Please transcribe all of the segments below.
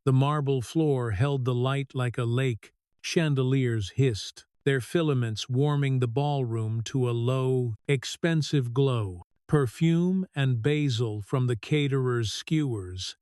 The marble floor held the light like a lake. Chandeliers hissed, their filaments warming the ballroom to a low, expensive glow. Perfume and basil from the caterer's skewers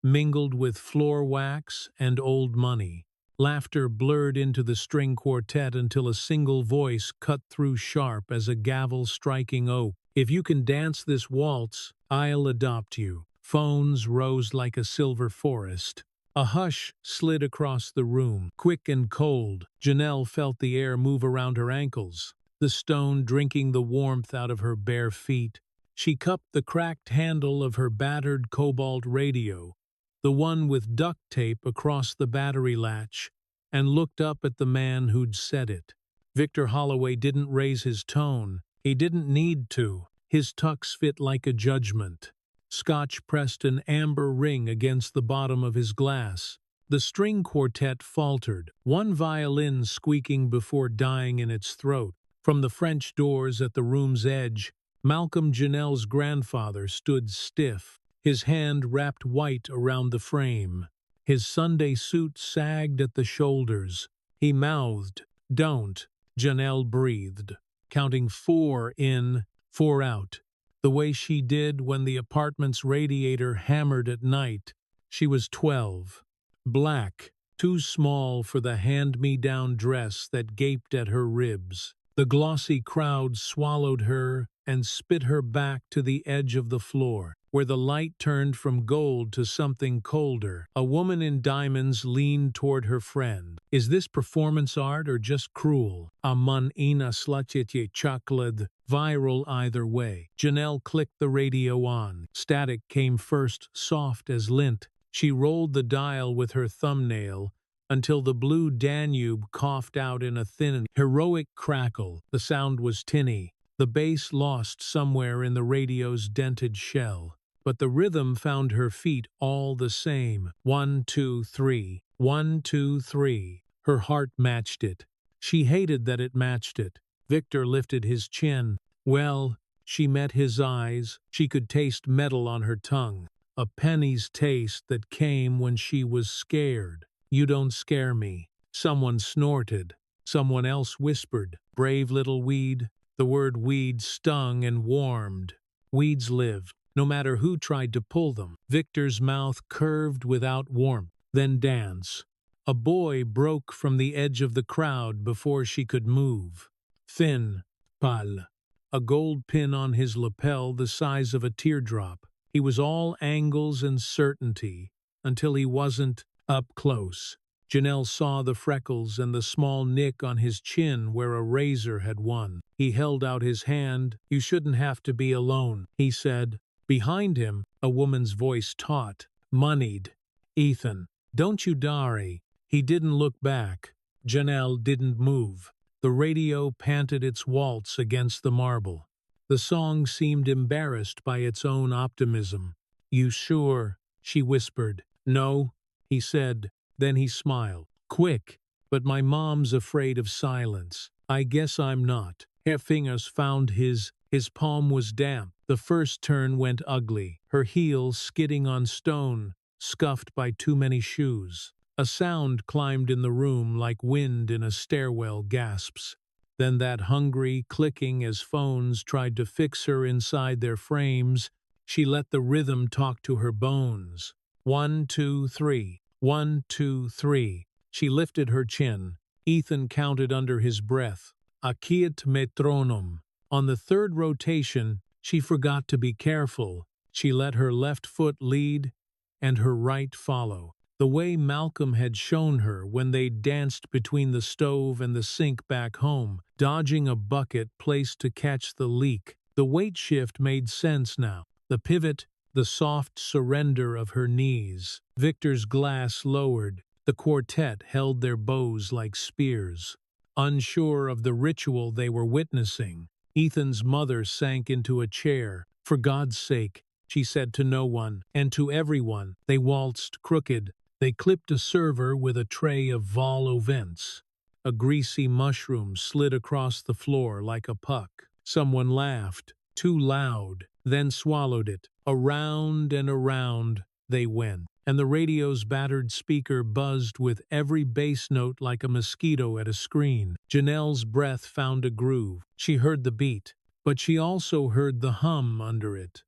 mingled with floor wax and old money. Laughter blurred into the string quartet until a single voice cut through sharp as a gavel striking oak. "If you can dance this waltz, I'll adopt you." Phones rose like a silver forest. A hush slid across the room, quick and cold. Janelle felt the air move around her ankles, the stone drinking the warmth out of her bare feet. She cupped the cracked handle of her battered cobalt radio, the one with duct tape across the battery latch, and looked up at the man who'd said it. Victor Holloway didn't raise his tone. He didn't need to. His tux fit like a judgment. Scotch pressed an amber ring against the bottom of his glass. The string quartet faltered, one violin squeaking before dying in its throat. From the French doors at the room's edge, Malcolm Janelle's grandfather stood stiff, his hand wrapped white around the frame. His Sunday suit sagged at the shoulders. He mouthed, "Don't." Janelle breathed, counting 4 in, 4 out, the way she did when the apartment's radiator hammered at night. She was 12. Black, too small for the hand-me-down dress that gaped at her ribs. The glossy crowd swallowed her and spit her back to the edge of the floor, where the light turned from gold to something colder. A woman in diamonds leaned toward her friend. "Is this performance art or just cruel? Aman ina slachetje chaklad." Viral either way. Janelle clicked the radio on. Static came first, soft as lint. She rolled the dial with her thumbnail until the blue Danube coughed out in a thin, heroic crackle. The sound was tinny, the bass lost somewhere in the radio's dented shell. But the rhythm found her feet all the same. 1, 2, 3. 1, 2, 3. Her heart matched it. She hated that it matched it. Victor lifted his chin. Well, she met his eyes. She could taste metal on her tongue. A penny's taste that came when she was scared. "You don't scare me." Someone snorted. Someone else whispered, "Brave little weed." The word weed stung and warmed. Weeds lived, no matter who tried to pull them. Victor's mouth curved without warmth. Then dance. A boy broke from the edge of the crowd before she could move. Thin, pale, a gold pin on his lapel the size of a teardrop. He was all angles and certainty, until he wasn't up close. Janelle saw the freckles and the small nick on his chin where a razor had won. He held out his hand. "You shouldn't have to be alone," he said. Behind him, a woman's voice taut, moneyed, "Ethan, don't you darry." He didn't look back. Janelle didn't move. The radio panted its waltz against the marble. The song seemed embarrassed by its own optimism. "You sure?" she whispered. "No," he said. Then he smiled. "Quick, but my mom's afraid of silence." "I guess I'm not." Her fingers found his palm was damp. The first turn went ugly, her heel skidding on stone, scuffed by too many shoes. A sound climbed in the room like wind in a stairwell gasps. Then that hungry clicking as phones tried to fix her inside their frames. She let the rhythm talk to her bones. 1, 2, 3. 1, 2, 3. She lifted her chin. Ethan counted under his breath. Akiet metronome. On the third rotation, she forgot to be careful. She let her left foot lead and her right follow, the way Malcolm had shown her when they danced between the stove and the sink back home, dodging a bucket placed to catch the leak. The weight shift made sense now. The pivot, the soft surrender of her knees. Victor's glass lowered. The quartet held their bows like spears. Unsure of the ritual they were witnessing, Ethan's mother sank into a chair. "For God's sake," she said to no one, and to everyone. They waltzed crooked. They clipped a server with a tray of vol au vents. A greasy mushroom slid across the floor like a puck. Someone laughed, too loud, then swallowed it. Around and around they went. and the radio's battered speaker buzzed with every bass note like a mosquito at a screen. Janelle's breath found a groove. She heard the beat, but she also heard the hum under it.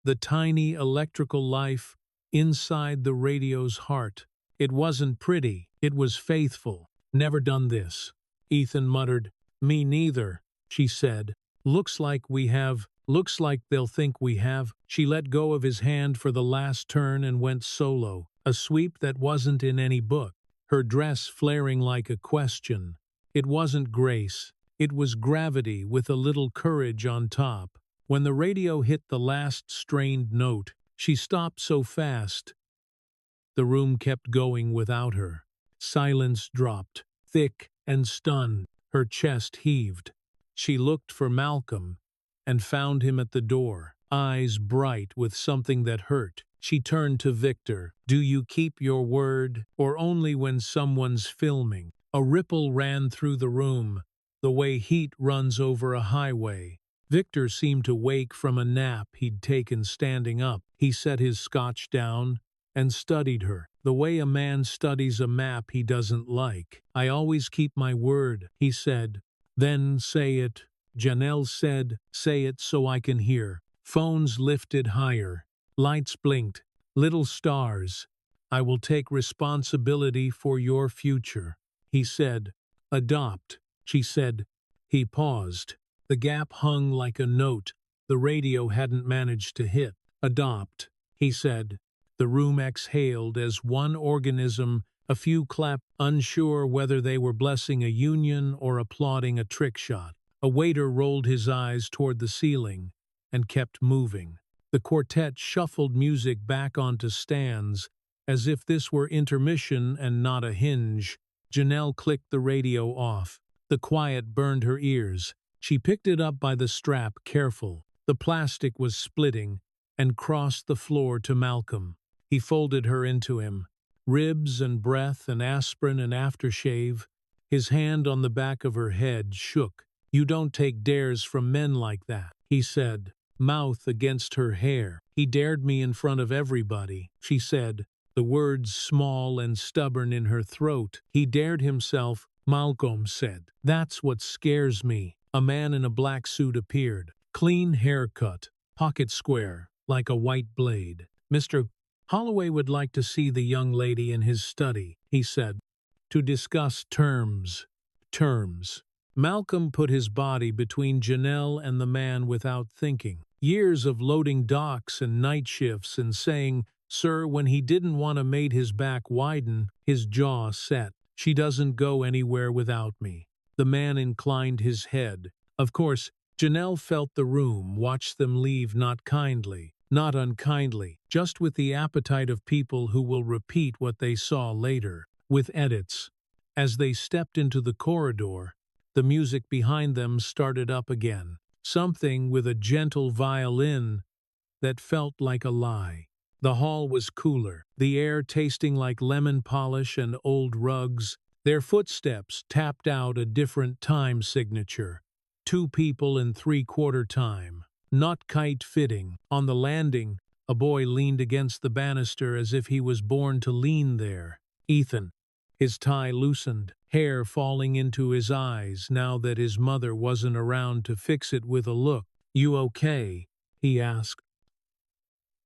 The tiny electrical life inside the radio's heart. It wasn't pretty, it was faithful. Never done this. Ethan muttered. Me neither, she said. Looks like they'll think we have. She let go of his hand for the last turn and went solo, a sweep that wasn't in any book, her dress flaring like a question. It wasn't grace, it was gravity with a little courage on top. When the radio hit the last strained note, she stopped so fast. The room kept going without her. Silence dropped, thick and stunned. Her chest heaved. She looked for Malcolm and found him at the door, eyes bright with something that hurt. She turned to Victor. Do you keep your word, or only when someone's filming? A ripple ran through the room, the way heat runs over a highway. Victor seemed to wake from a nap he'd taken standing up. He set his scotch down and studied her, the way a man studies a map he doesn't like. I always keep my word, he said. Then say it. Janelle said, say it so I can hear. Phones lifted higher. Lights blinked. Little stars. I will take responsibility for your future. He said. Adopt, she said. He paused. The gap hung like a note the radio hadn't managed to hit. Adopt, he said. The room exhaled as one organism, a few clapped, unsure whether they were blessing a union or applauding a trick shot. A waiter rolled his eyes toward the ceiling and kept moving. The quartet shuffled music back onto stands, as if this were intermission and not a hinge. Janelle clicked the radio off. The quiet burned her ears. She picked it up by the strap, careful. The plastic was splitting, and crossed the floor to Malcolm. He folded her into him. Ribs and breath and aspirin and aftershave. His hand on the back of her head shook. You don't take dares from men like that, he said, mouth against her hair. He dared me in front of everybody, she said, the words small and stubborn in her throat. He dared himself, Malcolm said. That's what scares me. A man in a black suit appeared. Clean haircut, pocket square, like a white blade. Mr. Holloway would like to see the young lady in his study, he said, to discuss terms. Malcolm put his body between Janelle and the man without thinking. Years of loading docks and night shifts and saying, sir, when he didn't want to made his back widen, his jaw set. She doesn't go anywhere without me. The man inclined his head. Of course, Janelle felt the room, watched them leave not kindly, not unkindly, just with the appetite of people who will repeat what they saw later, with edits. As they stepped into the corridor, the music behind them started up again, something with a gentle violin that felt like a lie. The hall was cooler, the air tasting like lemon polish and old rugs. Their footsteps tapped out a different time signature. 2 people in 3/4 time. Not kite fitting. On the landing, a boy leaned against the banister as if he was born to lean there. Ethan. His tie loosened, hair falling into his eyes now that his mother wasn't around to fix it with a look. You okay? He asked.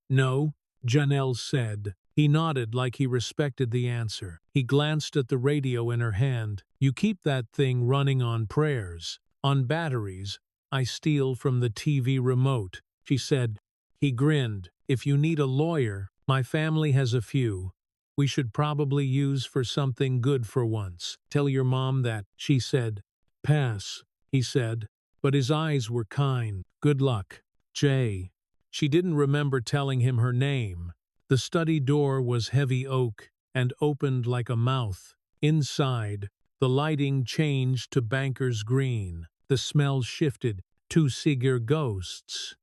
No, Janelle said. He nodded like he respected the answer. He glanced at the radio in her hand. You keep that thing running on prayers. On batteries, I steal from the TV remote, she said. He grinned. If you need a lawyer, my family has a few. We should probably use for something good for once. Tell your mom that, she said. Pass, he said, but his eyes were kind. Good luck, Jay. She didn't remember telling him her name. The study door was heavy oak and opened like a mouth. Inside, the lighting changed to banker's green. The smell shifted to cigar ghosts.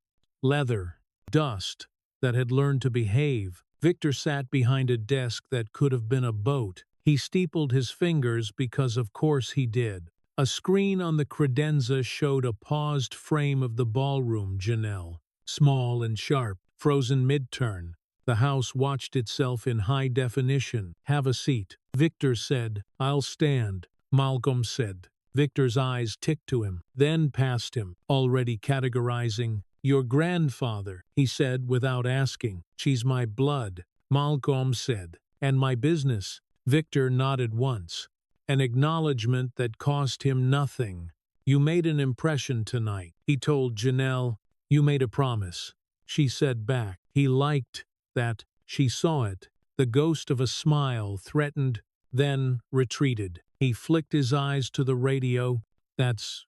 Leather, dust that had learned to behave. Victor sat behind a desk that could have been a boat. He steepled his fingers because of course he did. A screen on the credenza showed a paused frame of the ballroom, Janelle. Small and sharp, frozen mid-turn. The house watched itself in high definition. Have a seat. Victor said. I'll stand. Malcolm said. Victor's eyes ticked to him, then past him, already categorizing. Your grandfather, he said without asking. She's my blood, Malcolm said. And my business. Victor nodded once. An acknowledgement that cost him nothing. You made an impression tonight, he told Janelle. You made a promise. She said back. He liked that. She saw it. The ghost of a smile threatened, then retreated. He flicked his eyes to the radio. That's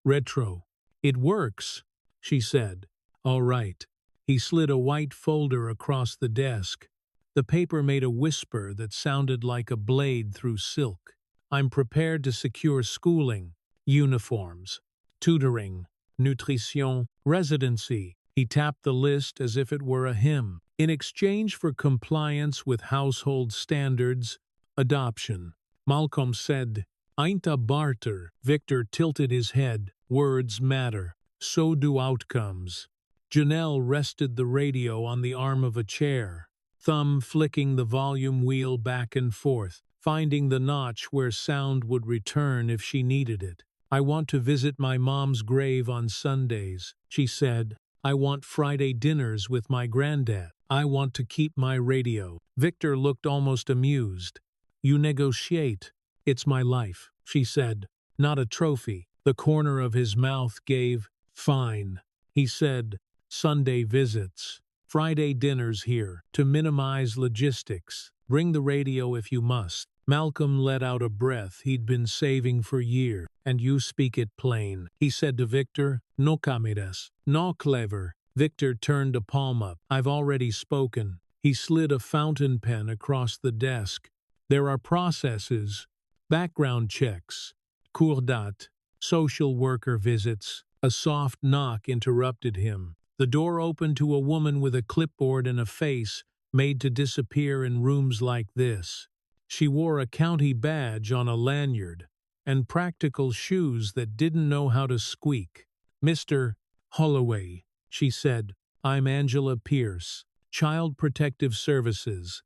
retro. It works, she said. All right. He slid a white folder across the desk. The paper made a whisper that sounded like a blade through silk. I'm prepared to secure schooling, uniforms, tutoring, nutrition, residency. He tapped the list as if it were a hymn. In exchange for compliance with household standards, adoption. Malcolm said, Ain't a barter. Victor tilted his head. Words matter. So do outcomes. Janelle rested the radio on the arm of a chair, thumb flicking the volume wheel back and forth, finding the notch where sound would return if she needed it. I want to visit my mom's grave on Sundays, she said. I want Friday dinners with my granddad. I want to keep my radio. Victor looked almost amused. You negotiate. It's my life, she said. Not a trophy. The corner of his mouth gave. Fine, he said. Sunday visits. Friday dinners here, to minimize logistics. Bring the radio if you must. Malcolm let out a breath he'd been saving for years. And you speak it plain, he said to Victor. No cameras. No clever. Victor turned a palm up. I've already spoken. He slid a fountain pen across the desk. There are processes, background checks, cours date, social worker visits. A soft knock interrupted him. The door opened to a woman with a clipboard and a face made to disappear in rooms like this. She wore a county badge on a lanyard and practical shoes that didn't know how to squeak. Mr. Holloway, she said, I'm Angela Pierce, Child Protective Services.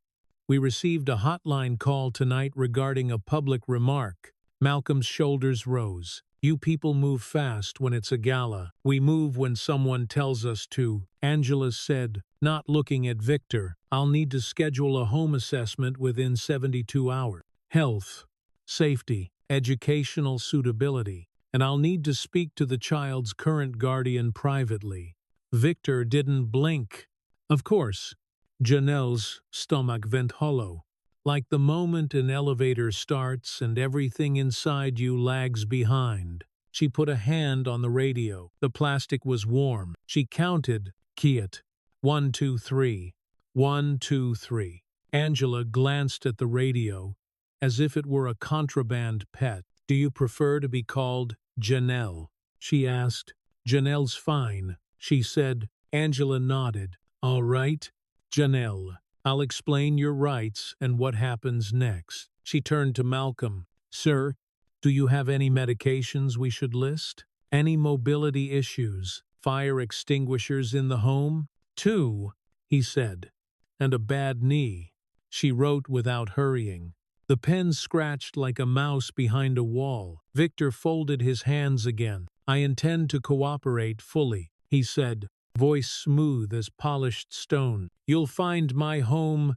We received a hotline call tonight regarding a public remark. Malcolm's shoulders rose. You people move fast when it's a gala. We move when someone tells us to, Angela said, not looking at Victor. I'll need to schedule a home assessment within 72 hours. Health, safety, educational suitability, and I'll need to speak to the child's current guardian privately. Victor didn't blink. Of course. Janelle's stomach went hollow. Like the moment an elevator starts and everything inside you lags behind. She put a hand on the radio. The plastic was warm. She counted. Kiet. 1, 2, 3. 1, 2, 3. Angela glanced at the radio as if it were a contraband pet. Do you prefer to be called Janelle? She asked. Janelle's fine, she said. Angela nodded. All right, Janelle. I'll explain your rights and what happens next. She turned to Malcolm. Sir, do you have any medications we should list? Any mobility issues? Fire extinguishers in the home? 2, he said. And a bad knee. She wrote without hurrying. The pen scratched like a mouse behind a wall. Victor folded his hands again. I intend to cooperate fully, he said, voice smooth as polished stone. You'll find my home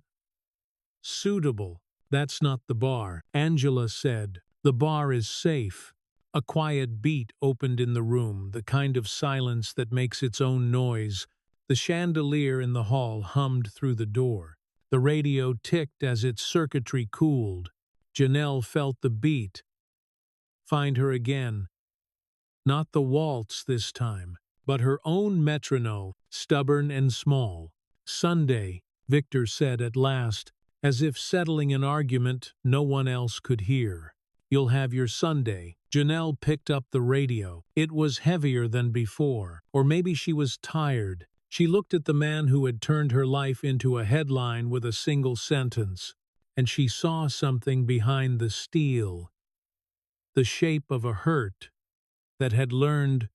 suitable. That's not the bar, Angela said. The bar is safe. A quiet beat opened in the room, the kind of silence that makes its own noise. The chandelier in the hall hummed through the door. The radio ticked as its circuitry cooled. Janelle felt the beat. Find her again. Not the waltz this time, but her own metronome, stubborn and small. Sunday, Victor said at last, as if settling an argument no one else could hear. You'll have your Sunday. Janelle picked up the radio. It was heavier than before, or maybe she was tired. She looked at the man who had turned her life into a headline with a single sentence, and she saw something behind the steel, the shape of a hurt that had learned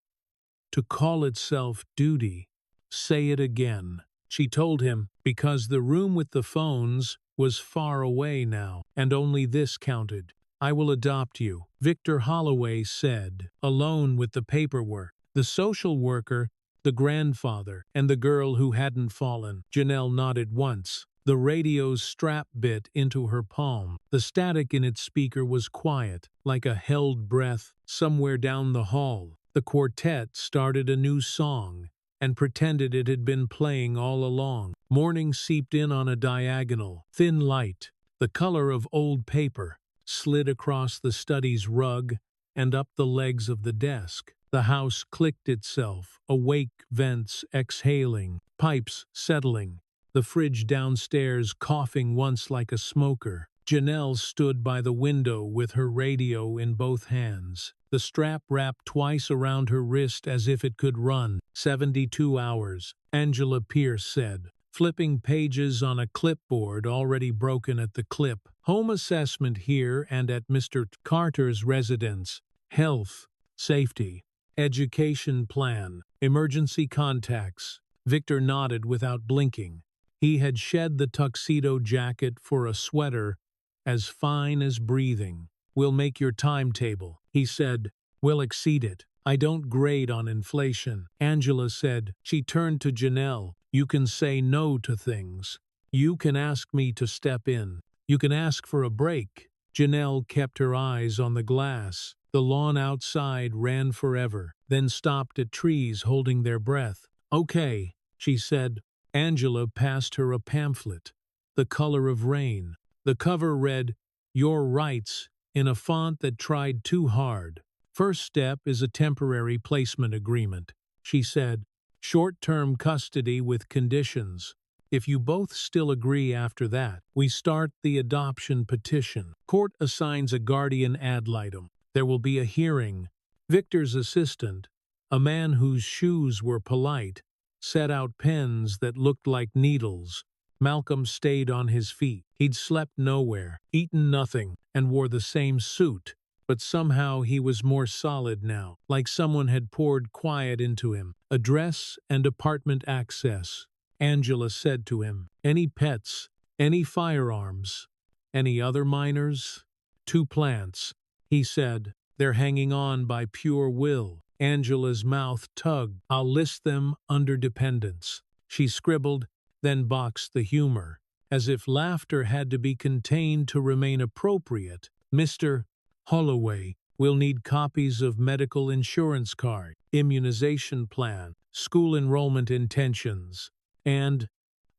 to call itself duty. Say it again, she told him, because the room with the phones was far away now, and only this counted. "I will adopt you," Victor Holloway said, alone with the paperwork. The social worker, the grandfather, and the girl who hadn't fallen. Janelle nodded once. The radio's strap bit into her palm. The static in its speaker was quiet, like a held breath. Somewhere down the hall, the quartet started a new song and pretended it had been playing all along. Morning seeped in on a diagonal. Thin light, the color of old paper, slid across the study's rug and up the legs of the desk. The house clicked itself, awake vents exhaling, pipes settling, the fridge downstairs coughing once like a smoker. Janelle stood by the window with her radio in both hands, the strap wrapped twice around her wrist as if it could run. 72 hours, Angela Pierce said, flipping pages on a clipboard already broken at the clip. Home assessment here and at Mr. Carter's residence. Health, safety, education plan, emergency contacts. Victor nodded without blinking. He had shed the tuxedo jacket for a sweater as fine as breathing. "We'll make your timetable," he said. "We'll exceed it. I don't grade on inflation," Angela said. She turned to Janelle. "You can say no to things. You can ask me to step in. You can ask for a break." Janelle kept her eyes on the glass. The lawn outside ran forever, then stopped at trees holding their breath. "Okay," she said. Angela passed her a pamphlet, The Color of Rain. The cover read, "Your rights," in a font that tried too hard. "First step is a temporary placement agreement," she said. "Short-term custody with conditions. If you both still agree after that, we start the adoption petition. Court assigns a guardian ad litem. There will be a hearing." Victor's assistant, a man whose shoes were polite, set out pens that looked like needles. Malcolm stayed on his feet. He'd slept nowhere, eaten nothing, and wore the same suit. But somehow he was more solid now, like someone had poured quiet into him. "Address and apartment access," Angela said to him. "Any pets? Any firearms? Any other minors?" "Two plants," he said. "They're hanging on by pure will." Angela's mouth tugged. "I'll list them under dependence." She scribbled, then boxed the humor, as if laughter had to be contained to remain appropriate. "Mr. Holloway will need copies of medical insurance card, immunization plan, school enrollment intentions, and—"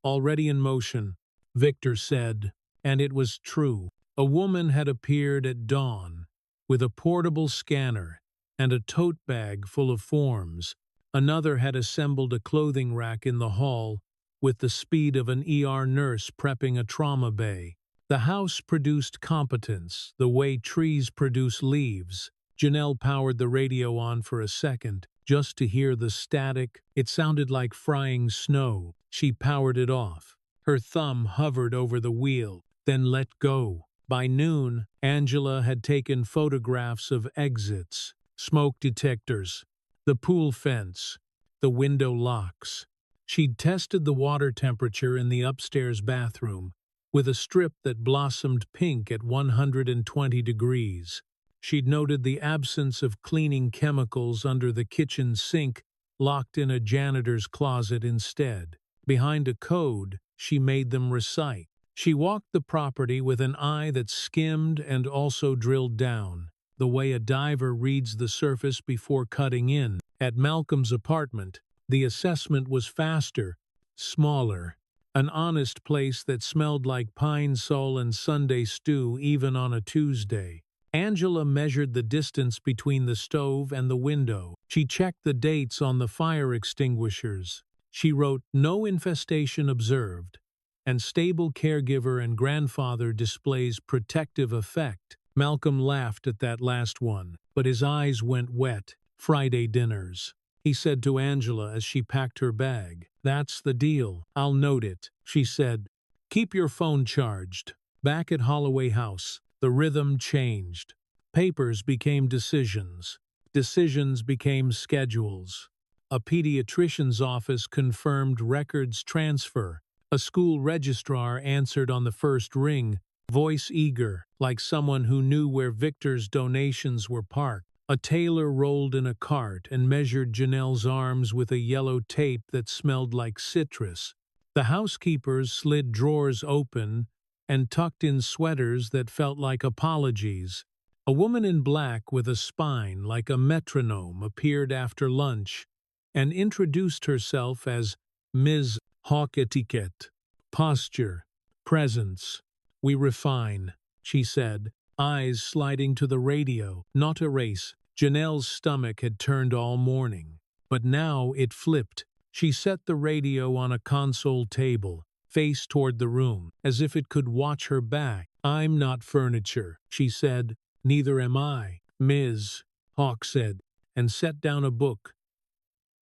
"Already in motion," Victor said. And it was true. A woman had appeared at dawn, with a portable scanner and a tote bag full of forms. Another had assembled a clothing rack in the hall, with the speed of an ER nurse prepping a trauma bay. The house produced competence, the way trees produce leaves. Janelle powered the radio on for a second, just to hear the static. It sounded like frying snow. She powered it off. Her thumb hovered over the wheel, then let go. By noon, Angela had taken photographs of exits, smoke detectors, the pool fence, the window locks. She'd tested the water temperature in the upstairs bathroom, with a strip that blossomed pink at 120 degrees. She'd noted the absence of cleaning chemicals under the kitchen sink, locked in a janitor's closet instead. Behind a code, she made them recite. She walked the property with an eye that skimmed and also drilled down, the way a diver reads the surface before cutting in. At Malcolm's apartment, the assessment was faster, smaller, an honest place that smelled like pine sol and Sunday stew even on a Tuesday. Angela measured the distance between the stove and the window. She checked the dates on the fire extinguishers. She wrote, "No infestation observed," and "Stable caregiver and grandfather displays protective effect." Malcolm laughed at that last one, but his eyes went wet. "Friday dinners," he said to Angela as she packed her bag. "That's the deal. I'll note it," she said. "Keep your phone charged." Back at Holloway House, the rhythm changed. Papers became decisions. Decisions became schedules. A pediatrician's office confirmed records transfer. A school registrar answered on the first ring, voice eager, like someone who knew where Victor's donations were parked. A tailor rolled in a cart and measured Janelle's arms with a yellow tape that smelled like citrus. The housekeepers slid drawers open and tucked in sweaters that felt like apologies. A woman in black with a spine like a metronome appeared after lunch and introduced herself as Ms. Hawk Etiquette. Posture, presence, we refine, she said, eyes sliding to the radio. Not a race. Janelle's stomach had turned all morning, but now it flipped. She set the radio on a console table, face toward the room, as if it could watch her back. I'm not furniture, she said. Neither am I, Ms. Hawk said, and set down a book.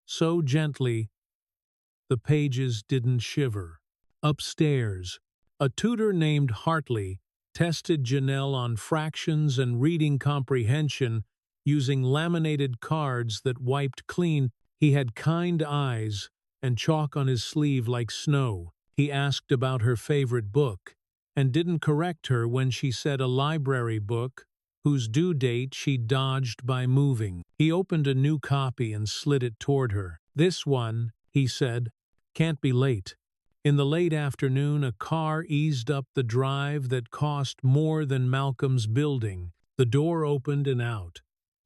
So gently, the pages didn't shiver. Upstairs, a tutor named Hartley tested Janelle on fractions and reading comprehension using laminated cards that wiped clean. He had kind eyes and chalk on his sleeve like snow. He asked about her favorite book and didn't correct her when she said a library book whose due date she dodged by moving. He opened a new copy and slid it toward her. This one, he said, can't be late. In the late afternoon, a car eased up the drive that cost more than Malcolm's building. The door opened and out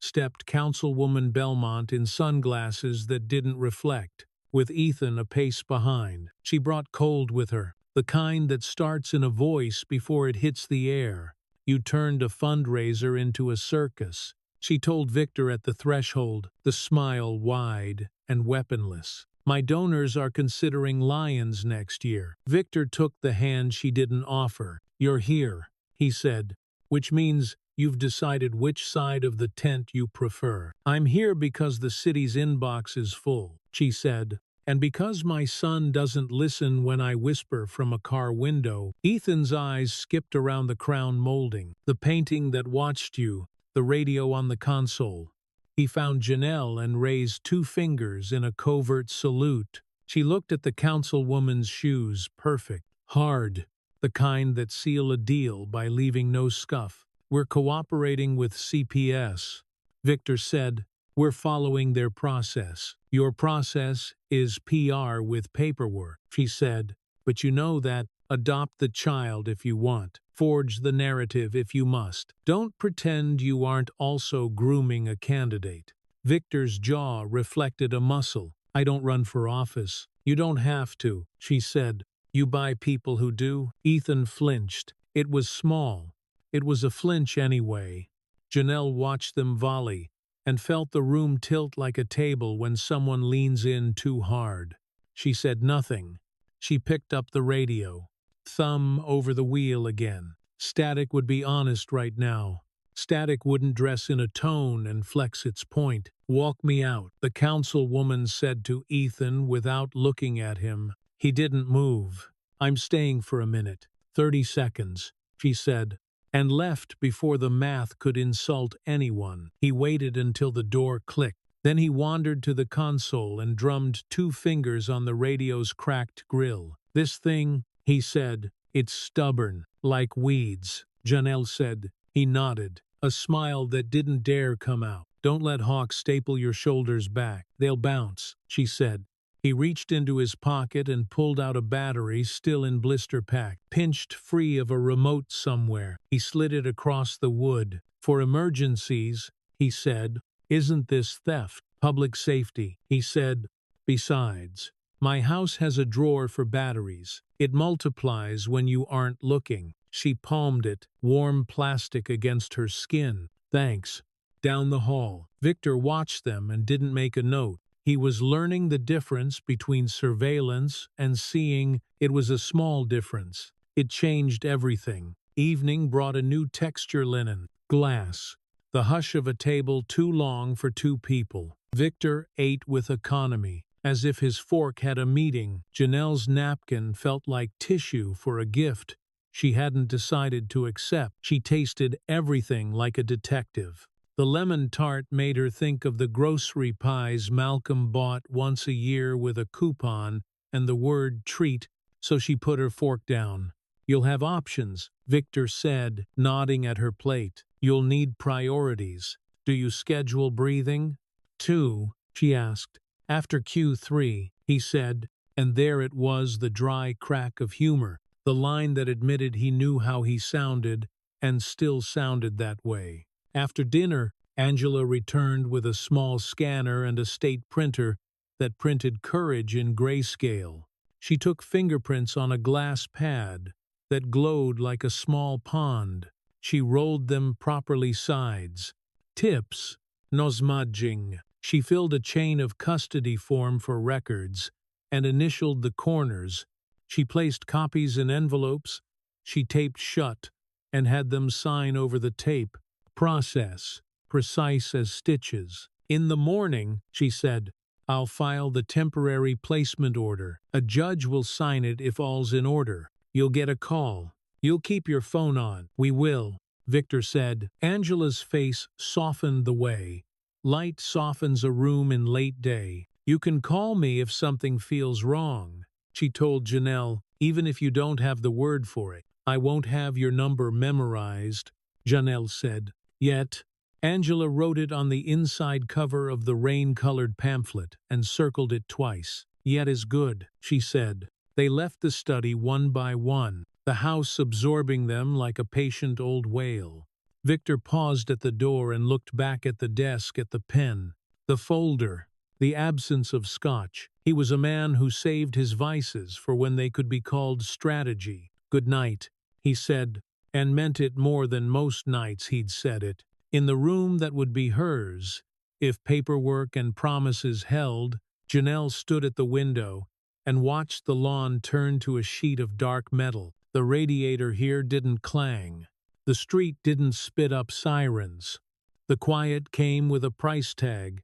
stepped Councilwoman Belmont in sunglasses that didn't reflect, with Ethan a pace behind. She brought cold with her, the kind that starts in a voice before it hits the air. You turned a fundraiser into a circus, she told Victor at the threshold, the smile wide and weaponless. My donors are considering lions next year. Victor took the hand she didn't offer. You're here, he said, which means you've decided which side of the tent you prefer. I'm here because the city's inbox is full, she said, and because my son doesn't listen when I whisper from a car window. Ethan's eyes skipped around the crown molding, the painting that watched you, the radio on the console. He found Janelle and raised 2 fingers in a covert salute. She looked at the councilwoman's shoes, perfect, hard, the kind that seal a deal by leaving no scuff. We're cooperating with CPS, Victor said. We're following their process. Your process is PR with paperwork, she said, but you know that. Adopt the child if you want. Forge the narrative if you must. Don't pretend you aren't also grooming a candidate. Victor's jaw reflected a muscle. I don't run for office. You don't have to, she said. You buy people who do. Ethan flinched. It was small. It was a flinch anyway. Janelle watched them volley and felt the room tilt like a table when someone leans in too hard. She said nothing. She picked up the radio. Thumb over the wheel again. Static would be honest right now. Static wouldn't dress in a tone and flex its point. Walk me out, the councilwoman said to Ethan without looking at him. He didn't move. I'm staying for a minute. 30 seconds, she said, and left before the math could insult anyone. He waited until the door clicked. Then he wandered to the console and drummed 2 fingers on the radio's cracked grill. This thing, he said, it's stubborn, like weeds. Janelle said. He nodded, a smile that didn't dare come out. Don't let Hawk staple your shoulders back. They'll bounce, she said. He reached into his pocket and pulled out a battery still in blister pack, pinched free of a remote somewhere. He slid it across the wood. For emergencies, he said. Isn't this theft? Public safety, he said. Besides, my house has a drawer for batteries. It multiplies when you aren't looking. She palmed it, warm plastic against her skin. Thanks. Down the hall, Victor watched them and didn't make a note. He was learning the difference between surveillance and seeing. It was a small difference. It changed everything. Evening brought a new texture linen, glass, the hush of a table too long for 2 people. Victor ate with economy, as if his fork had a meeting. Janelle's napkin felt like tissue for a gift she hadn't decided to accept. She tasted everything like a detective. The lemon tart made her think of the grocery pies Malcolm bought once a year with a coupon and the word treat so she put her fork down. You'll have options, Victor said, nodding at her plate. You'll need priorities. Do you schedule breathing? 2, she asked. After Q3, he said, and there it was, the dry crack of humor, the line that admitted he knew how he sounded and still sounded that way. After dinner, Angela returned with a small scanner and a state printer that printed courage in grayscale. She took fingerprints on a glass pad that glowed like a small pond. She rolled them properly sides. Tips, nosmudging. She filled a chain of custody form for records and initialed the corners. She placed copies in envelopes. She taped shut and had them sign over the tape. Process, precise as stitches. In the morning, she said, I'll file the temporary placement order. A judge will sign it if all's in order. You'll get a call. You'll keep your phone on. We will, Victor said. Angela's face softened the way light softens a room in late day. You can call me if something feels wrong, she told Janelle, even if you don't have the word for it. I won't have your number memorized, Janelle said. Yet, Angela wrote it on the inside cover of the rain-colored pamphlet and circled it twice. Yet is good, she said. They left the study one by one, the house absorbing them like a patient old whale. Victor paused at the door and looked back at the desk, at the pen, the folder, the absence of scotch. He was a man who saved his vices for when they could be called strategy. Good night, he said, and meant it more than most nights he'd said it. In the room that would be hers, if paperwork and promises held, Janelle stood at the window and watched the lawn turn to a sheet of dark metal. The radiator here didn't clang. The street didn't spit up sirens. The quiet came with a price tag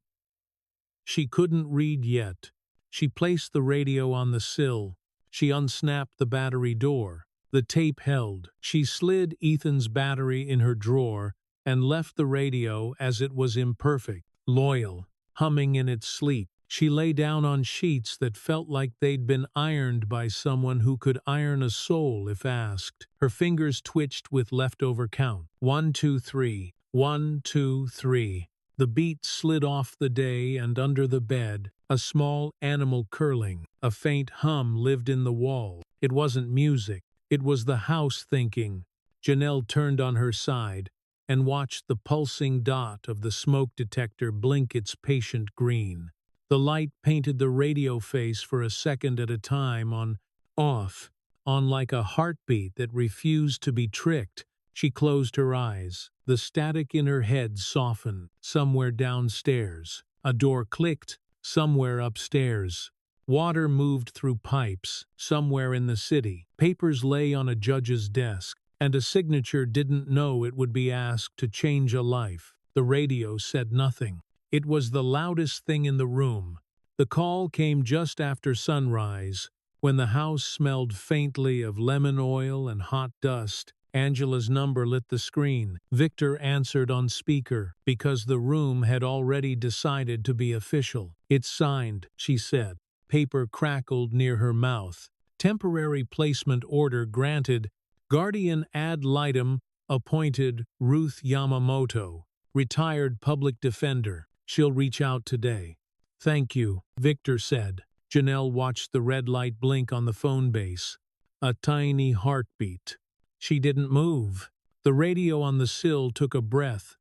she couldn't read yet. She placed the radio on the sill. She unsnapped the battery door. The tape held. She slid Ethan's battery in her drawer and left the radio as it was, imperfect, loyal, humming in its sleep. She lay down on sheets that felt like they'd been ironed by someone who could iron a soul if asked. Her fingers twitched with leftover count. 1, 2, 3. 1, 2, 3. The beat slid off the day, and under the bed, a small animal curling. A faint hum lived in the wall. It wasn't music. It was the house thinking. Janelle turned on her side and watched the pulsing dot of the smoke detector blink its patient green. The light painted the radio face for a second at a time on, off, on like a heartbeat that refused to be tricked. She closed her eyes. The static in her head softened. Somewhere downstairs. A door clicked. Somewhere upstairs. Water moved through pipes. Somewhere in the city. Papers lay on a judge's desk, and a signature didn't know it would be asked to change a life. The radio said nothing. It was the loudest thing in the room. The call came just after sunrise, when the house smelled faintly of lemon oil and hot dust. Angela's number lit the screen. Victor answered on speaker, because the room had already decided to be official. It's signed, she said. Paper crackled near her mouth. Temporary placement order granted. Guardian ad litem appointed Ruth Yamamoto, retired public defender. She'll reach out today. Thank you, Victor said. Janelle watched the red light blink on the phone base. A tiny heartbeat. She didn't move. The radio on the sill took a breath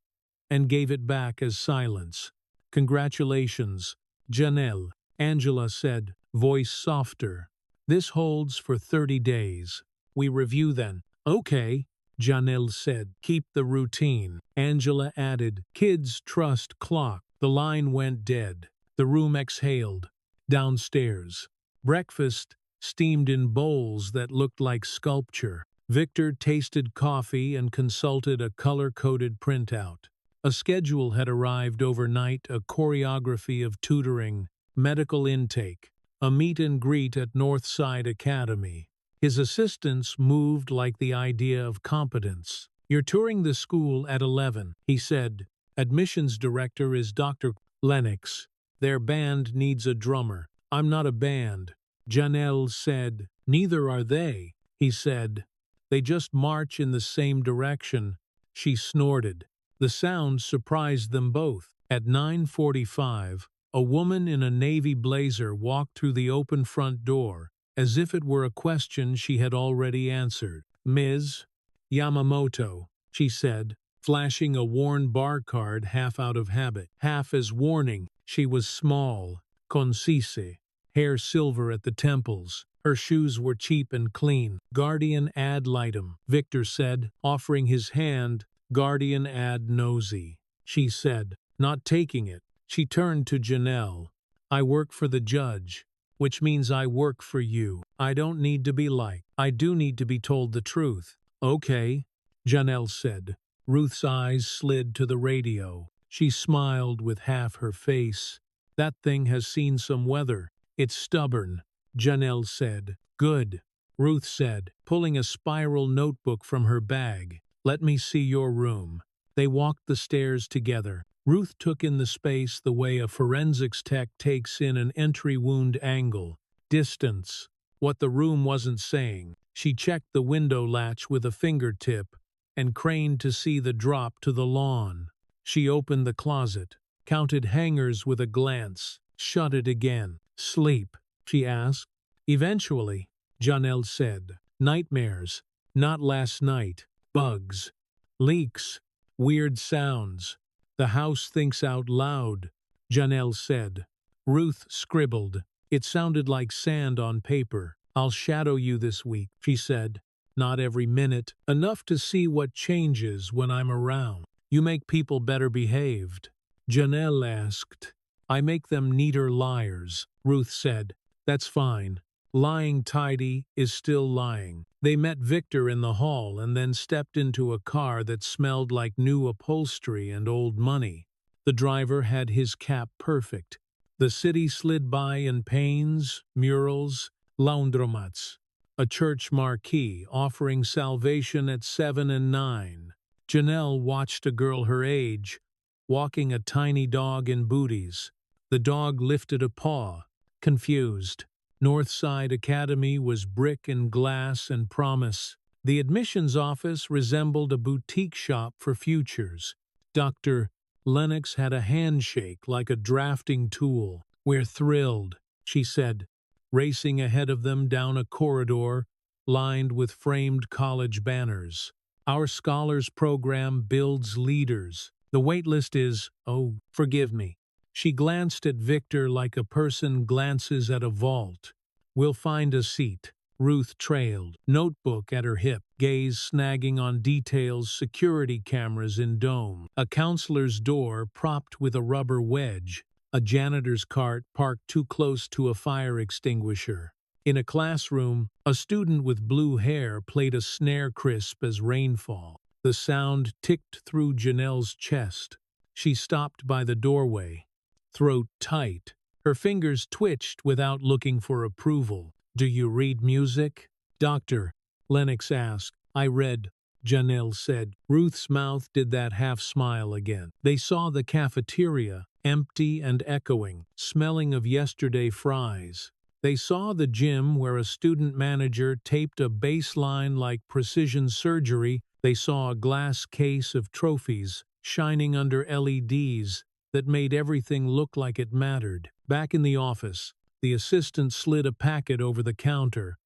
and gave it back as silence. Congratulations, Janelle, Angela said, voice softer. This holds for 30 days. We review then. Okay, Janelle said. Keep the routine. Angela added, kids trust clock. The line went dead. The room exhaled. Downstairs. Breakfast steamed in bowls that looked like sculpture. Victor tasted coffee and consulted a color-coded printout. A schedule had arrived overnight, a choreography of tutoring, medical intake, a meet and greet at Northside Academy. His assistants moved like the idea of competence. You're touring the school at 11, he said. Admissions director is Dr. Lennox. Their band needs a drummer. I'm not a band, Janelle said. Neither are they, he said. They just march in the same direction. She snorted. The sound surprised them both. At 9:45, a woman in a navy blazer walked through the open front door, as if it were a question she had already answered. "Ms. Yamamoto," she said, flashing a worn bar card half out of habit, half as warning. She was small, concise, hair silver at the temples. Her shoes were cheap and clean. "Guardian ad litem," Victor said, offering his hand. "Guardian ad nosy," she said, not taking it. She turned to Janelle. "I work for the judge, which means I work for you. I don't need to be liked. I do need to be told the truth." "Okay," Janelle said. Ruth's eyes slid to the radio. She smiled with half her face. "That thing has seen some weather. It's stubborn," Janelle said. "Good," Ruth said, pulling a spiral notebook from her bag. "Let me see your room." They walked the stairs together. Ruth took in the space the way a forensics tech takes in an entry wound angle. Distance. What the room wasn't saying. She checked the window latch with a fingertip and craned to see the drop to the lawn. She opened the closet, counted hangers with a glance, shut it again. "Sleep?" she asked. "Eventually," Janelle said. "Nightmares. Not last night. Bugs. Leaks. Weird sounds. The house thinks out loud," Janelle said. Ruth scribbled. It sounded like sand on paper. "I'll shadow you this week," she said. "Not every minute. Enough to see what changes when I'm around. You make people better behaved." Janelle asked. "I make them neater liars," Ruth said. "That's fine. Lying tidy is still lying." They met Victor in the hall and then stepped into a car that smelled like new upholstery and old money. The driver had his cap perfect. The city slid by in panes, murals, laundromats. A church marquee offering salvation at 7 and 9. Janelle watched a girl her age, walking a tiny dog in booties. The dog lifted a paw, confused. Northside Academy was brick and glass and promise. The admissions office resembled a boutique shop for futures. Dr. Lennox had a handshake like a drafting tool. "We're thrilled," she said, racing ahead of them down a corridor lined with framed college banners. "Our scholars program builds leaders. The waitlist is, oh, forgive me." She glanced at Victor like a person glances at a vault. "We'll find a seat." Ruth trailed, notebook at her hip, gaze snagging on details, security cameras in dome, a counselor's door propped with a rubber wedge, a janitor's cart parked too close to a fire extinguisher. In a classroom, a student with blue hair played a snare crisp as rainfall. The sound ticked through Janelle's chest. She stopped by the doorway, throat tight. Her fingers twitched without looking for approval. "Do you read music?" "Doctor," Lennox asked. "I read," Janelle said. Ruth's mouth did that half-smile again. They saw the cafeteria, empty and echoing, smelling of yesterday fries. They saw the gym where a student manager taped a baseline like precision surgery. They saw a glass case of trophies, shining under LEDs, that made everything look like it mattered. Back in the office, the assistant slid a packet over the counter,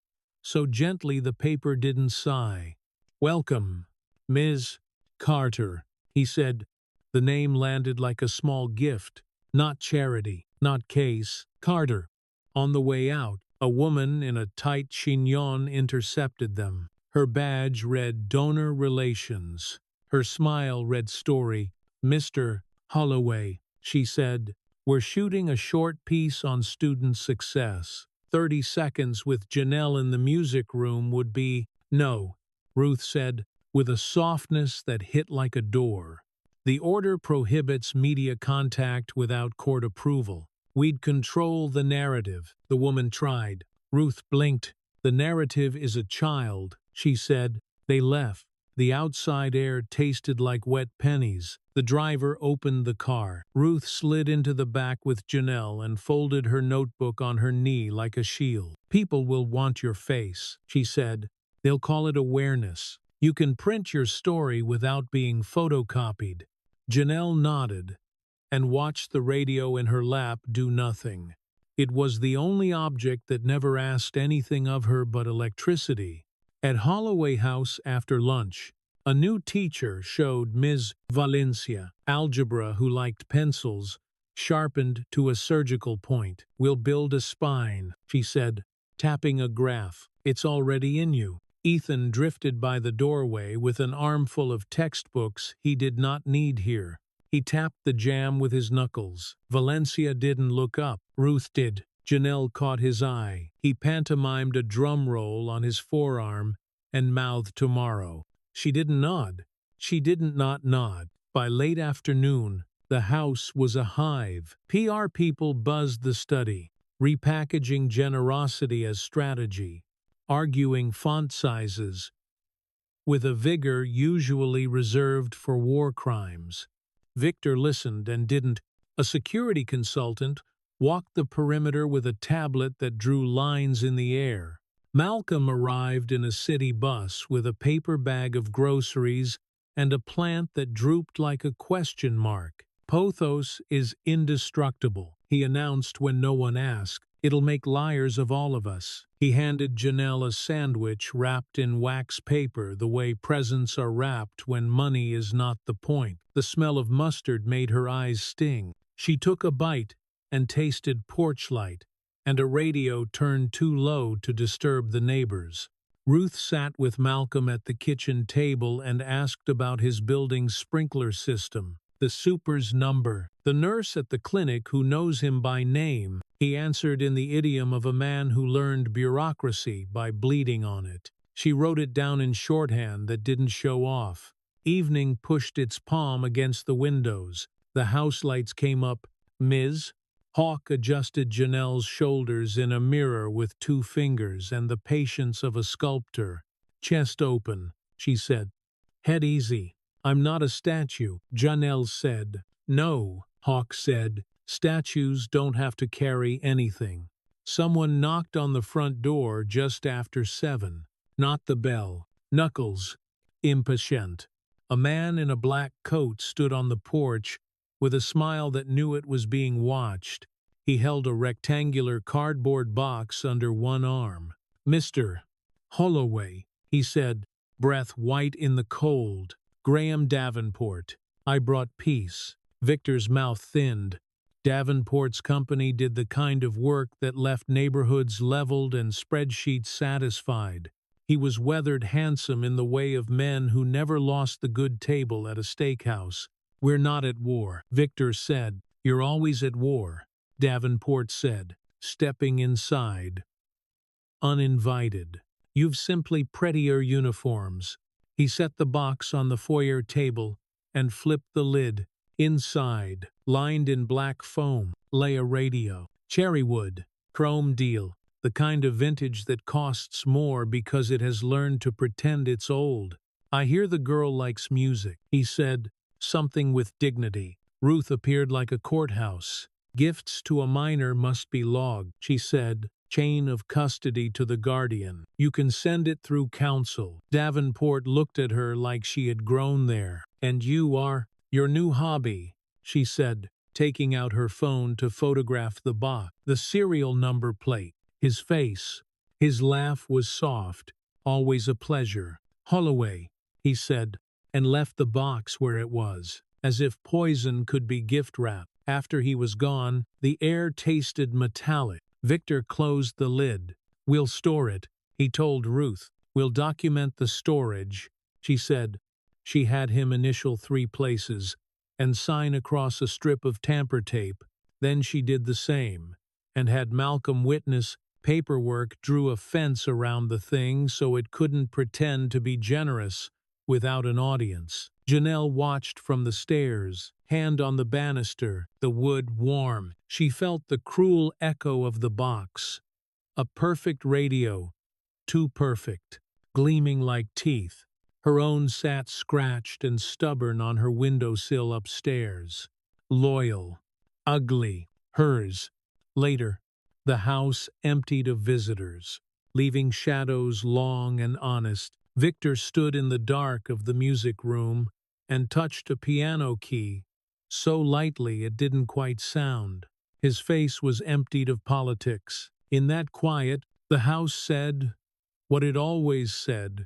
so gently the paper didn't sigh. "Welcome, Ms. Carter," he said. The name landed like a small gift. Not Charity, not Case, Carter. On the way out, a woman in a tight chignon intercepted them. Her badge read Donor Relations. Her smile read Story. "Mr. Holloway," she said, "we're shooting a short piece on student success. 30 seconds with Janelle in the music room would be—" "No," Ruth said, with a softness that hit like a door. "The order prohibits media contact without court approval. We'd control the narrative." The woman tried. Ruth blinked. "The narrative is a child," she said. They left. The outside air tasted like wet pennies. The driver opened the car. Ruth slid into the back with Janelle and folded her notebook on her knee like a shield. "People will want your face," she said. "They'll call it awareness. You can print your story without being photocopied." Janelle nodded and watched the radio in her lap do nothing. It was the only object that never asked anything of her but electricity. At Holloway House after lunch, a new teacher showed Ms. Valencia algebra who liked pencils, sharpened to a surgical point. "We'll build a spine," she said, tapping a graph. "It's already in you." Ethan drifted by the doorway with an armful of textbooks he did not need here. He tapped the jam with his knuckles. Valencia didn't look up. Ruth did. Janelle caught his eye. He pantomimed a drum roll on his forearm and mouthed tomorrow. She didn't nod. She didn't not nod. By late afternoon, the house was a hive. PR people buzzed the study, repackaging generosity as strategy, arguing font sizes with a vigor usually reserved for war crimes. Victor listened and didn't. A security consultant walked the perimeter with a tablet that drew lines in the air. Malcolm arrived in a city bus with a paper bag of groceries and a plant that drooped like a question mark. "Pothos is indestructible," he announced when no one asked. "It'll make liars of all of us." He handed Janelle a sandwich wrapped in wax paper the way presents are wrapped when money is not the point. The smell of mustard made her eyes sting. She took a bite and tasted porch light, and a radio turned too low to disturb the neighbors. Ruth sat with Malcolm at the kitchen table and asked about his building's sprinkler system. The super's number. The nurse at the clinic who knows him by name, he answered in the idiom of a man who learned bureaucracy by bleeding on it. She wrote it down in shorthand that didn't show off. Evening pushed its palm against the windows. The house lights came up. "Ms." Hawk adjusted Janelle's shoulders in a mirror with 2 fingers and the patience of a sculptor. "Chest open," she said. "Head easy. I'm not a statue," Janelle said. "No," Hawk said. "Statues don't have to carry anything." Someone knocked on the front door just after 7. Not the bell. Knuckles, impatient. A man in a black coat stood on the porch with a smile that knew it was being watched. He held a rectangular cardboard box under one arm. "Mr. Holloway," he said, breath white in the cold. "Graham Davenport. I brought peace." Victor's mouth thinned. Davenport's company did the kind of work that left neighborhoods leveled and spreadsheets satisfied. He was weathered handsome in the way of men who never lost the good table at a steakhouse. "We're not at war," Victor said. "You're always at war," Davenport said, stepping inside. Uninvited. "You've simply prettier uniforms." He set the box on the foyer table and flipped the lid. Inside, lined in black foam, lay a radio. Cherrywood, chrome deal, the kind of vintage that costs more because it has learned to pretend it's old. "I hear the girl likes music," he said, something with dignity. Ruth appeared like a courthouse. "Gifts to a minor must be logged," she said. "Chain of custody to the guardian. You can send it through counsel." Davenport looked at her like she had grown there. "And you are—" "Your new hobby," she said, taking out her phone to photograph the box. The serial number plate. His face. His laugh was soft. "Always a pleasure." "Holloway," he said, and left the box where it was, as if poison could be gift wrapped. After he was gone, the air tasted metallic. Victor closed the lid. "We'll store it," he told Ruth. "We'll document the storage," she said. She had him initial 3 places and sign across a strip of tamper tape. Then she did the same, and had Malcolm witness. Paperwork drew a fence around the thing so it couldn't pretend to be generous without an audience. Janelle watched from the stairs, hand on the banister, the wood warm. She felt the cruel echo of the box. A perfect radio, too perfect, gleaming like teeth. Her own sat scratched and stubborn on her windowsill upstairs. Loyal. Ugly. Hers. Later, the house emptied of visitors, leaving shadows long and honest. Victor stood in the dark of the music room and touched a piano key, so lightly it didn't quite sound. His face was emptied of politics. In that quiet, the house said what it always said.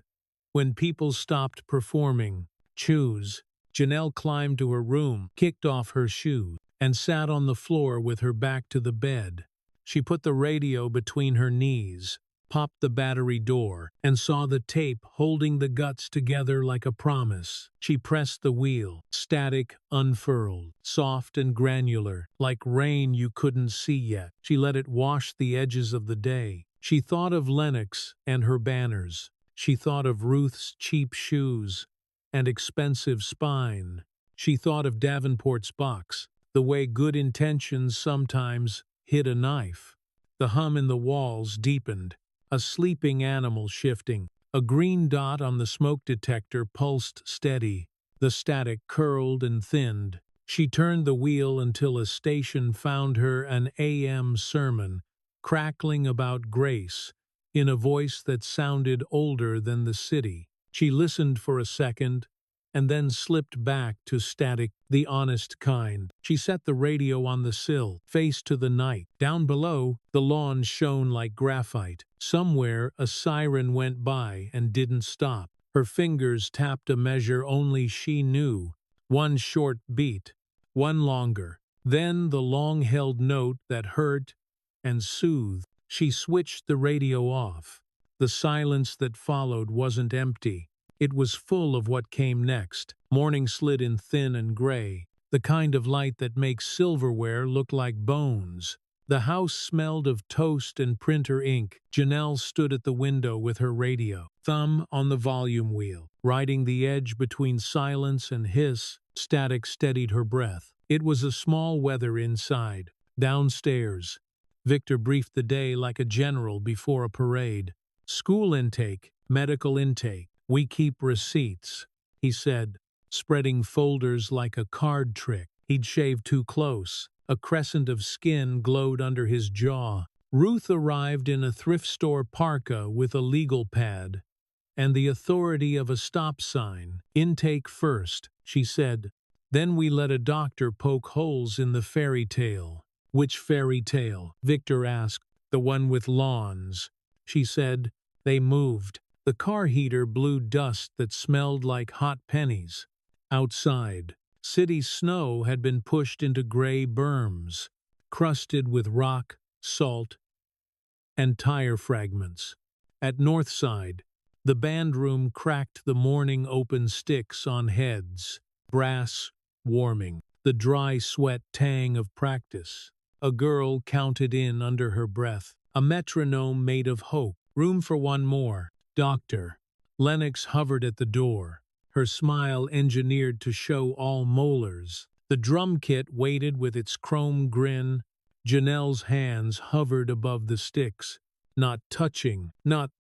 When people stopped performing, choose. Janelle climbed to her room, kicked off her shoes, and sat on the floor with her back to the bed. She put the radio between her knees, popped the battery door, and saw the tape holding the guts together like a promise. She pressed the wheel, static unfurled, soft and granular, like rain you couldn't see yet. She let it wash the edges of the day. She thought of Lennox and her banners. She thought of Ruth's cheap shoes and expensive spine. She thought of Davenport's box, the way good intentions sometimes hit a knife. The hum in the walls deepened. A sleeping animal shifting. A green dot on the smoke detector pulsed steady. The static curled and thinned. She turned the wheel until a station found her an AM sermon, crackling about grace, in a voice that sounded older than the city. She listened for a second, and then slipped back to static, the honest kind. She set the radio on the sill, face to the night. Down below, the lawn shone like graphite. Somewhere, a siren went by and didn't stop. Her fingers tapped a measure only she knew. One short beat, one longer. Then the long-held note that hurt and soothed. She switched the radio off. The silence that followed wasn't empty. It was full of what came next. Morning slid in thin and gray, the kind of light that makes silverware look like bones. The house smelled of toast and printer ink. Janelle stood at the window with her radio, thumb on the volume wheel. Riding the edge between silence and hiss, static steadied her breath. It was a small weather inside. Downstairs, Victor briefed the day like a general before a parade. School intake, medical intake. We keep receipts, he said, spreading folders like a card trick. He'd shaved too close. A crescent of skin glowed under his jaw. Ruth arrived in a thrift store parka with a legal pad and the authority of a stop sign. Intake first, she said. Then we let a doctor poke holes in the fairy tale. Which fairy tale? Victor asked. The one with lawns, she said. They moved. The car heater blew dust that smelled like hot pennies. Outside, city snow had been pushed into gray berms, crusted with rock, salt, and tire fragments. At Northside, the band room cracked the morning open sticks on heads, brass warming, the dry sweat tang of practice. A girl counted in under her breath, a metronome made of hope. Room for one more. Doctor. Lennox hovered at the door, her smile engineered to show all molars. The drum kit waited with its chrome grin. Janelle's hands hovered above the sticks, not touching, not.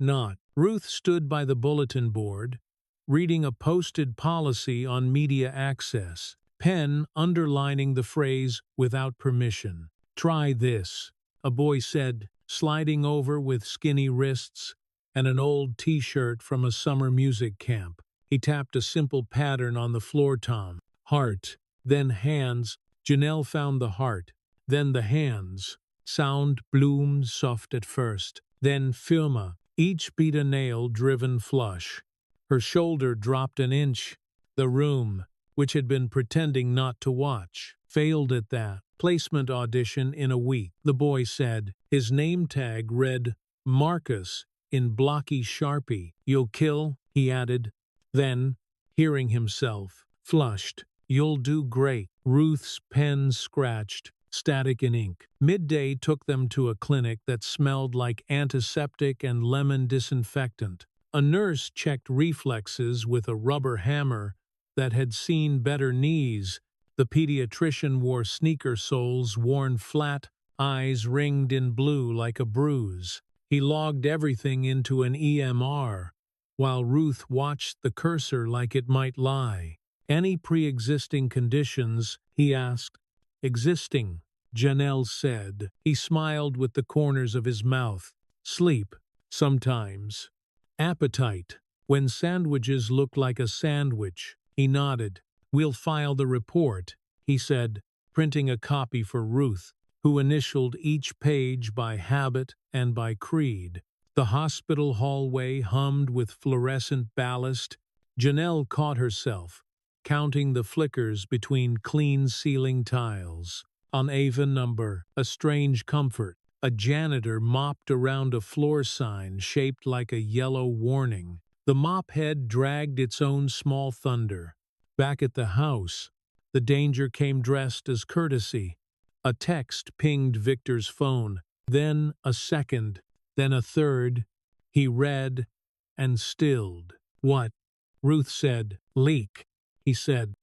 Ruth stood by the bulletin board, reading a posted policy on media access, pen underlining the phrase, without permission. Try this, a boy said, sliding over with skinny wrists and an old t-shirt from a summer music camp. He tapped a simple pattern on the floor tom. Heart, then hands. Janelle found the heart, then the hands. Sound bloomed soft at first, then firma, each beat a nail-driven flush. Her shoulder dropped an inch. The room, which had been pretending not to watch, failed at that. Placement audition in a week, the boy said. His name tag read Marcus in blocky Sharpie. You'll kill, he added. Then, hearing himself, flushed. You'll do great. Ruth's pen scratched, static in ink. Midday took them to a clinic that smelled like antiseptic and lemon disinfectant. A nurse checked reflexes with a rubber hammer that had seen better knees. The pediatrician wore sneaker soles worn flat, eyes ringed in blue like a bruise. He logged everything into an EMR, while Ruth watched the cursor like it might lie. Any pre-existing conditions, he asked. Existing, Janelle said. He smiled with the corners of his mouth. Sleep, sometimes. Appetite, when sandwiches look like a sandwich. He nodded. We'll file the report, he said, printing a copy for Ruth, who initialed each page by habit and by creed. The hospital hallway hummed with fluorescent ballast. Janelle caught herself, counting the flickers between clean ceiling tiles. On Ava number, a strange comfort. A janitor mopped around a floor sign shaped like a yellow warning. The mop head dragged its own small thunder. Back at the house, the danger came dressed as courtesy. A text pinged Victor's phone, then a second, then a third. He read and stilled. What? Ruth said. Leak, he said.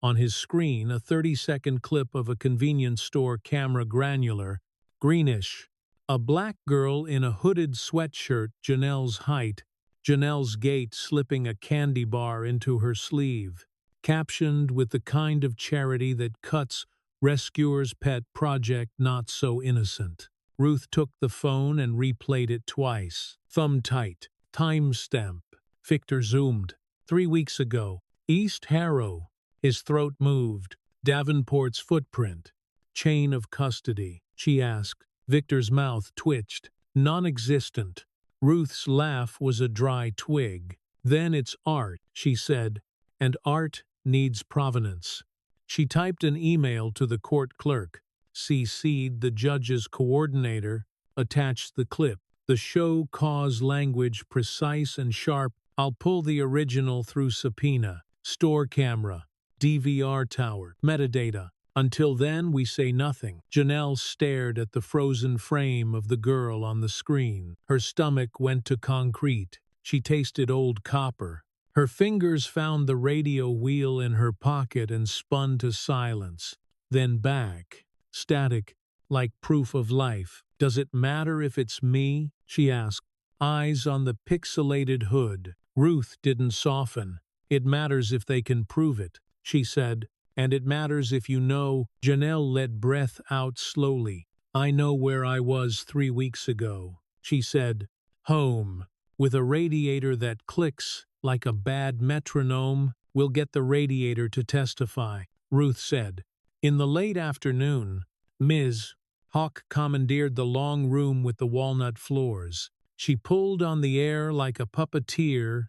On his screen, a 30-second clip of a convenience store camera granular, greenish. A black girl in a hooded sweatshirt Janelle's height, Janelle's gait slipping a candy bar into her sleeve. Captioned with the kind of charity that cuts rescuer's pet project not so innocent. Ruth took the phone and replayed it twice. Thumb tight. Timestamp. Victor zoomed. 3 weeks ago. East Harrow. His throat moved. Davenport's footprint. Chain of custody. She asked. Victor's mouth twitched. Non-existent. Ruth's laugh was a dry twig. Then it's art, she said. And art needs provenance. She typed an email to the court clerk, CC'd the judge's coordinator, attached the clip. The show cause language precise and sharp. I'll pull the original through subpoena. Store camera. DVR tower. Metadata. Until then, we say nothing. Janelle stared at the frozen frame of the girl on the screen. Her stomach went to concrete. She tasted old copper. Her fingers found the radio wheel in her pocket and spun to silence. Then back. Static, like proof of life. Does it matter if it's me? She asked, eyes on the pixelated hood. Ruth didn't soften. It matters if they can prove it, she said. And it matters if you know. Janelle let breath out slowly. I know where I was 3 weeks ago, she said. Home. With a radiator that clicks like a bad metronome. We'll get the radiator to testify, Ruth said. In the late afternoon, Ms. Hawk commandeered the long room with the walnut floors. She pulled on the air like a puppeteer,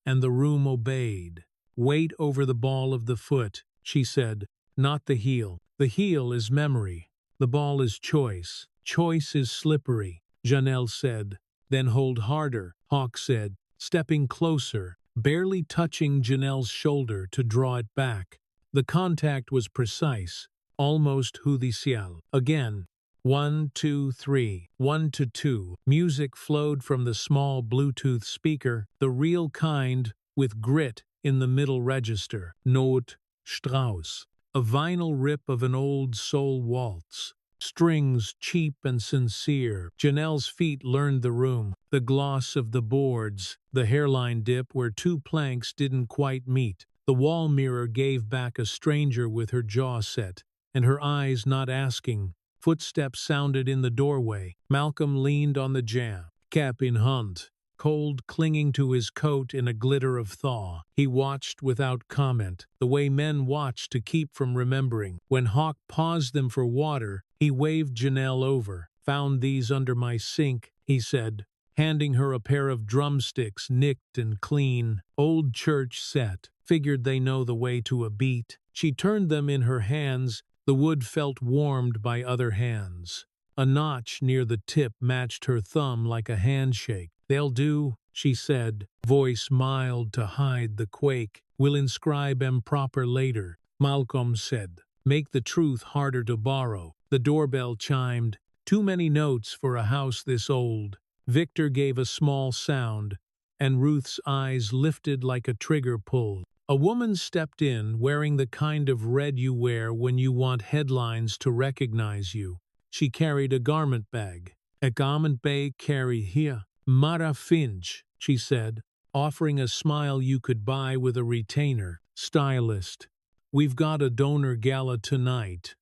and the room obeyed. Weight over the ball of the foot, she said, not the heel. The heel is memory. The ball is choice. Choice is slippery, Janelle said. Then hold harder, Hawk said, stepping closer, barely touching Janelle's shoulder to draw it back. The contact was precise, almost judicial. Again, 1, 2, 3, 1 to 2. Music flowed from the small Bluetooth speaker, the real kind, with grit in the middle register. Note, Strauss. A vinyl rip of an old soul waltz. Strings cheap and sincere. Janelle's feet learned the room. The gloss of the boards. The hairline dip where 2 planks didn't quite meet. The wall mirror gave back a stranger with her jaw set, and her eyes not asking. Footsteps sounded in the doorway. Malcolm leaned on the jamb, cap in hand, cold clinging to his coat in a glitter of thaw. He watched without comment, the way men watch to keep from remembering. When Hawk paused them for water, he waved Janelle over. Found these under my sink, he said, handing her a pair of drumsticks nicked and clean. Old church set. Figured they know the way to a beat. She turned them in her hands. The wood felt warmed by other hands. A notch near the tip matched her thumb like a handshake. They'll do, she said, voice mild to hide the quake. We'll inscribe improper later, Malcolm said. Make the truth harder to borrow. The doorbell chimed. Too many notes for a house this old. Victor gave a small sound, and Ruth's eyes lifted like a trigger pull. A woman stepped in, wearing the kind of red you wear when you want headlines to recognize you. She carried a garment bag. A garment bag carry here. Mara Finch, she said. offering a smile you could buy with a retainer. Stylist. We've got a donor gala tonight.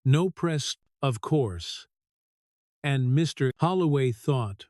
No press, of course. And Mr. Holloway thought,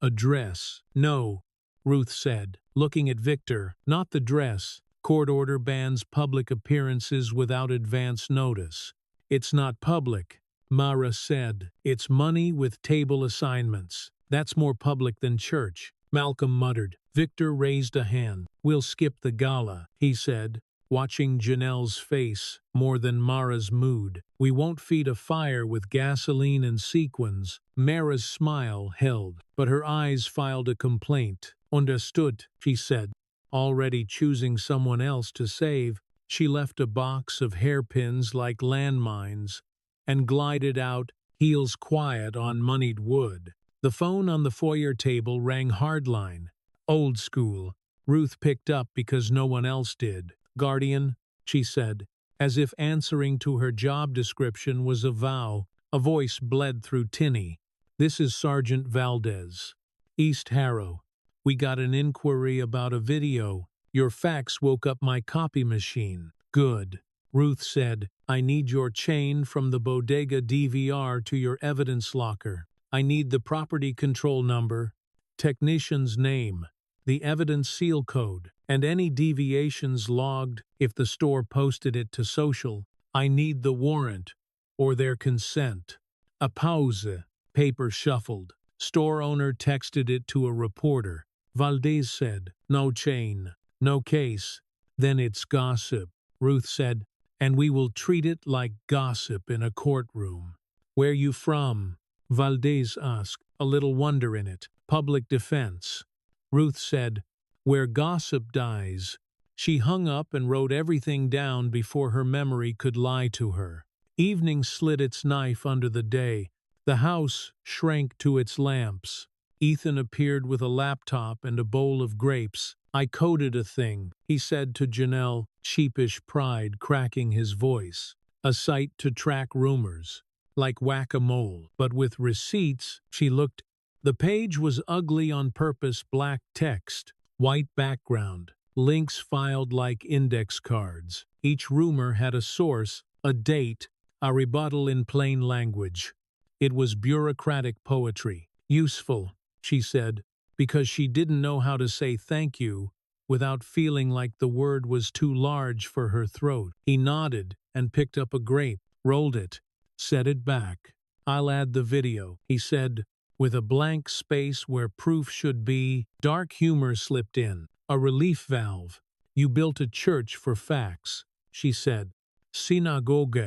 a dress. No, Ruth said, looking at Victor, not the dress. Court order bans public appearances without advance notice. It's not public, Mara said. It's money with table assignments. That's more public than church. Malcolm muttered. Victor raised a hand. We'll skip the gala, he said, watching Janelle's face more than Mara's mood. We won't feed a fire with gasoline and sequins. Mara's smile held, but her eyes filed a complaint. Understood, she said. Already choosing someone else to save, she left a box of hairpins like landmines and glided out, heels quiet on moneyed wood. The phone on the foyer table rang hardline. Old school. Ruth picked up because no one else did. Guardian, she said, as if answering to her job description was a vow. A voice bled through tinny. This is Sergeant Valdez. East Harrow. We got an inquiry about a video. Your fax woke up my copy machine. Good. Ruth said, I need your chain from the bodega DVR to your evidence locker. I need the property control number, technician's name, the evidence seal code, and any deviations logged if the store posted it to social. I need the warrant, or their consent. A pause. Paper shuffled. Store owner texted it to a reporter. Valdez said, no chain, no case. Then it's gossip, Ruth said, and we will treat it like gossip in a courtroom. Where you from? Valdez asked, a little wonder in it. Public defense. Ruth said, where gossip dies. She hung up and wrote everything down before her memory could lie to her. Evening slid its knife under the day. The house shrank to its lamps. Ethan appeared with a laptop and a bowl of grapes. I coded a thing, he said to Janelle, sheepish pride cracking his voice. A site to track rumors. Like whack-a-mole, but with receipts. She looked. The page was ugly on purpose, black text, white background, links filed like index cards. Each rumor had a source, a date, a rebuttal in plain language. It was bureaucratic poetry. Useful, she said, because she didn't know how to say thank you without feeling like the word was too large for her throat. He nodded and picked up a grape, rolled it, set it back. I'll add the video, he said, with a blank space where proof should be. Dark humor slipped in. A relief valve. You built a church for facts, she said. Synagogue,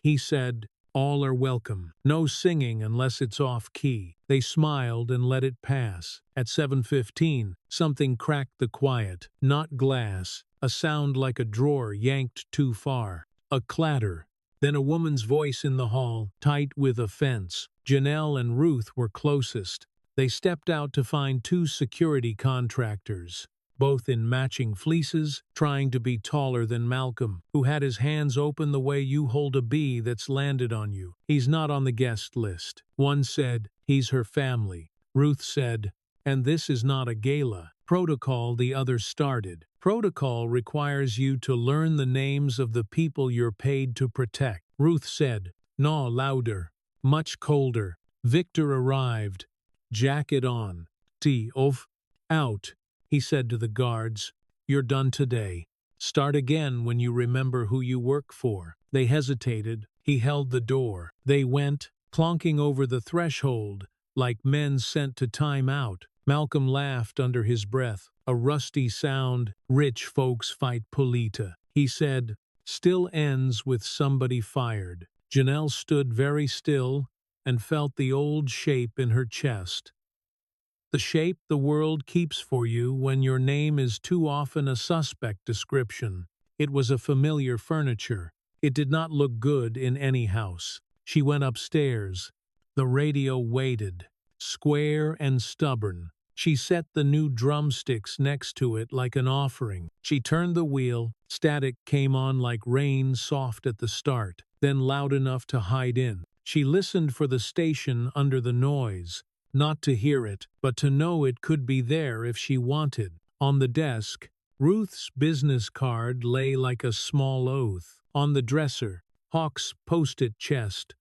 he said. All are welcome. No singing unless it's off-key. They smiled and let it pass. At 7:15, something cracked the quiet. Not glass. A sound like a drawer yanked too far. A clatter. Then a woman's voice in the hall, tight with offense. Janelle and Ruth were closest. They stepped out to find two security contractors, both in matching fleeces, trying to be taller than Malcolm, who had his hands open the way you hold a bee that's landed on you. He's not on the guest list. One said, he's her family. Ruth said, and this is not a gala. Protocol, the other started. Protocol requires you to learn the names of the people you're paid to protect. Ruth said, no, louder, much colder. Victor arrived. Jacket on. Tea off. Out. He said to the guards, you're done today. Start again when you remember who you work for. They hesitated. He held the door. They went, clonking over the threshold, like men sent to time out. Malcolm laughed under his breath, a rusty sound. Rich folks fight Polita. He said, still ends with somebody fired. Janelle stood very still and felt the old shape in her chest. The shape the world keeps for you when your name is too often a suspect description. It was a familiar furniture. It did not look good in any house. She went upstairs. The radio waited, square and stubborn. She set the new drumsticks next to it like an offering. She turned the wheel. Static came on like rain, soft at the start, then loud enough to hide in. She listened for the station under the noise. Not to hear it, but to know it could be there if she wanted. On the desk, Ruth's business card lay like a small oath. On the dresser, Hawk's post-it chest,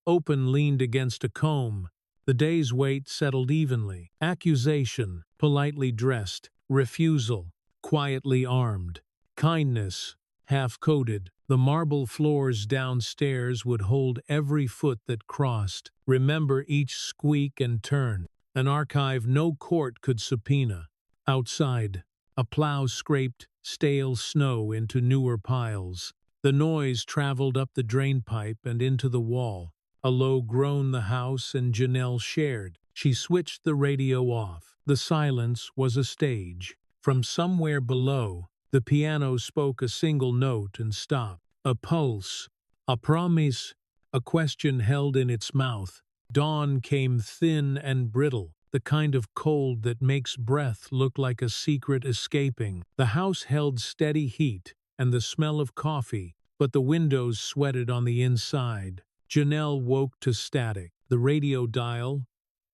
open, leaned against a comb. The day's weight settled evenly. Accusation, politely dressed. Refusal, quietly armed. Kindness, half-coded. The marble floors downstairs would hold every foot that crossed. Remember each squeak and turn. An archive no court could subpoena. Outside, a plow scraped stale snow into newer piles. The noise traveled up the drainpipe and into the wall. A low groan the house and Janelle shared. She switched the radio off. The silence was a stage. From somewhere below, the piano spoke a single note and stopped. A pulse, a promise, a question held in its mouth. Dawn came thin and brittle, the kind of cold that makes breath look like a secret escaping. The house held steady heat and the smell of coffee, but the windows sweated on the inside. Janelle woke to static. The radio dial,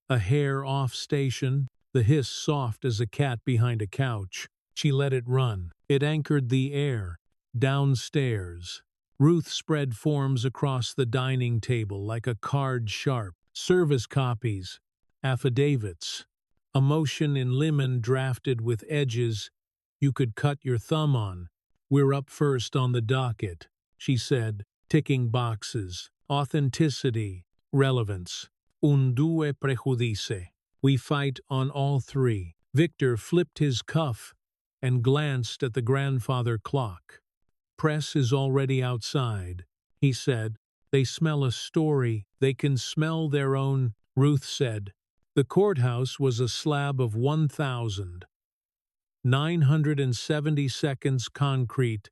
a hair off station, the hiss soft as a cat behind a couch. She let it run. It anchored the air. Downstairs, Ruth spread forms across the dining table like a card sharp. Service copies, affidavits, a motion in lemon drafted with edges you could cut your thumb on. We're up first on the docket, she said, ticking boxes. Authenticity, relevance, un due prejudice. We fight on all three. Victor flipped his cuff and glanced at the grandfather clock. Press is already outside, he said. They smell a story. They can smell their own, Ruth said. The courthouse was a slab of 1,970 seconds concrete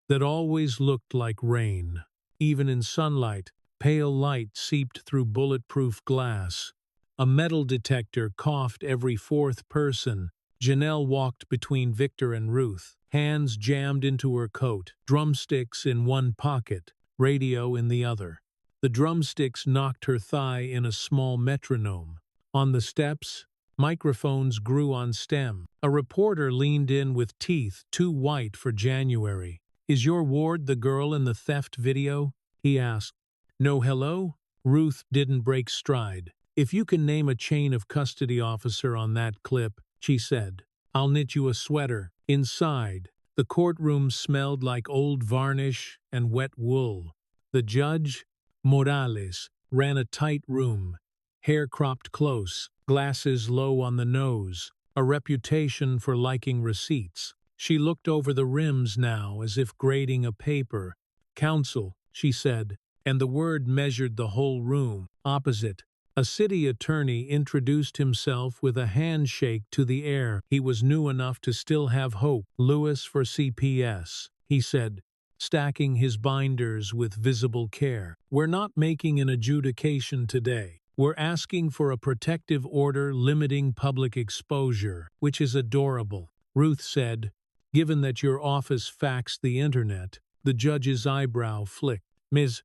that always looked like rain. Even in sunlight, pale light seeped through bulletproof glass. A metal detector coughed every fourth person. Janelle walked between Victor and Ruth, hands jammed into her coat, drumsticks in one pocket, radio in the other. The drumsticks knocked her thigh in a small metronome. On the steps, microphones grew on stem. A reporter leaned in with teeth too white for January. "Is your ward the girl in the theft video?" he asked. "No hello?" Ruth didn't break stride. "If you can name a chain of custody officer on that clip," she said, "I'll knit you a sweater." Inside, the courtroom smelled like old varnish and wet wool. The judge, Morales, ran a tight room, hair cropped close, glasses low on the nose, a reputation for liking receipts. She looked over the rims now as if grading a paper. "Counsel," she said, and the word measured the whole room. Opposite, a city attorney introduced himself with a handshake to the air. He was new enough to still have hope. "Lewis for CPS," he said, stacking his binders with visible care. "We're not making an adjudication today. We're asking for a protective order limiting public exposure," which is adorable, Ruth said. "Given that your office faxed the internet," the judge's eyebrow flicked. "Ms.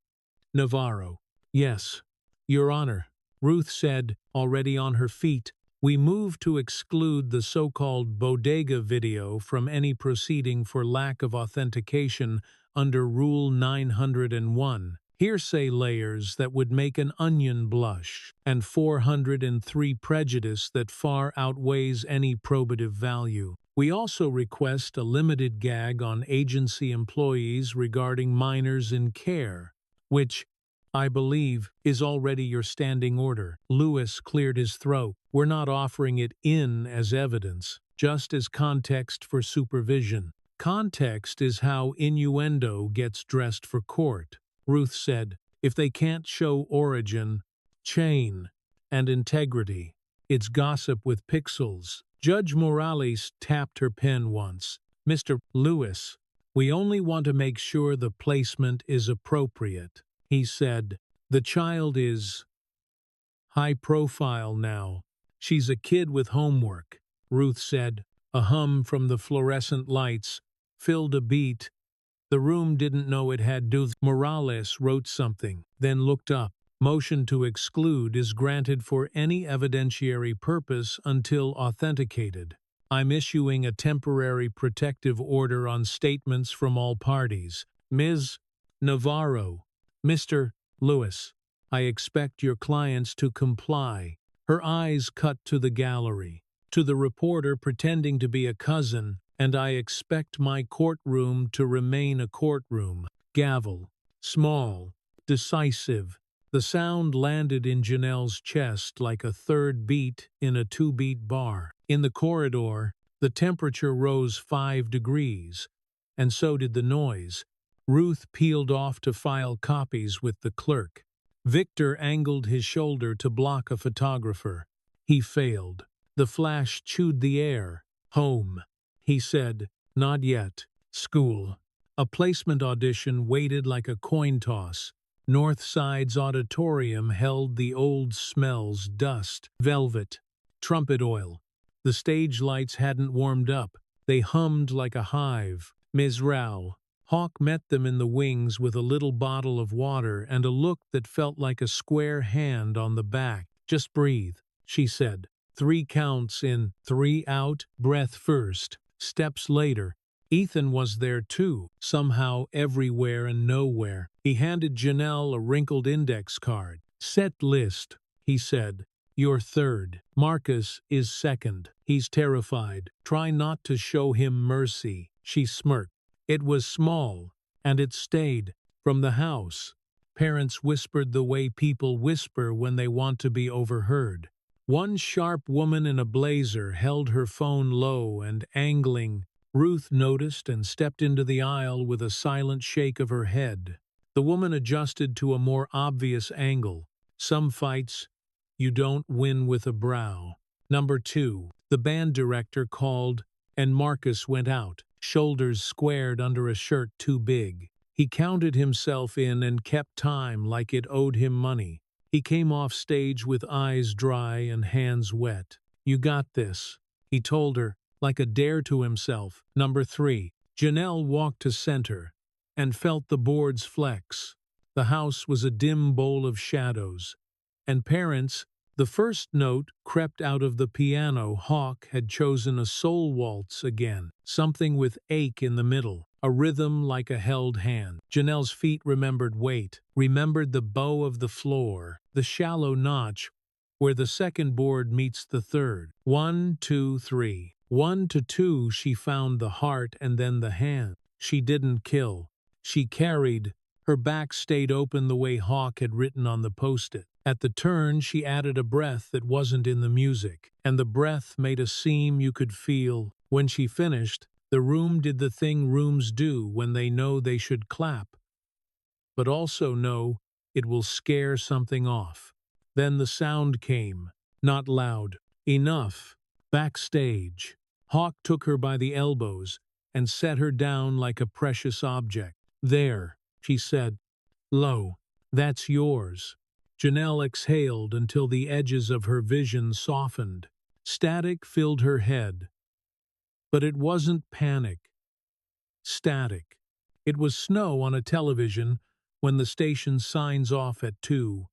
Navarro." "Yes, Your Honor," Ruth said, already on her feet. "We move to exclude the so-called bodega video from any proceeding for lack of authentication under Rule 901. Hearsay layers that would make an onion blush, and 403 prejudice that far outweighs any probative value. We also request a limited gag on agency employees regarding minors in care, which, I believe, is already your standing order." Lewis cleared his throat. "We're not offering it in as evidence, just as context for supervision." "Context is how innuendo gets dressed for court," Ruth said. "If they can't show origin, chain, and integrity, it's gossip with pixels." Judge Morales tapped her pen once. "Mr. Lewis, we only want to make sure the placement is appropriate," he said. "The child is high profile now. She's a kid with homework," Ruth said. A hum from the fluorescent lights filled a beat. The room didn't know it had due. Morales wrote something, then looked up. "Motion to exclude is granted for any evidentiary purpose until authenticated." I'm issuing a temporary protective order on statements from all parties. Ms. Navarro, Mr. Lewis, I expect your clients to comply. Her eyes cut to the gallery, to the reporter pretending to be a cousin, and I expect my courtroom to remain a courtroom. Gavel. Small. Decisive. The sound landed in Janelle's chest like a third beat in a two-beat bar. In the corridor, the temperature rose 5 degrees, and so did the noise. Ruth peeled off to file copies with the clerk. Victor angled his shoulder to block a photographer. He failed. The flash chewed the air. Home, he said. Not yet. School. A placement audition waited like a coin toss. Northside's auditorium held the old smells: dust, velvet, trumpet oil. The stage lights hadn't warmed up. They hummed like a hive. Ms. Rao. Hawk met them in the wings with a little bottle of water and a look that felt like a square hand on the back. Just breathe, she said. 3 counts in, 3 out, breath first. Steps later. Ethan was there too, somehow everywhere and nowhere. He handed Janelle a wrinkled index card. Set list, he said. You're third. Marcus is second. He's terrified. Try not to show him mercy. She smirked. It was small, and it stayed. From the house, parents whispered the way people whisper when they want to be overheard. One sharp woman in a blazer held her phone low and angling. Ruth noticed and stepped into the aisle with a silent shake of her head. The woman adjusted to a more obvious angle. Some fights, you don't win with a brow. Number 2. The band director called, and Marcus went out, shoulders squared under a shirt too big. He counted himself in and kept time like it owed him money. He came off stage with eyes dry and hands wet. You got this, he told her, like a dare to himself. Number 3. Janelle walked to center and felt the boards flex. The house was a dim bowl of shadows. And parents, the first note crept out of the piano. Hawk had chosen a soul waltz again, something with ache in the middle, a rhythm like a held hand. Janelle's feet remembered weight, remembered the bow of the floor, the shallow notch where the second board meets the third. 1, 2, 3. 1 to 2 she found the heart and then the hand. She didn't kill. She carried. Her back stayed open the way Hawk had written on the post-it. At the turn, she added a breath that wasn't in the music, and the breath made a seam you could feel. When she finished, the room did the thing rooms do when they know they should clap, but also know it will scare something off. Then the sound came, not loud. Enough. Backstage. Hawk took her by the elbows and set her down like a precious object. There, she said. Lo, that's yours. Janelle exhaled until the edges of her vision softened. Static filled her head. But it wasn't panic. Static. It was snow on a television when the station signs off at 2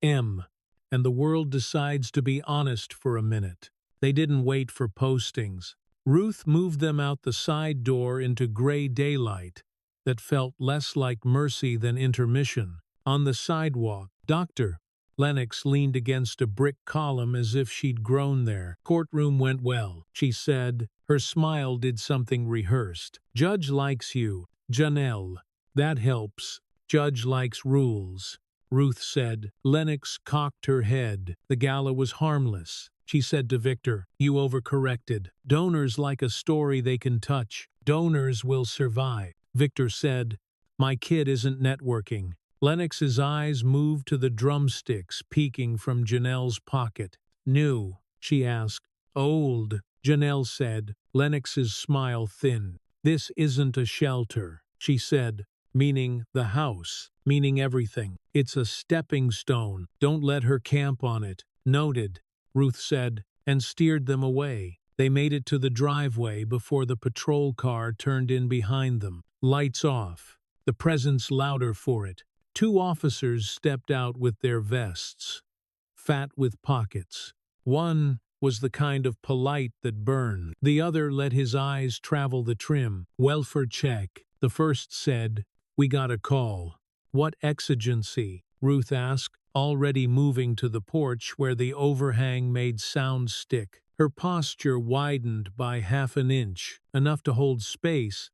m. and the world decides to be honest for a minute. They didn't wait for postings. Ruth moved them out the side door into gray daylight that felt less like mercy than intermission. On the sidewalk, Dr. Lennox leaned against a brick column as if she'd grown there. Courtroom went well, she said. Her smile did something rehearsed. Judge likes you, Janelle. That helps. Judge likes rules, Ruth said. Lennox cocked her head. The gala was harmless. She said to Victor, you overcorrected. Donors like a story they can touch. Donors will survive. Victor said, my kid isn't networking. Lennox's eyes moved to the drumsticks peeking from Janelle's pocket. New, she asked. Old, Janelle said. Lennox's smile thinned. This isn't a shelter, she said, meaning the house, meaning everything. It's a stepping stone. Don't let her camp on it. Noted, Ruth said, and steered them away. They made it to the driveway before the patrol car turned in behind them. Lights off. The presence louder for it. 2 officers stepped out with their vests, fat with pockets. One, was the kind of polite that burned. The other let his eyes travel the trim. Welfare check. The first said, "We got a call." "What exigency?" Ruth asked, already moving to the porch where the overhang made sound stick. Her posture widened by half an inch, enough to hold space.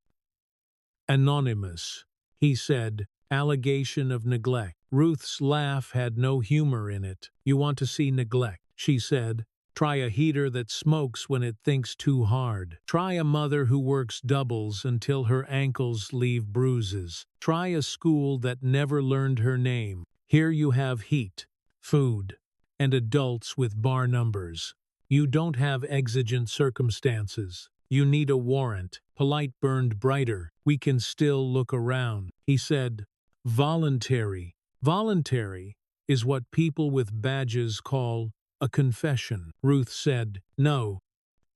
"Anonymous," he said, "allegation of neglect." Ruth's laugh had no humor in it. "You want to see neglect," she said. "Try a heater that smokes when it thinks too hard. Try a mother who works doubles until her ankles leave bruises. Try a school that never learned her name. Here you have heat, food, and adults with bar numbers. You don't have exigent circumstances. You need a warrant." Polite burned brighter. "We can still look around," he said. "Voluntary. Voluntary is what people with badges call a confession." Ruth said, "No."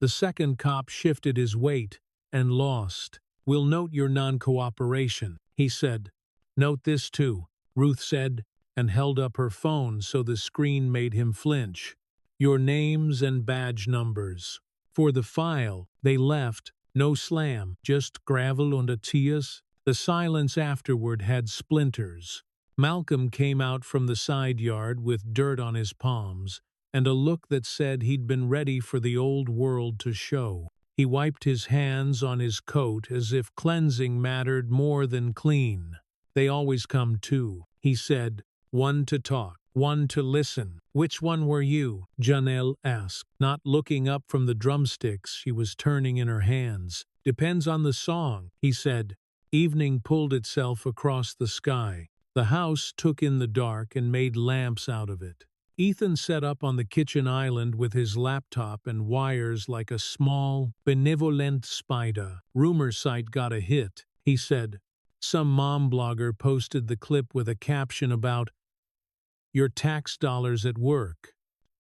The second cop shifted his weight and lost. "We'll note your non-cooperation," he said. "Note this too," Ruth said, and held up her phone so the screen made him flinch. "Your names and badge numbers." For the file, they left, no slam, just gravel und a tears. The silence afterward had splinters. Malcolm came out from the side yard with dirt on his palms, and a look that said he'd been ready for the old world to show. He wiped his hands on his coat as if cleansing mattered more than clean. "They always come two," he said. "One to talk, one to listen." "Which one were you?" Janelle asked, not looking up from the drumsticks she was turning in her hands. "Depends on the song," he said. Evening pulled itself across the sky. The house took in the dark and made lamps out of it. Ethan sat up on the kitchen island with his laptop and wires like a small, benevolent spider. "Rumor site got a hit," he said. "Some mom blogger posted the clip with a caption about your tax dollars at work.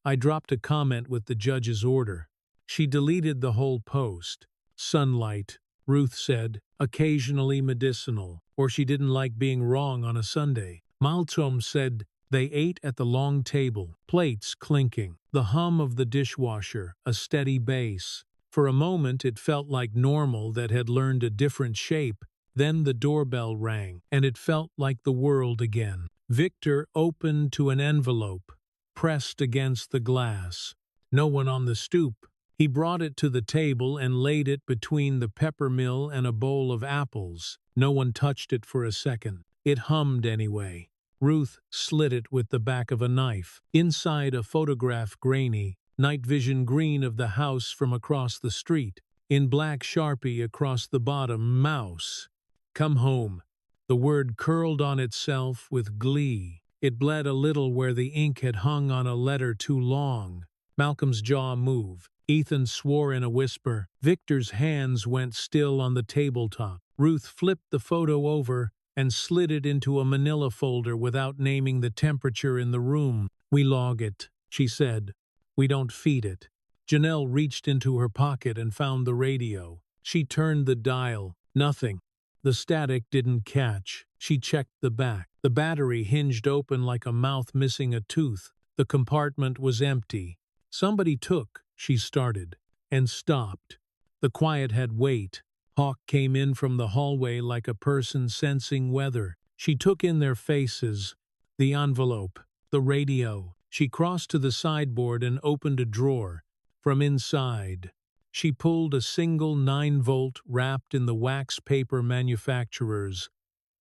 I dropped a comment with the judge's order." She deleted the whole post. "Sunlight," Ruth said, "occasionally medicinal," or she didn't like being wrong on a Sunday. Malcolm said they ate at the long table, plates clinking, the hum of the dishwasher, a steady bass. For a moment it felt like normal that had learned a different shape. Then the doorbell rang, and it felt like the world again. Victor opened to an envelope, pressed against the glass. No one on the stoop. He brought it to the table and laid it between the peppermill and a bowl of apples. No one touched it for a second. It hummed anyway. Ruth slit it with the back of a knife. Inside a photograph, grainy, night vision green of the house from across the street. In black Sharpie across the bottom, mouse. "Come home." The word curled on itself with glee. It bled a little where the ink had hung on a letter too long. Malcolm's jaw moved. Ethan swore in a whisper. Victor's hands went still on the tabletop. Ruth flipped the photo over and slid it into a manila folder without naming the temperature in the room. "We log it," she said. "We don't feed it." Janelle reached into her pocket and found the radio. She turned the dial. Nothing. The static didn't catch. She checked the back. The battery hinged open like a mouth missing a tooth. The compartment was empty. "Somebody took," she started, and stopped. The quiet had weight. Hawk came in from the hallway like a person sensing weather. She took in their faces, the envelope, the radio. She crossed to the sideboard and opened a drawer. From inside, she pulled a single 9-volt wrapped in the wax paper manufacturer's.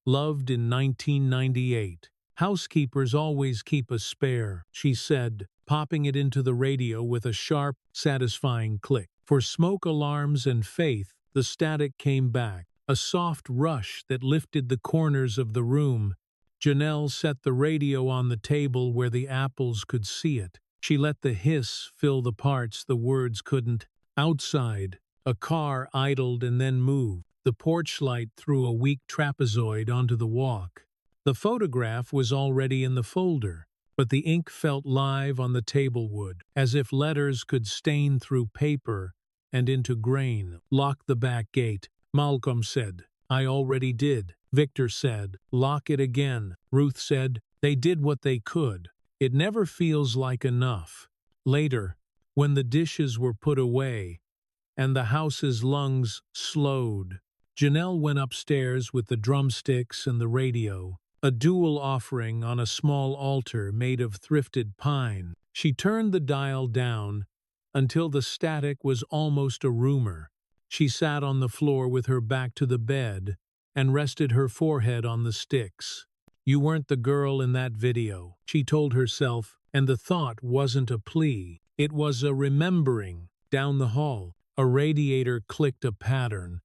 Loved in 1998. "Housekeepers always keep a spare," she said, popping it into the radio with a sharp, satisfying click. For smoke alarms and faith, the static came back, a soft rush that lifted the corners of the room. Janelle set the radio on the table where the apples could see it. She let the hiss fill the parts the words couldn't. Outside, a car idled and then moved. The porch light threw a weak trapezoid onto the walk. The photograph was already in the folder, but the ink felt live on the table wood, as if letters could stain through paper and into grain. "Lock the back gate," Malcolm said. "I already did." Victor said. "Lock it again." Ruth said. "They did what they could. It never feels like enough." Later, When the dishes were put away, and the house's lungs slowed, Janelle went upstairs with the drumsticks and the radio, a dual offering on a small altar made of thrifted pine. She turned the dial down until the static was almost a rumor. She sat on the floor with her back to the bed and rested her forehead on the sticks. You weren't the girl in that video, she told herself, and the thought wasn't a plea. It was a remembering. Down the hall, a radiator clicked a pattern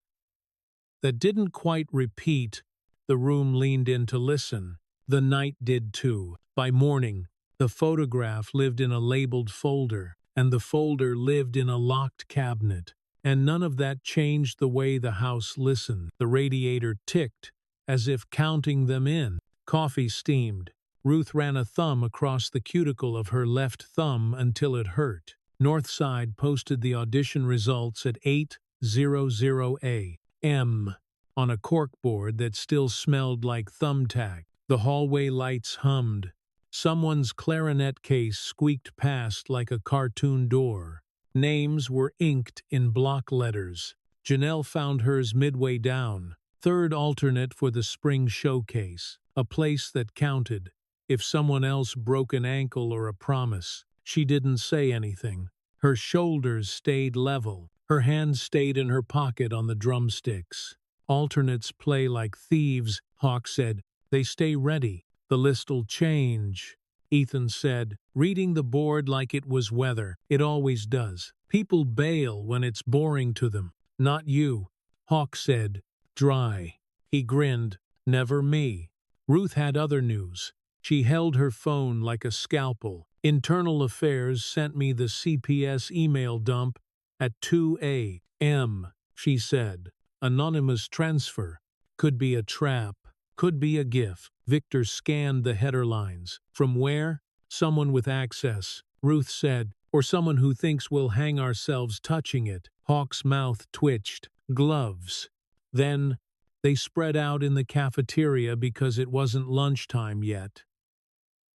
that didn't quite repeat. The room leaned in to listen. The night did too. By morning, the photograph lived in a labeled folder, and the folder lived in a locked cabinet. And none of that changed the way the house listened. The radiator ticked, as if counting them in. Coffee steamed. Ruth ran a thumb across the cuticle of her left thumb until it hurt. Northside posted the audition results at 8:00 a.m. on a corkboard that still smelled like thumbtack. The hallway lights hummed. Someone's clarinet case squeaked past like a cartoon door. Names were inked in block letters. Janelle found hers midway down. Third alternate for the spring showcase, a place that counted. If someone else broke an ankle or a promise, she didn't say anything. Her shoulders stayed level. Her hands stayed in her pocket on the drumsticks. Alternates play like thieves, Hawk said. They stay ready. The list'll change. Ethan said, reading the board like it was weather. It always does. People bail when it's boring to them. Not you, Hawk said, dry. He grinned. Never me. Ruth had other news. She held her phone like a scalpel. Internal Affairs sent me the CPS email dump at 2 a.m., she said. Anonymous transfer. Could be a trap. Could be a gift. Victor scanned the header lines. From where? Someone with access, Ruth said. Or someone who thinks we'll hang ourselves touching it. Hawk's mouth twitched. Gloves. Then they spread out in the cafeteria because it wasn't lunchtime yet,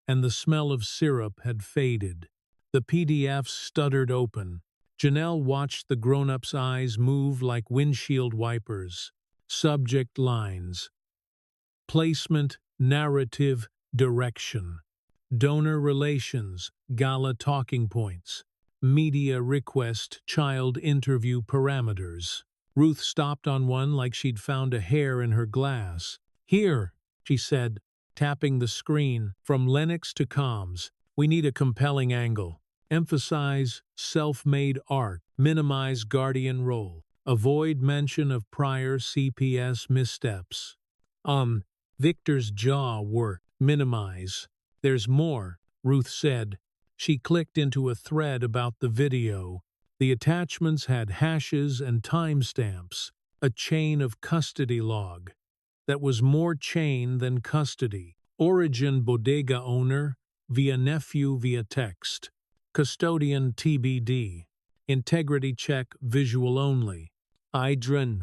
and the smell of syrup had faded. The PDFs stuttered open. Janelle watched the grown-up's eyes move like windshield wipers. Subject lines. Placement, narrative, direction. Donor relations, gala talking points. Media request, child interview parameters. Ruth stopped on one like she'd found a hair in her glass. Here, she said, tapping the screen. From Lennox to comms, we need a compelling angle. Emphasize self-made art. Minimize guardian role. Avoid mention of prior CPS missteps. Victor's jaw worked. Minimize. There's more, Ruth said. She clicked into a thread about the video. The attachments had hashes and timestamps, a chain of custody log that was more chain than custody. Origin bodega owner, via nephew via text. Custodian TBD. Integrity check visual only. Idrin.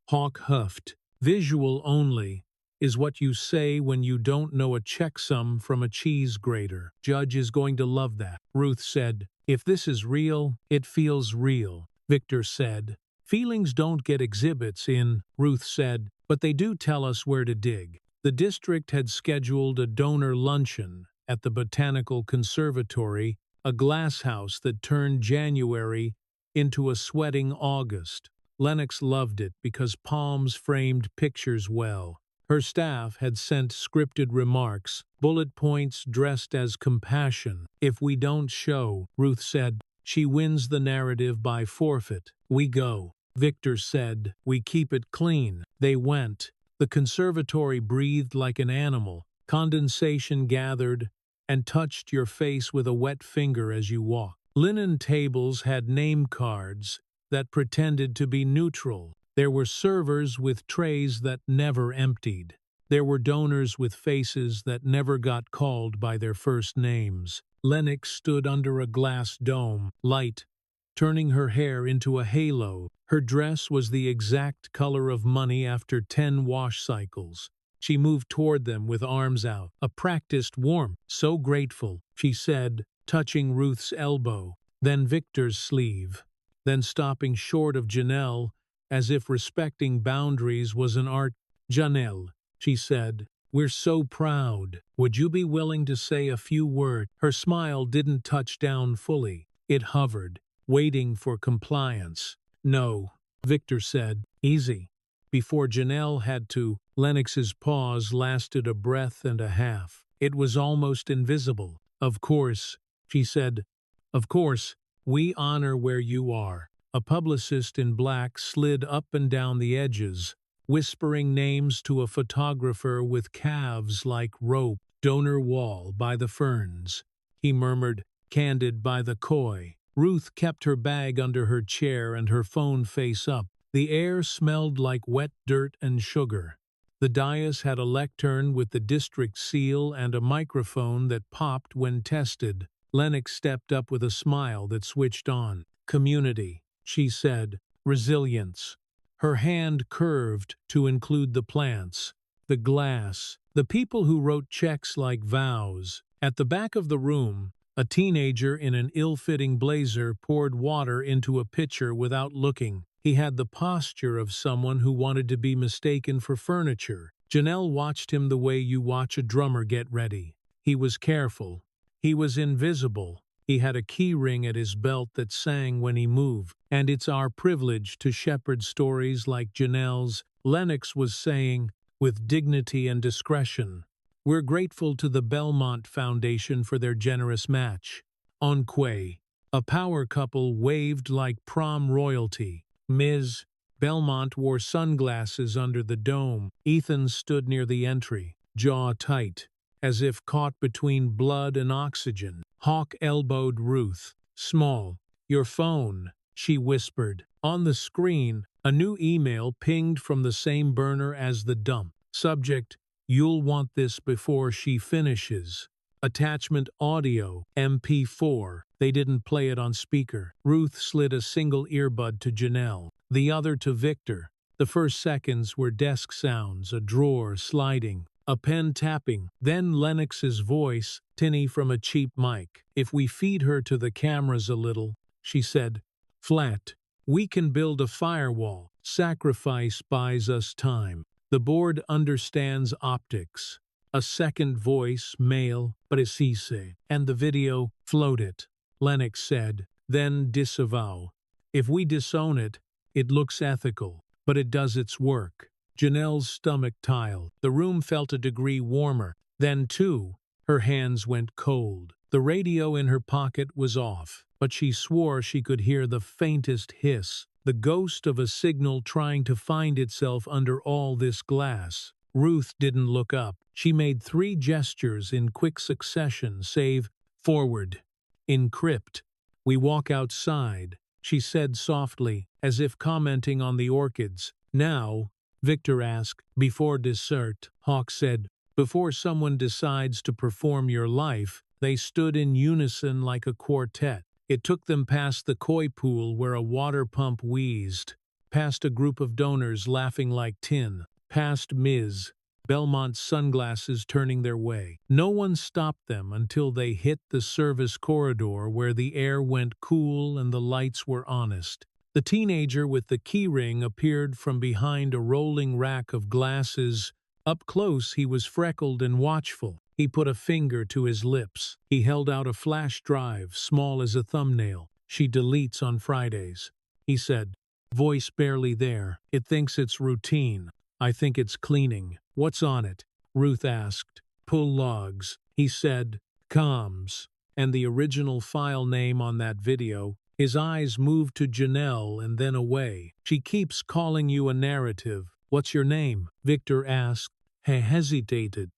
Hawk huffed. Visual only is what you say when you don't know a checksum from a cheese grater. Judge is going to love that, Ruth said. If this is real, it feels real, Victor said. Feelings don't get exhibits in, Ruth said, but they do tell us where to dig. The district had scheduled a donor luncheon at the Botanical Conservatory, a glass house that turned January into a sweating August. Lennox loved it because palms framed pictures well. Her staff had sent scripted remarks, bullet points dressed as compassion. If we don't show, Ruth said, she wins the narrative by forfeit. We go. Victor said, we keep it clean. They went. The conservatory breathed like an animal. Condensation gathered and touched your face with a wet finger as you walked. Linen tables had name cards that pretended to be neutral. There were servers with trays that never emptied. There were donors with faces that never got called by their first names. Lennox stood under a glass dome, light, turning her hair into a halo. Her dress was the exact color of money after 10 wash cycles. She moved toward them with arms out, a practiced warmth. So grateful, she said, touching Ruth's elbow. then Victor's sleeve, then stopping short of Janelle, as if respecting boundaries was an art. "Janelle," she said, "we're so proud. Would you be willing to say a few words?" Her smile didn't touch down fully. It hovered, waiting for compliance. "No," Victor said, "easy." Before Janelle had to, Lennox's pause lasted a breath and a half. It was almost invisible. "Of course," she said, "of course, we honor where you are." A publicist in black slid up and down the edges, whispering names to a photographer with calves like rope. "Donor wall by the ferns," he murmured, "candid by the koi." Ruth kept her bag under her chair and her phone face up. The air smelled like wet dirt and sugar. The dais had a lectern with the district seal and a microphone that popped when tested. Lennox stepped up with a smile that switched on. "Community," she said. "Resilience." Her hand curved to include the plants, the glass, the people who wrote checks like vows. At the back of the room, a teenager in an ill-fitting blazer poured water into a pitcher without looking. He had the posture of someone who wanted to be mistaken for furniture. Janelle watched him the way you watch a drummer get ready. He was careful. He was invisible. He had a key ring at his belt that sang when he moved. "And it's our privilege to shepherd stories like Janelle's," Lennox was saying, with dignity and discretion. "We're grateful to the Belmont Foundation for their generous match." On quay, a power couple waved like prom royalty. Ms. Belmont wore sunglasses under the dome. Ethan stood near the entry, jaw tight, as if caught between blood and oxygen. Hawk elbowed Ruth. "Small, your phone," she whispered. On the screen, a new email pinged from the same burner as the dump. Subject: "You'll want this before she finishes." Attachment: audio, MP4. They didn't play it on speaker. Ruth slid a single earbud to Janelle, the other to Victor. The first seconds were desk sounds, a drawer sliding, a pen tapping, then Lennox's voice, tinny from a cheap mic. "If we feed her to the cameras a little," she said, "flat, we can build a firewall. Sacrifice buys us time. The board understands optics." A second voice, male, but it's easy. "And the video, float it," Lennox said, then disavow. "If we disown it, it looks ethical, but it does its work." Janelle's stomach tiled. The room felt a degree warmer. Then, too, her hands went cold. The radio in her pocket was off, but she swore she could hear the faintest hiss, the ghost of a signal trying to find itself under all this glass. Ruth didn't look up. She made 3 gestures in quick succession, save, "Forward. Encrypt. We walk outside," she said softly, as if commenting on the orchids. "Now," Victor asked. "Before dessert," Hawk said. "Before someone decides to perform your life." They stood in unison like a quartet. It took them past the koi pool where a water pump wheezed, past a group of donors laughing like tin, past Ms. Belmont's sunglasses turning their way. No one stopped them until they hit the service corridor where the air went cool and the lights were honest. The teenager with the keyring appeared from behind a rolling rack of glasses. Up close he was freckled and watchful. He put a finger to his lips. He held out a flash drive, small as a thumbnail. "She deletes on Fridays," he said, voice barely there. "It thinks it's routine. I think it's cleaning." "What's on it?" Ruth asked. "Pull logs," he said. "Comms. And the original file name on that video." His eyes moved to Janelle and then away. "She keeps calling you a narrative." "What's your name?" Victor asked. He hesitated.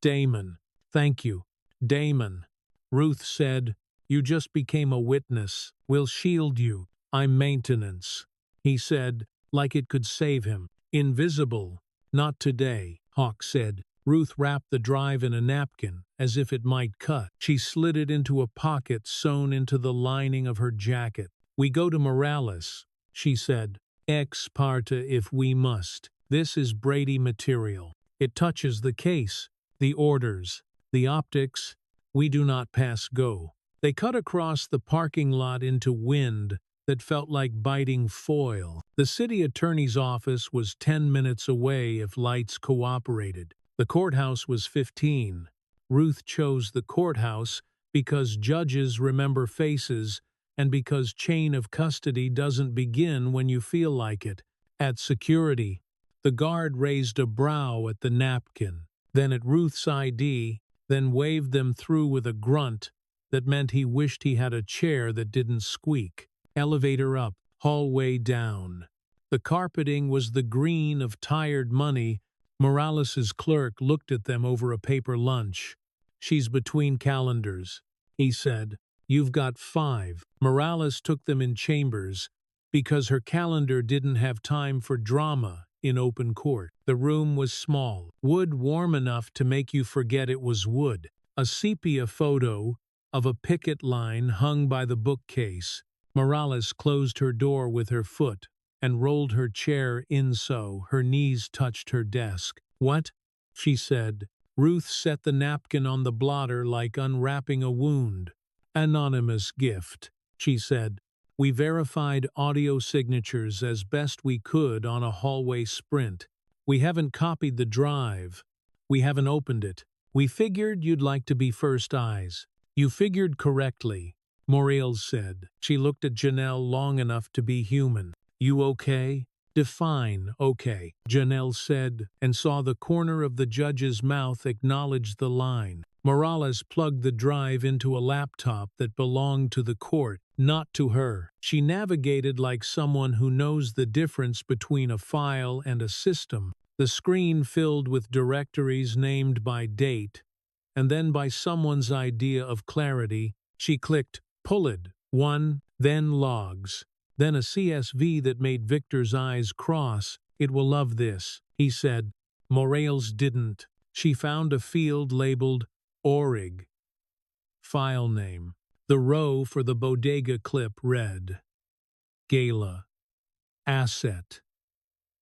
"Damon." "Thank you. Damon." Ruth said, "You just became a witness. We'll shield you." "I'm maintenance," he said, like it could save him. "Invisible. Not today," Hawk said. Ruth wrapped the drive in a napkin, as if it might cut. She slid it into a pocket sewn into the lining of her jacket. "We go to Morales," she said. "Ex parte if we must. This is Brady material. It touches the case, the orders, the optics. We do not pass go." They cut across the parking lot into wind that felt like biting foil. The city attorney's office was 10 minutes away if lights cooperated. The courthouse was 15. Ruth chose the courthouse because judges remember faces and because chain of custody doesn't begin when you feel like it. At security, the guard raised a brow at the napkin, then at Ruth's ID, then waved them through with a grunt that meant he wished he had a chair that didn't squeak. Elevator up, hallway down. The carpeting was the green of tired money. Morales's clerk looked at them over a paper lunch. "She's between calendars," he said. "You've got 5. Morales took them in chambers because her calendar didn't have time for drama in open court. The room was small, wood warm enough to make you forget it was wood. A sepia photo of a picket line hung by the bookcase. Morales closed her door with her foot and rolled her chair in so her knees touched her desk. "What?" she said. Ruth set the napkin on the blotter like unwrapping a wound. "Anonymous gift," she said. "We verified audio signatures as best we could on a hallway sprint. We haven't copied the drive. We haven't opened it. We figured you'd like to be first eyes." "You figured correctly," Morales said. She looked at Janelle long enough to be human. "You okay?" "Define okay," Janelle said, and saw the corner of the judge's mouth acknowledge the line. Morales plugged the drive into a laptop that belonged to the court, not to her. She navigated like someone who knows the difference between a file and a system. The screen filled with directories named by date, and then by someone's idea of clarity. She clicked "Pulled" 1, then logs, then a CSV that made Victor's eyes cross. "It will love this," he said. Morales didn't. She found a field labeled ORIG. File name. The row for the bodega clip read Gala. Asset.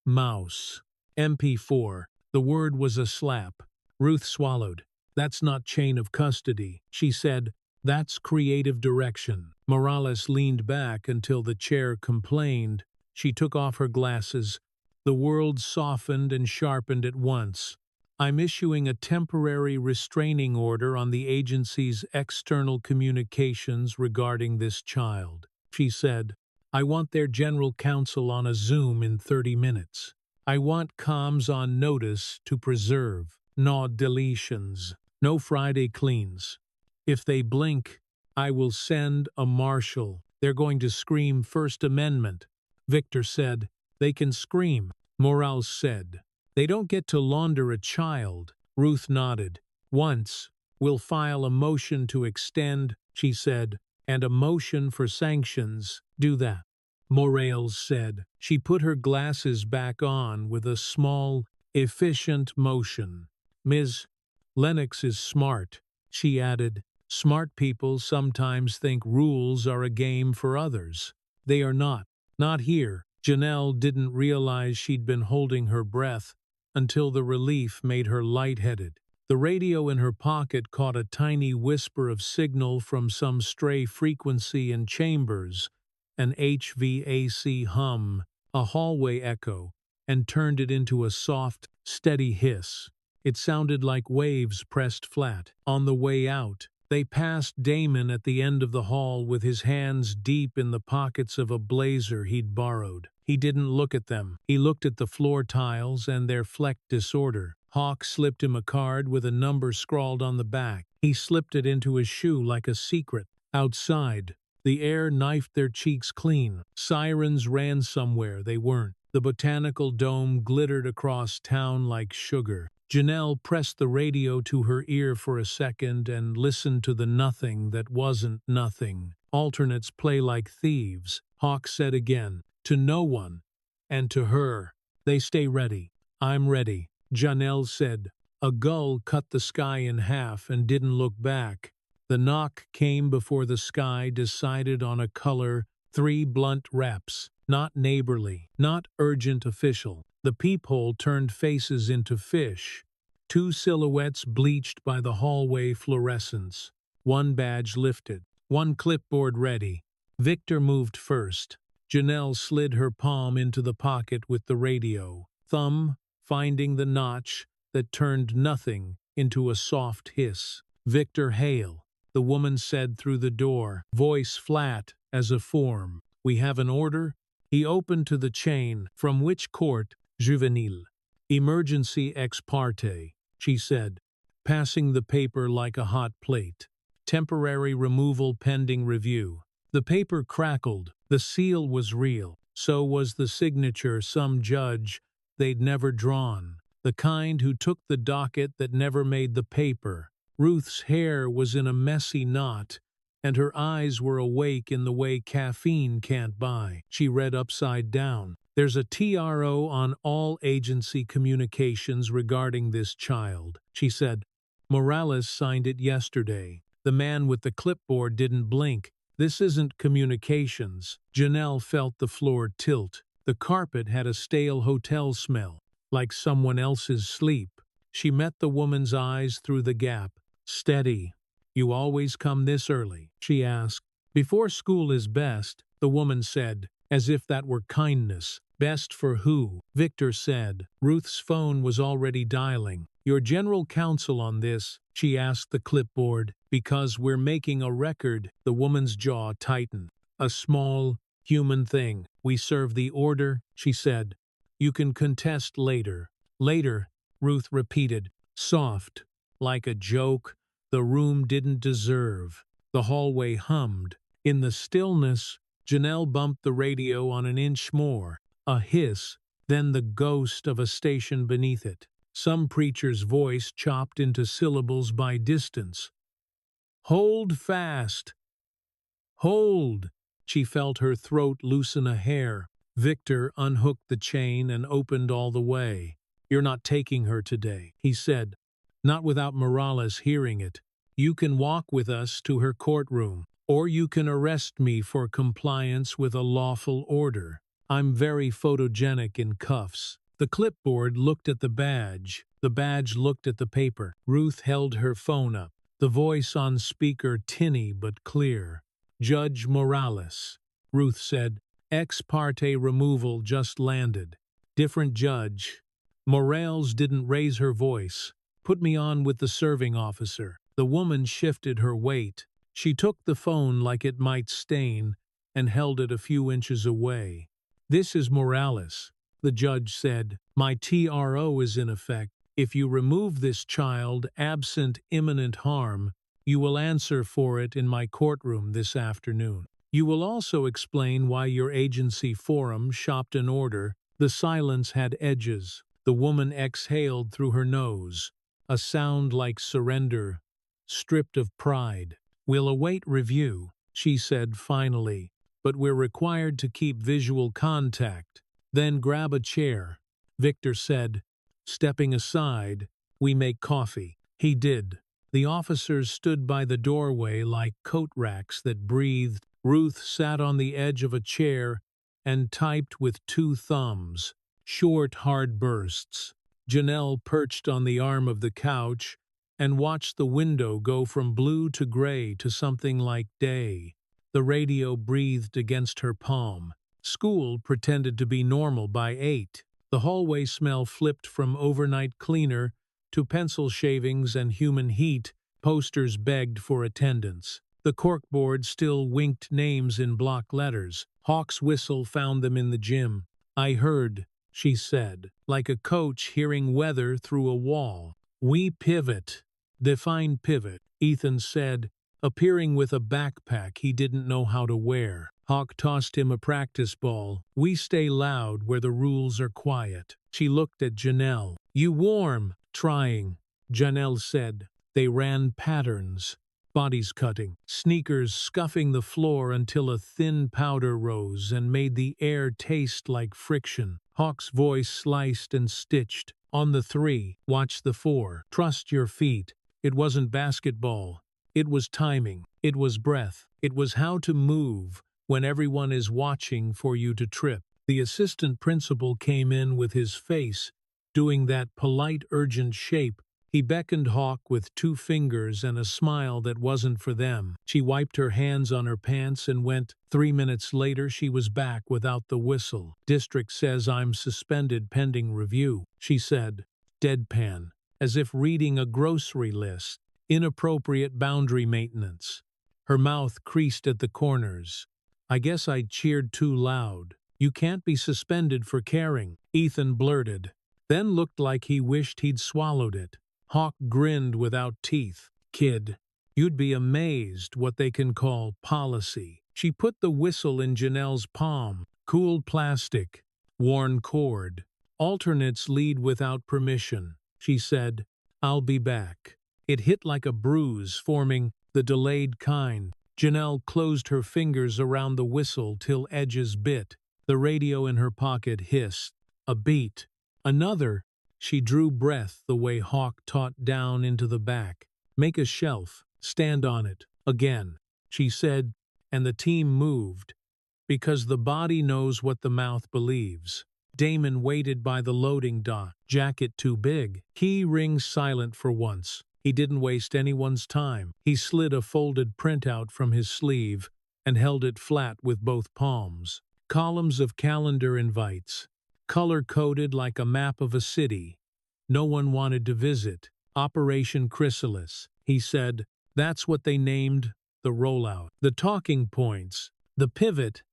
Mouse. MP4. The word was a slap. Ruth swallowed. "That's not chain of custody," she said. "That's creative direction." Morales leaned back until the chair complained. She took off her glasses. The world softened and sharpened at once. "I'm issuing a temporary restraining order on the agency's external communications regarding this child," she said. "I want their general counsel on a Zoom in 30 minutes. I want comms on notice to preserve. No deletions. No Friday cleans. If they blink, I will send a marshal. They're going to scream First Amendment." Victor said. "They can scream," Morales said. "They don't get to launder a child." Ruth nodded. "Once, we'll file a motion to extend," she said, "and a motion for sanctions. Do that." Morales said. She put her glasses back on with a small, efficient motion. "Ms. Lennox is smart," she added. "Smart people sometimes think rules are a game for others. They are not. Not here." Janelle didn't realize she'd been holding her breath until the relief made her lightheaded. The radio in her pocket caught a tiny whisper of signal from some stray frequency in chambers, an HVAC hum, a hallway echo, and turned it into a soft, steady hiss. It sounded like waves pressed flat. On the way out, they passed Damon at the end of the hall with his hands deep in the pockets of a blazer he'd borrowed. He didn't look at them. He looked at the floor tiles and their flecked disorder. Hawk slipped him a card with a number scrawled on the back. He slipped it into his shoe like a secret. Outside, the air knifed their cheeks clean. Sirens ran somewhere they weren't. The botanical dome glittered across town like sugar. Janelle pressed the radio to her ear for a second and listened to the nothing that wasn't nothing. "Alternates play like thieves," Hawk said again. "To no one. And to her. They stay ready." "I'm ready," Janelle said. A gull cut the sky in half and didn't look back. The knock came before the sky decided on a color, 3 blunt reps. Not neighborly, not urgent official. The peephole turned faces into fish. 2 silhouettes bleached by the hallway fluorescence. 1 badge lifted. one clipboard ready. Victor moved first. Janelle slid her palm into the pocket with the radio, thumb finding the notch that turned nothing into a soft hiss. Victor Hale, the woman said through the door, voice flat as a form. We have an order? He opened to the chain. From which court? Juvenile. Emergency ex parte, she said, passing the paper like a hot plate. Temporary removal pending review. The paper crackled. The seal was real. So was the signature some judge they'd never drawn. The kind who took the docket that never made the paper. Ruth's hair was in a messy knot, and her eyes were awake in the way caffeine can't buy. She read upside down. There's a TRO on all agency communications regarding this child, she said. Morales signed it yesterday. The man with the clipboard didn't blink. This isn't communications. Janelle felt the floor tilt. The carpet had a stale hotel smell, like someone else's sleep. She met the woman's eyes through the gap. Steady. You always come this early? She asked. Before school is best, the woman said, as if that were kindness. Best for who? Victor said. Ruth's phone was already dialing. Your general counsel on this, she asked the clipboard. Because we're making a record, the woman's jaw tightened. A small, human thing. We serve the order, she said. You can contest later. Later, Ruth repeated, soft, like a joke the room didn't deserve. The hallway hummed. In the stillness, Janelle bumped the radio on an inch more. A hiss, then the ghost of a station beneath it. Some preacher's voice chopped into syllables by distance. Hold fast. Hold. She felt her throat loosen a hair. Victor unhooked the chain and opened all the way. You're not taking her today, he said. Not without Morales hearing it. You can walk with us to her courtroom, or you can arrest me for compliance with a lawful order. I'm very photogenic in cuffs. The clipboard looked at the badge. The badge looked at the paper. Ruth held her phone up. The voice on speaker tinny but clear. Judge Morales, Ruth said. Ex parte removal just landed. Different judge. Morales didn't raise her voice. Put me on with the serving officer. The woman shifted her weight. She took the phone like it might stain and held it a few inches away. This is Morales, the judge said. My TRO is in effect. If you remove this child absent imminent harm, you will answer for it in my courtroom this afternoon. You will also explain why your agency forum shopped an order. The silence had edges. The woman exhaled through her nose, a sound like surrender, stripped of pride. We'll await review, she said finally, but we're required to keep visual contact. Then grab a chair, Victor said. Stepping aside, we make coffee. He did. The officers stood by the doorway like coat racks that breathed. Ruth sat on the edge of a chair and typed with two thumbs, short, hard bursts. Janelle perched on the arm of the couch and watched the window go from blue to gray to something like day. The radio breathed against her palm. School pretended to be normal by 8. The hallway smell flipped from overnight cleaner to pencil shavings and human heat. Posters begged for attendance. The corkboard still winked names in block letters. Hawk's whistle found them in the gym. I heard, she said, like a coach hearing weather through a wall. We pivot. Define pivot, Ethan said, appearing with a backpack he didn't know how to wear. Hawk tossed him a practice ball. We stay loud where the rules are quiet. She looked at Janelle. You warm. Trying, Janelle said. They ran patterns. Bodies cutting, sneakers scuffing the floor until a thin powder rose and made the air taste like friction. Hawk's voice sliced and stitched. On the 3, watch the 4. Trust your feet. It wasn't basketball. It was timing. It was breath. It was how to move when everyone is watching for you to trip. The assistant principal came in with his face doing that polite, urgent shape He beckoned Hawk with 2 fingers and a smile that wasn't for them. She wiped her hands on her pants and went. 3 minutes later she was back without the whistle. "District says I'm suspended pending review," she said, deadpan, as if reading a grocery list. "Inappropriate boundary maintenance." Her mouth creased at the corners. "I guess I cheered too loud." "You can't be suspended for caring," Ethan blurted, then looked like he wished he'd swallowed it. Hawk grinned without teeth. "Kid, you'd be amazed what they can call policy." She put the whistle in Janelle's palm. "Cooled plastic, worn cord. Alternates lead without permission," she said. "I'll be back." It hit like a bruise, forming the delayed kind. Janelle closed her fingers around the whistle till edges bit. The radio in her pocket hissed. A beat. Another. She drew breath the way Hawk taught down into the back. "Make a shelf. Stand on it." Again, she said, and the team moved. Because the body knows what the mouth believes. Damon waited by the loading dock. Jacket too big. Key ring silent for once. He didn't waste anyone's time. He slid a folded printout from his sleeve and held it flat with both palms. Columns of calendar invites, color-coded like a map of a city no one wanted to visit. Operation Chrysalis, he said. That's what they named the rollout. The talking points, the pivot.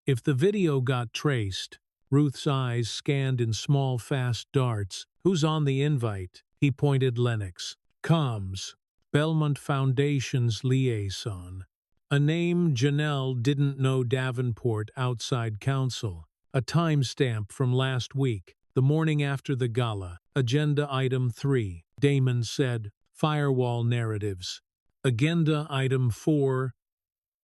If the video got traced, Ruth's eyes scanned in small fast darts. "Who's on the invite?" He pointed. "Lennox. Comms. Belmont Foundation's liaison." A name Janelle didn't know. Davenport outside council. A timestamp from last week, the morning after the gala. Agenda item 3. Damon said, "Firewall narratives." Agenda item 4.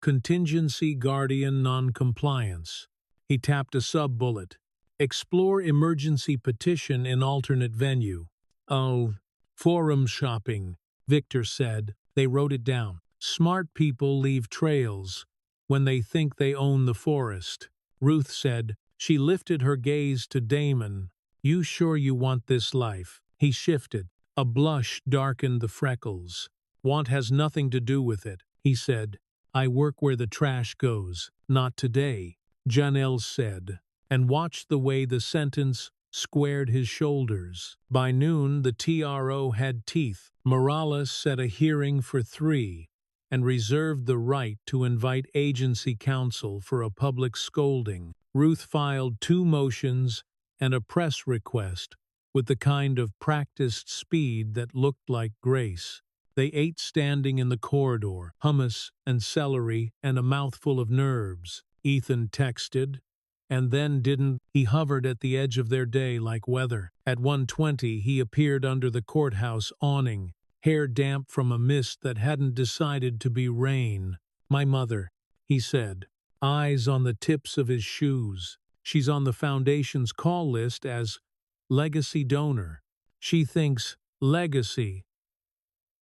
Contingency Guardian non-compliance. He tapped a sub-bullet. Explore emergency petition in alternate venue. "Oh, forum shopping," Victor said. They wrote it down. "Smart people leave trails when they think they own the forest." Ruth said. She lifted her gaze to Damon. "You sure you want this life?" He shifted. A blush darkened the freckles. "Want has nothing to do with it," he said. "I work where the trash goes." "Not today," Janelle said, and watched the way the sentence squared his shoulders. By noon, the TRO had teeth. Morales set a hearing for 3 and reserved the right to invite agency counsel for a public scolding. Ruth filed 2 motions and a press request with the kind of practiced speed that looked like grace. They ate standing in the corridor, hummus and celery and a mouthful of nerves. Ethan texted, and then didn't. He hovered at the edge of their day like weather. At 1:20 he appeared under the courthouse awning, hair damp from a mist that hadn't decided to be rain. "My mother," he said, eyes on the tips of his shoes. "She's on the foundation's call list as legacy donor. She thinks legacy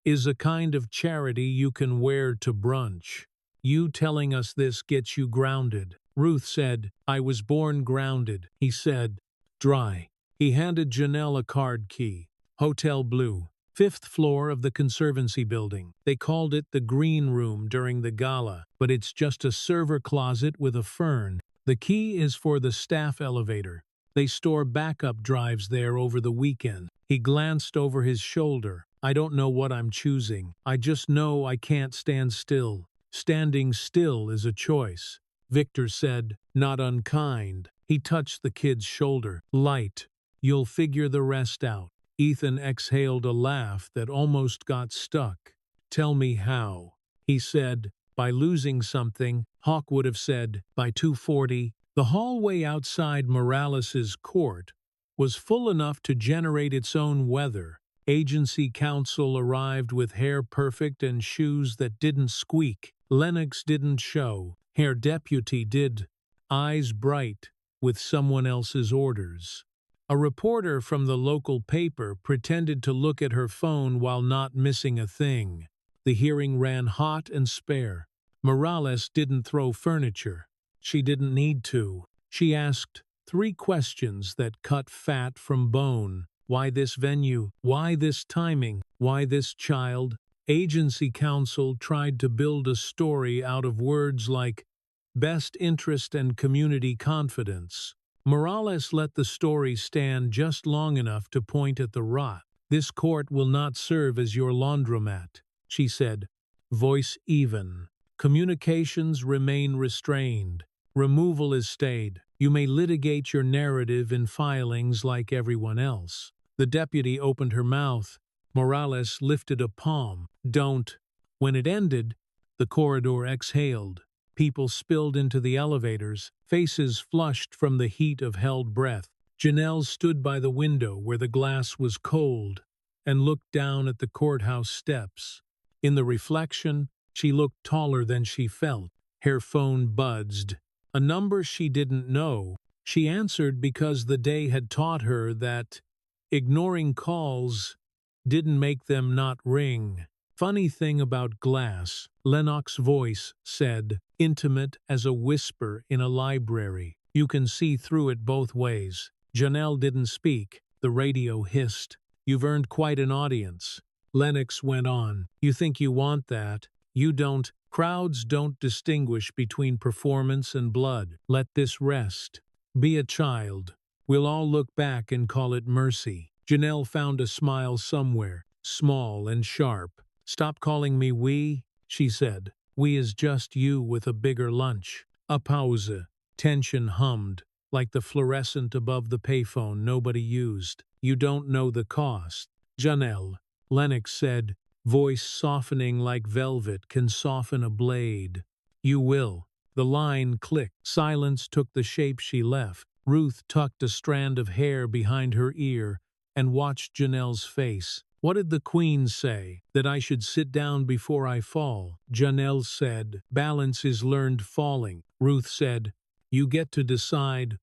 is a kind of charity you can wear to brunch. You telling us this gets you grounded." Ruth said, "I was born grounded," he said, dry. He handed Janelle a card key. "Hotel Blue, 5th floor of the Conservancy building. They called it the Green Room during the gala, but it's just a server closet with a fern. The key is for the staff elevator. They store backup drives there over the weekend." He glanced over his shoulder. "I don't know what I'm choosing. I just know I can't stand still." "Standing still is a choice," Victor said, not unkind. He touched the kid's shoulder. "Light. You'll figure the rest out." Ethan exhaled a laugh that almost got stuck. "Tell me how," he said. "By losing something," Hawk would have said, by 2:40. The hallway outside Morales's court was full enough to generate its own weather. Agency counsel arrived with hair perfect and shoes that didn't squeak. Lennox didn't show. Hair deputy did, eyes bright with someone else's orders. A reporter from the local paper pretended to look at her phone while not missing a thing. The hearing ran hot and spare. Morales didn't throw furniture. She didn't need to. She asked 3 questions that cut fat from bone. Why this venue? Why this timing? Why this child? Agency counsel tried to build a story out of words like best interest and community confidence. Morales let the story stand just long enough to point at the rot. This court will not serve as your laundromat, she said, voice even. Communications remain restrained. Removal is stayed. You may litigate your narrative in filings like everyone else. The deputy opened her mouth. Morales lifted a palm. Don't. When it ended, the corridor exhaled. People spilled into the elevators, faces flushed from the heat of held breath. Janelle stood by the window where the glass was cold and looked down at the courthouse steps. In the reflection, she looked taller than she felt. Her phone buzzed. A number she didn't know. She answered because the day had taught her that ignoring calls didn't make them not ring. Funny thing about glass, Lennox's voice said, intimate as a whisper in a library. You can see through it both ways. Janelle didn't speak. The radio hissed. You've earned quite an audience. Lennox went on. You think you want that? You don't. Crowds don't distinguish between performance and blood. Let this rest. Be a child. We'll all look back and call it mercy. Janelle found a smile somewhere, small and sharp. Stop calling me we, she said. We is just you with a bigger lunch. A pause. Tension hummed, like the fluorescent above the payphone nobody used. You don't know the cost. Janelle, Lennox said, voice softening like velvet can soften a blade. You will. The line clicked. Silence took the shape she left. Ruth tucked a strand of hair behind her ear and watched Janelle's face. What did the Queen say? That I should sit down before I fall. Janelle said, balance is learned falling. Ruth said, you get to decide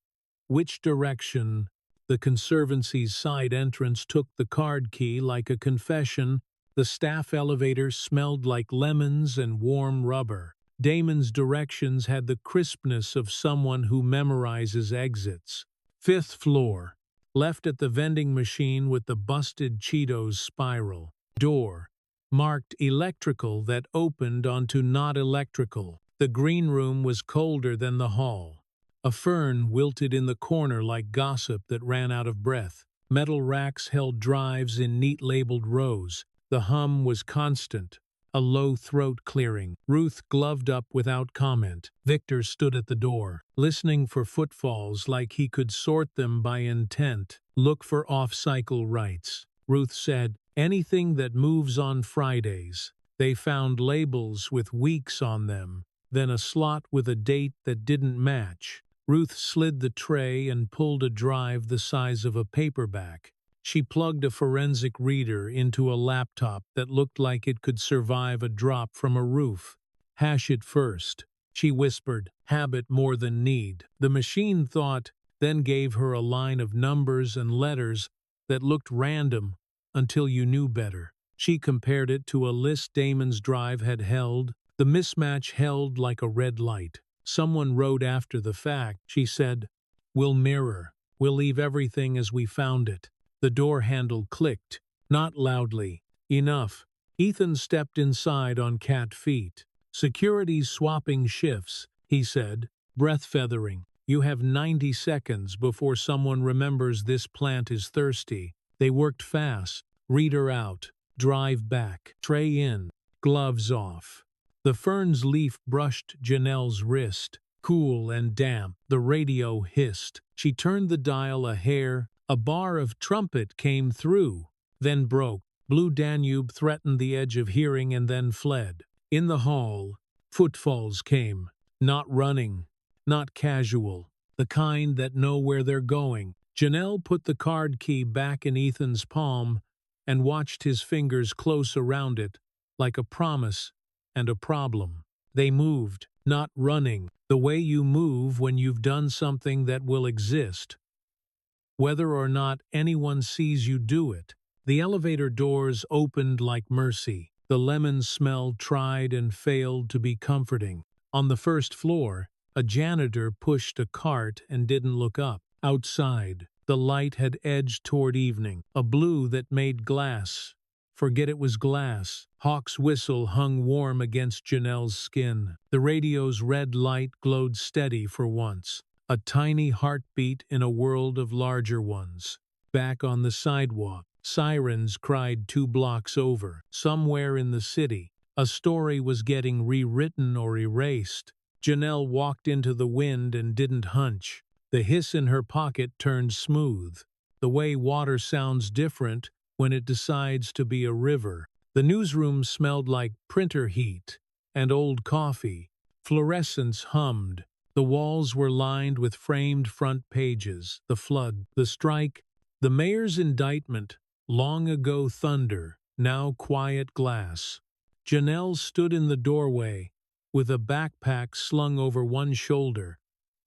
which direction. The Conservancy's side entrance took the card key like a confession. The staff elevator smelled like lemons and warm rubber. Damon's directions had the crispness of someone who memorizes exits. 5th floor. Left at the vending machine with the busted Cheetos spiral. Door. Marked electrical that opened onto not electrical. The green room was colder than the hall. A fern wilted in the corner like gossip that ran out of breath. Metal racks held drives in neat labeled rows. The hum was constant. A low throat clearing. Ruth gloved up without comment. Victor stood at the door, listening for footfalls like he could sort them by intent. Look for off-cycle rights. Ruth said, anything that moves on Fridays. They found labels with weeks on them, then a slot with a date that didn't match. Ruth slid the tray and pulled a drive the size of a paperback. She plugged a forensic reader into a laptop that looked like it could survive a drop from a roof. Hash it first, she whispered, habit more than need. The machine thought, then gave her a line of numbers and letters that looked random until you knew better. She compared it to a list Damon's drive had held. The mismatch held like a red light. Someone wrote after the fact, she said, we'll mirror. We'll leave everything as we found it. The door handle clicked, not loudly. Enough. Ethan stepped inside on cat feet. Security's swapping shifts, he said, breath feathering. You have 90 seconds before someone remembers this plant is thirsty. They worked fast. Reader out. Drive back. Tray in. Gloves off. The fern's leaf brushed Janelle's wrist. Cool and damp. The radio hissed. She turned the dial a hair. A bar of trumpet came through, then broke. Blue Danube threatened the edge of hearing and then fled. In the hall, footfalls came. Not running, not casual, the kind that know where they're going. Janelle put the card key back in Ethan's palm and watched his fingers close around it, like a promise and a problem. They moved, not running, the way you move when you've done something that will exist, whether or not anyone sees you do it. The elevator doors opened like mercy. The lemon smell tried and failed to be comforting. On the 1st floor, a janitor pushed a cart and didn't look up. Outside, The light had edged toward evening, a blue that made glass. Forget it was glass. Hawk's whistle hung warm against Janelle's skin. The radio's red light glowed steady for once, a tiny heartbeat in a world of larger ones. Back on the sidewalk, sirens cried 2 blocks over. Somewhere in the city, a story was getting rewritten or erased. Janelle walked into the wind and didn't hunch. The hiss in her pocket turned smooth, the way water sounds different when it decides to be a river. The newsroom smelled like printer heat and old coffee. Fluorescence hummed. The walls were lined with framed front pages. The flood, the strike, the mayor's indictment, long ago thunder, now quiet glass. Janelle stood in the doorway, with a backpack slung over one shoulder,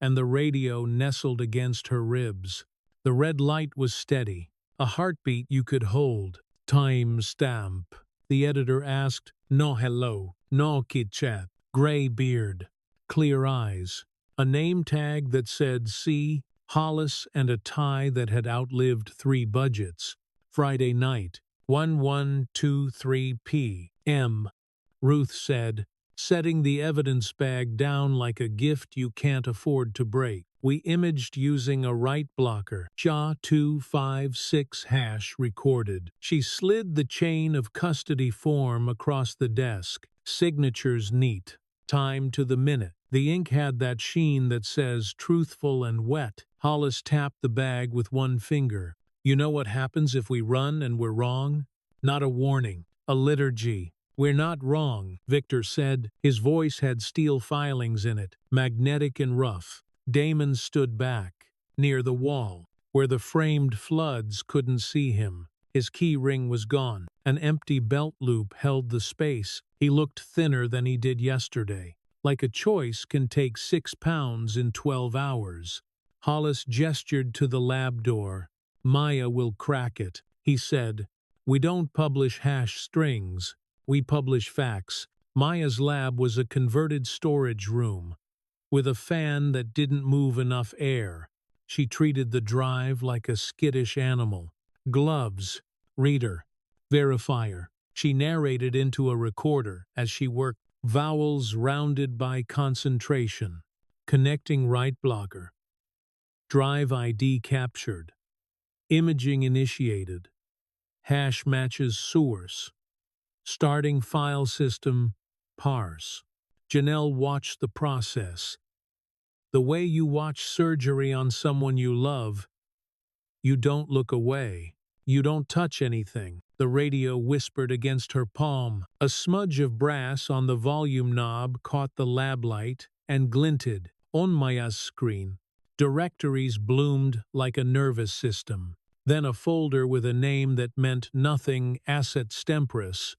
and the radio nestled against her ribs. The red light was steady, a heartbeat you could hold. Time stamp. The editor asked, "No hello, no kid chat." Gray beard, clear eyes, a name tag that said C. Hollis, and a tie that had outlived 3 budgets. Friday night, 11:23 p.m. Ruth said, setting the evidence bag down like a gift you can't afford to break. "We imaged using a right blocker. SHA-256 recorded." She slid the chain of custody form across the desk. Signatures neat. Time to the minute. The ink had that sheen that says truthful and wet. Hollis tapped the bag with one finger. "You know what happens if we run and we're wrong? Not a warning, a liturgy." "We're not wrong," Victor said. His voice had steel filings in it, magnetic and rough. Damon stood back, near the wall, where the framed floods couldn't see him. His key ring was gone. An empty belt loop held the space. He looked thinner than he did yesterday, like a choice can take 6 pounds in 12 hours. Hollis gestured to the lab door. "Maya will crack it," he said. "We don't publish hash strings. We publish facts." Maya's lab was a converted storage room, with a fan that didn't move enough air. She treated the drive like a skittish animal. Gloves, reader, verifier. She narrated into a recorder as she worked, vowels rounded by concentration. Connecting right blocker. Drive ID captured. Imaging initiated. Hash matches source. Starting file system, parse. Janelle watched the process. The way you watch surgery on someone you love. You don't look away. You don't touch anything. The radio whispered against her palm. A smudge of brass on the volume knob caught the lab light and glinted on Maya's screen. Directories bloomed like a nervous system. Then a folder with a name that meant nothing, Asset Stempris.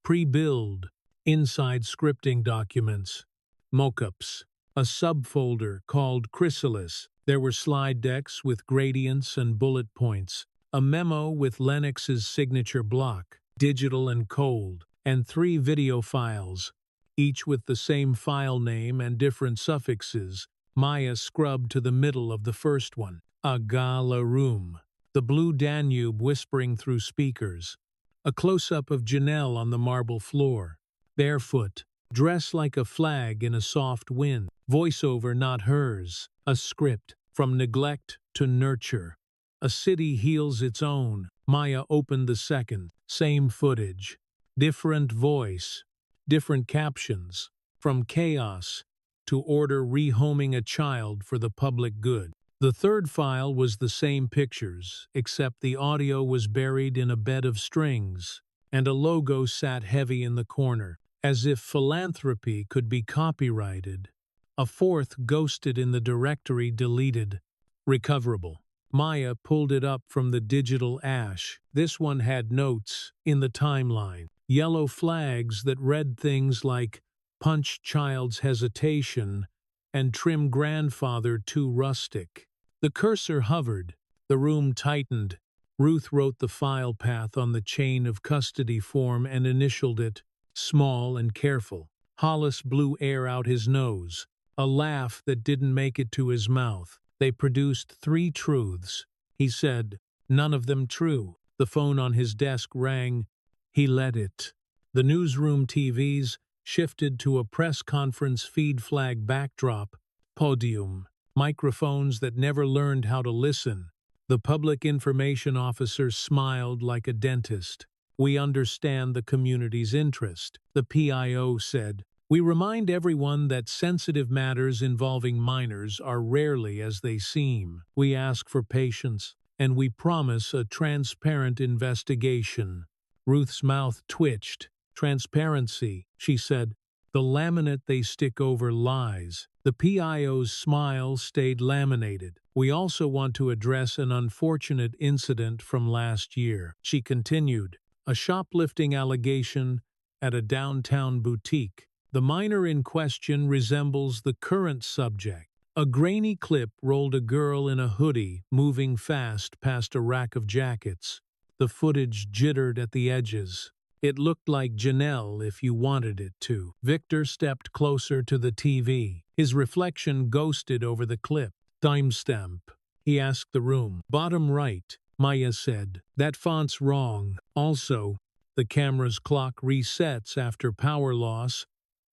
Pre-build, inside scripting documents, mockups, a subfolder called Chrysalis. There were slide decks with gradients and bullet points, a memo with Lennox's signature block, digital and cold, and 3 video files, each with the same file name and different suffixes. Maya scrubbed to the middle of the first one. A gala room. The blue Danube whispering through speakers. A close-up of Janelle on the marble floor, barefoot, dressed like a flag in a soft wind. Voiceover not hers, a script, from neglect to nurture. A city heals its own. Maya opened the second, same footage, different voice, different captions, from chaos to order rehoming a child for the public good. The third file was the same pictures, except the audio was buried in a bed of strings, and a logo sat heavy in the corner, as if philanthropy could be copyrighted. A fourth ghosted in the directory, deleted. Recoverable. Maya pulled it up from the digital ash. This one had notes in the timeline, yellow flags that read things like "punch child's hesitation" and "trim grandfather too rustic." The cursor hovered. The room tightened. Ruth wrote the file path on the chain of custody form and initialed it, small and careful. Hollis blew air out his nose, a laugh that didn't make it to his mouth. They produced 3 truths. He said, "None of them true." The phone on his desk rang. He let it. The newsroom TVs shifted to a press conference feed flag backdrop, podium, microphones that never learned how to listen. The public information officer smiled like a dentist. "We understand the community's interest," the PIO said. "We remind everyone that sensitive matters involving minors are rarely as they seem. We ask for patience, and we promise a transparent investigation." Ruth's mouth twitched. "Transparency," she said. "The laminate they stick over lies." The PIO's smile stayed laminated. "We also want to address an unfortunate incident from last year," she continued. "A shoplifting allegation at a downtown boutique. The minor in question resembles the current subject." A grainy clip rolled a girl in a hoodie moving fast past a rack of jackets. The footage jittered at the edges. It looked like Janelle if you wanted it to. Victor stepped closer to the TV. His reflection ghosted over the clip. "Timestamp?" he asked the room. "Bottom right," Maya said. "That font's wrong. Also, the camera's clock resets after power loss,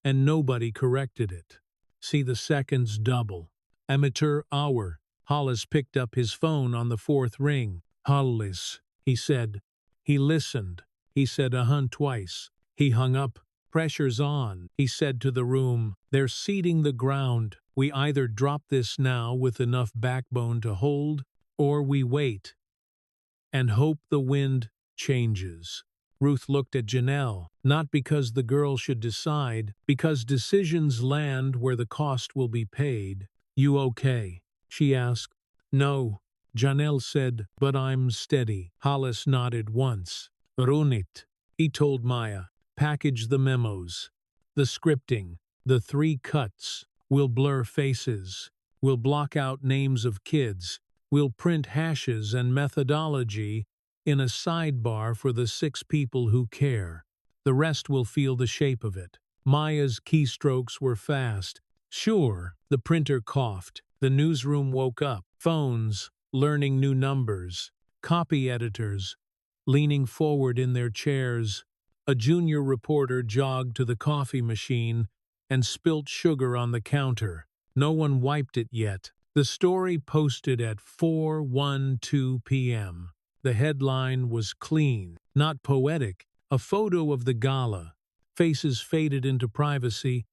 and nobody corrected it. See the seconds double. Amateur hour." Hollis picked up his phone on the 4th ring. "Hollis," he said. He listened. He said twice. He hung up. "Pressure's on," he said to the room. "They're seeding the ground. We either drop this now with enough backbone to hold, or we wait and hope the wind changes." Ruth looked at Janelle, not because the girl should decide, because decisions land where the cost will be paid. "You okay?" she asked. "No," Janelle said, "but I'm steady." Hollis nodded once. "Run it," he told Maya. "Package the memos. The scripting. The 3 cuts. We'll blur faces. We'll block out names of kids. We'll print hashes and methodology in a sidebar for the 6 people who care. The rest will feel the shape of it." Maya's keystrokes were fast. "Sure," the printer coughed. The newsroom woke up. Phones, learning new numbers. Copy editors, leaning forward in their chairs. A junior reporter jogged to the coffee machine and spilt sugar on the counter. No one wiped it yet. The story posted at 4:12 p.m. The headline was clean, not poetic, a photo of the gala. Faces faded into privacy,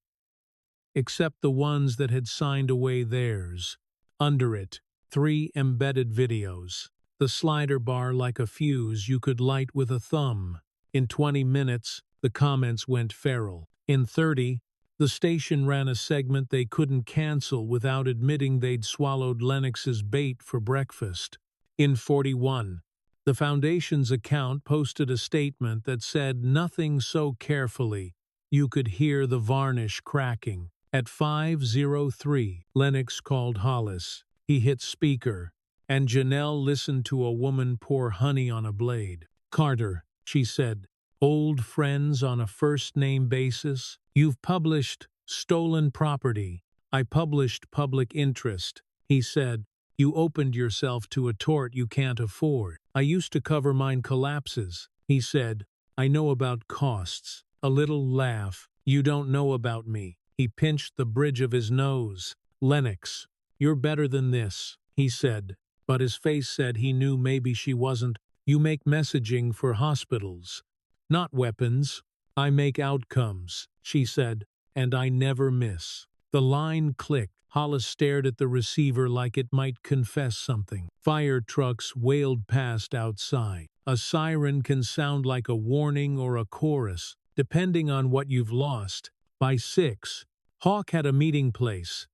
except the ones that had signed away theirs. Under it, 3 embedded videos. The slider bar like a fuse you could light with a thumb. In 20 minutes, the comments went feral. In 30, the station ran a segment they couldn't cancel without admitting they'd swallowed Lennox's bait for breakfast. In 41, the Foundation's account posted a statement that said nothing so carefully you could hear the varnish cracking. At 5:03, Lennox called Hollis. He hit speaker, and Janelle listened to a woman pour honey on a blade. "Carter," she said, "old friends on a first-name basis. You've published Stolen Property. I published Public Interest." He said, "You opened yourself to a tort you can't afford." "I used to cover mine collapses," he said. "I know about costs." A little laugh. "You don't know about me." He pinched the bridge of his nose. "Lennox, you're better than this," he said, but his face said he knew maybe she wasn't. "You make messaging for hospitals, not weapons." "I make outcomes," she said, "and I never miss." The line clicked. Hollis stared at the receiver like it might confess something. Fire trucks wailed past outside. A siren can sound like a warning or a chorus, depending on what you've lost. By 6, Hawk had a meeting place.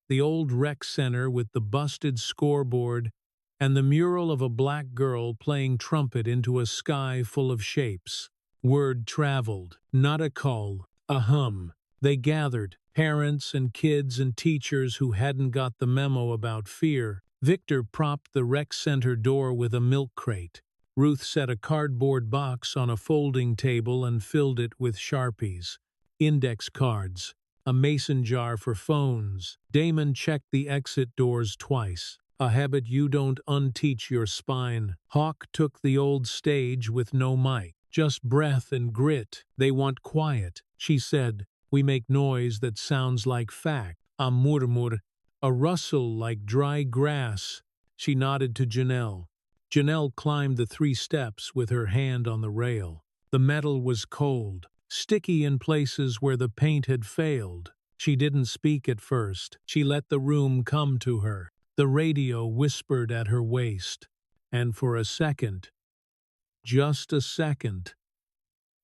The old rec center with the busted scoreboard and the mural of a black girl playing trumpet into a sky full of shapes. Word traveled. Not a call, a hum. They gathered, parents and kids and teachers who hadn't got the memo about fear. Victor propped the rec center door with a milk crate. Ruth set a cardboard box on a folding table and filled it with Sharpies, index cards, a mason jar for phones. Damon checked the exit doors twice. A habit you don't unteach your spine. Hawk took the old stage with no mic. Just breath and grit. They want quiet, she said. We make noise that sounds like fact. A murmur, a rustle like dry grass. She nodded to Janelle. Janelle climbed the 3 steps with her hand on the rail. The metal was cold, sticky in places where the paint had failed. She didn't speak at first. She let the room come to her. The radio whispered at her waist. And for a second, just a second,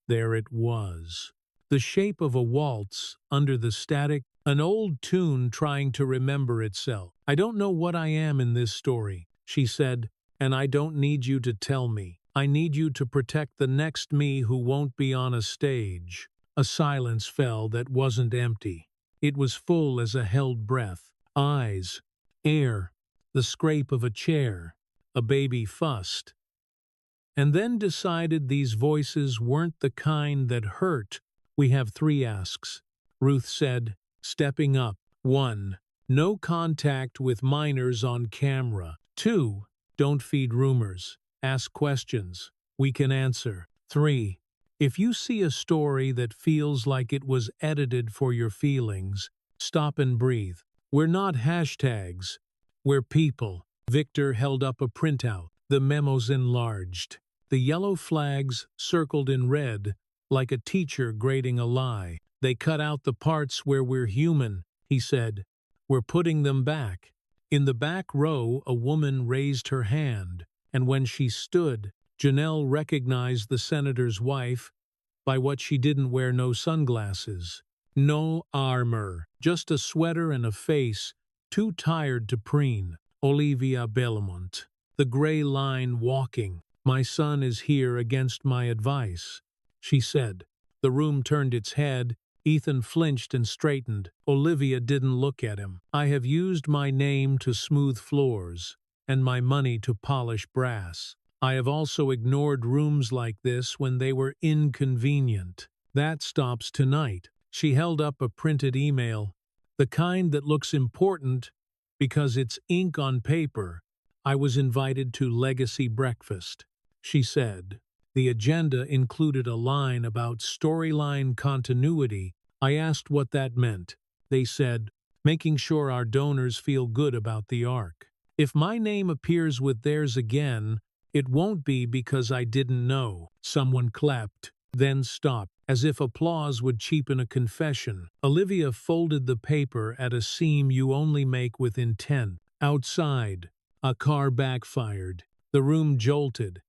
there it was. The shape of a waltz under the static, an old tune trying to remember itself. I don't know what I am in this story, she said, and I don't need you to tell me. I need you to protect the next me who won't be on a stage. A silence fell that wasn't empty. It was full as a held breath. Eyes, air, the scrape of a chair. A baby fussed. And then decided these voices weren't the kind that hurt. We have 3 asks, Ruth said, stepping up. 1. No contact with minors on camera. 2. Don't feed rumors. Ask questions. We can answer. 3. If you see a story that feels like it was edited for your feelings, stop and breathe. We're not hashtags. We're people. Victor held up a printout, the memos enlarged. The yellow flags circled in red, like a teacher grading a lie. They cut out the parts where we're human, he said. We're putting them back. In the back row, a woman raised her hand, and when she stood, Janelle recognized the senator's wife by what she didn't wear: no sunglasses, no armor, just a sweater and a face too tired to preen. Olivia Belmont, the gray line walking. My son is here against my advice, she said. The room turned its head. Ethan flinched and straightened. Olivia didn't look at him. I have used my name to smooth floors, and my money to polish brass. I have also ignored rooms like this when they were inconvenient. That stops tonight. She held up a printed email, the kind that looks important because it's ink on paper. I was invited to Legacy Breakfast, she said. The agenda included a line about storyline continuity. I asked what that meant. They said, making sure our donors feel good about the arc. If my name appears with theirs again, it won't be because I didn't know. Someone clapped, then stopped, as if applause would cheapen a confession. Olivia folded the paper at a seam you only make with intent. Outside, a car backfired. The room jolted,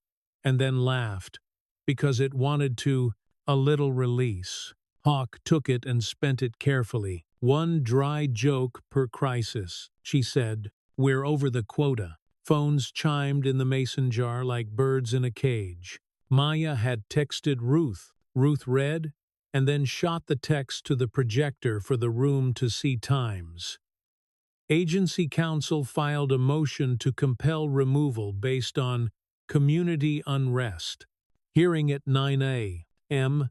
and then laughed, because it wanted to, a little release. Hawk took it and spent it carefully. 1 dry joke per crisis, she said. We're over the quota. Phones chimed in the mason jar like birds in a cage. Maya had texted Ruth. Ruth read, and then shot the text to the projector for the room to see times. Agency counsel filed a motion to compel removal based on community unrest. Hearing at 9 a.m.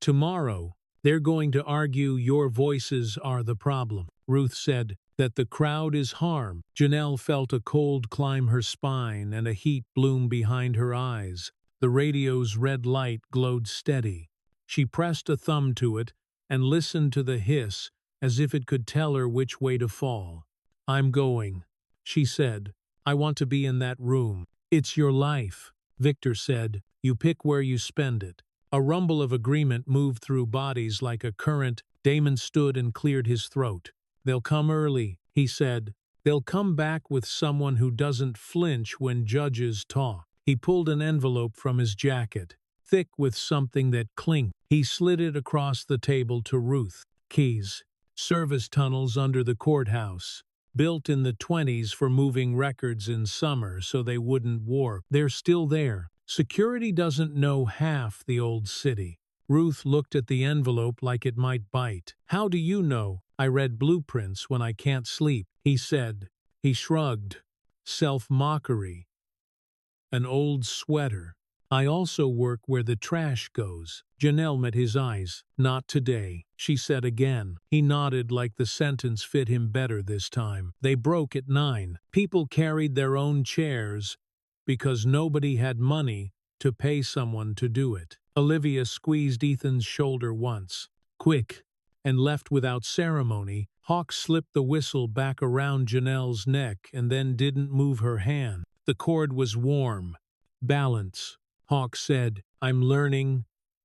tomorrow. They're going to argue your voices are the problem. Ruth said that the crowd is harm. Janelle felt a cold climb her spine and a heat bloom behind her eyes. The radio's red light glowed steady. She pressed a thumb to it and listened to the hiss as if it could tell her which way to fall. I'm going, she said. I want to be in that room. It's your life, Victor said. You pick where you spend it. A rumble of agreement moved through bodies like a current. Damon stood and cleared his throat. They'll come early, he said. They'll come back with someone who doesn't flinch when judges talk. He pulled an envelope from his jacket, thick with something that clinked. He slid it across the table to Ruth. Keys. Service tunnels under the courthouse. Built in the 1920s for moving records in summer so they wouldn't warp. They're still there. Security doesn't know half the old city. Ruth looked at the envelope like it might bite. How do you know? I read blueprints when I can't sleep, he said. He shrugged. Self-mockery. An old sweater. I also work where the trash goes. Janelle met his eyes. Not today, she said again. He nodded like the sentence fit him better this time. They broke at 9. People carried their own chairs because nobody had money to pay someone to do it. Olivia squeezed Ethan's shoulder once. Quick, and left without ceremony. Hawk slipped the whistle back around Janelle's neck and then didn't move her hand. The cord was warm. Balance. Hawk said, I'm learning.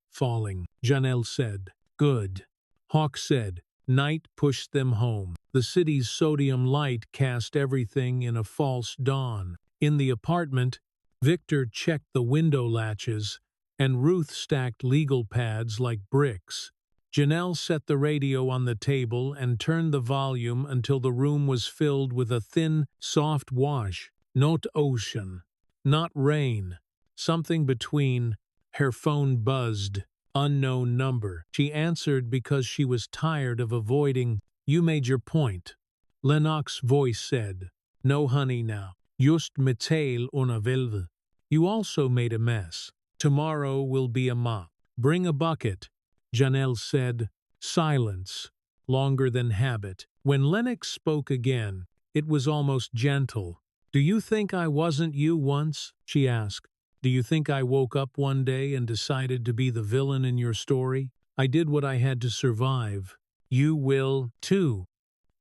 Falling. Janelle said, good. Hawk said, night pushed them home. The city's sodium light cast everything in a false dawn. In the apartment, Victor checked the window latches, and Ruth stacked legal pads like bricks. Janelle set the radio on the table and turned the volume until the room was filled with a thin, soft wash. Not ocean, not rain, something between. Her phone buzzed. Unknown number. She answered because she was tired of avoiding. You made your point. Lennox's voice said, no honey now. Just metal una velve. You also made a mess. Tomorrow will be a mop. Bring a bucket. Janelle said. Silence. Longer than habit. When Lennox spoke again, it was almost gentle. Do you think I wasn't you once? She asked. Do you think I woke up one day and decided to be the villain in your story? I did what I had to survive. You will, too.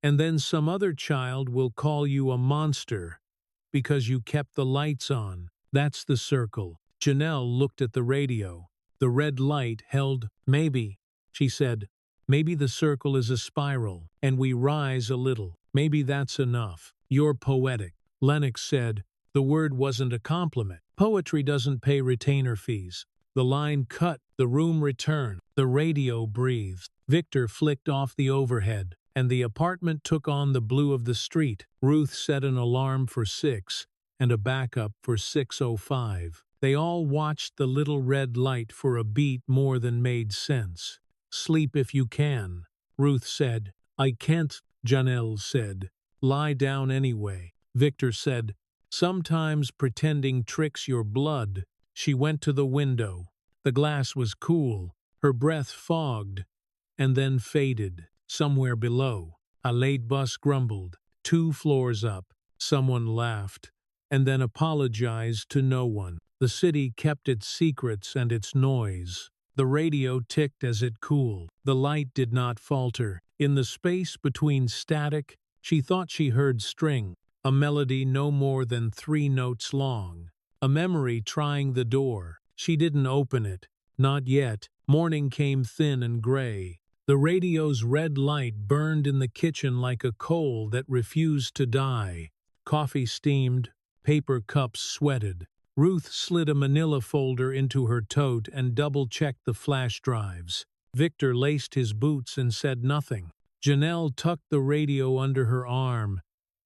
And then some other child will call you a monster because you kept the lights on. That's the circle. Janelle looked at the radio. The red light held, maybe, she said. Maybe the circle is a spiral, and we rise a little. Maybe that's enough. You're poetic. Lennox said. The word wasn't a compliment. Poetry doesn't pay retainer fees. The line cut. The room returned. The radio breathed. Victor flicked off the overhead, and the apartment took on the blue of the street. Ruth set an alarm for 6 and a backup for 6:05. They all watched the little red light for a beat more than made sense. Sleep if you can, Ruth said. I can't, Janelle said. Lie down anyway. Victor said, sometimes pretending tricks your blood. She went to the window. The glass was cool. Her breath fogged, and then faded. Somewhere below, a late bus grumbled. 2 floors up, someone laughed, and then apologized to no one. The city kept its secrets and its noise. The radio ticked as it cooled. The light did not falter. In the space between static, she thought she heard string. A melody no more than 3 notes long. A memory trying the door. She didn't open it. Not yet. Morning came thin and gray. The radio's red light burned in the kitchen like a coal that refused to die. Coffee steamed. Paper cups sweated. Ruth slid a manila folder into her tote and double-checked the flash drives. Victor laced his boots and said nothing. Janelle tucked the radio under her arm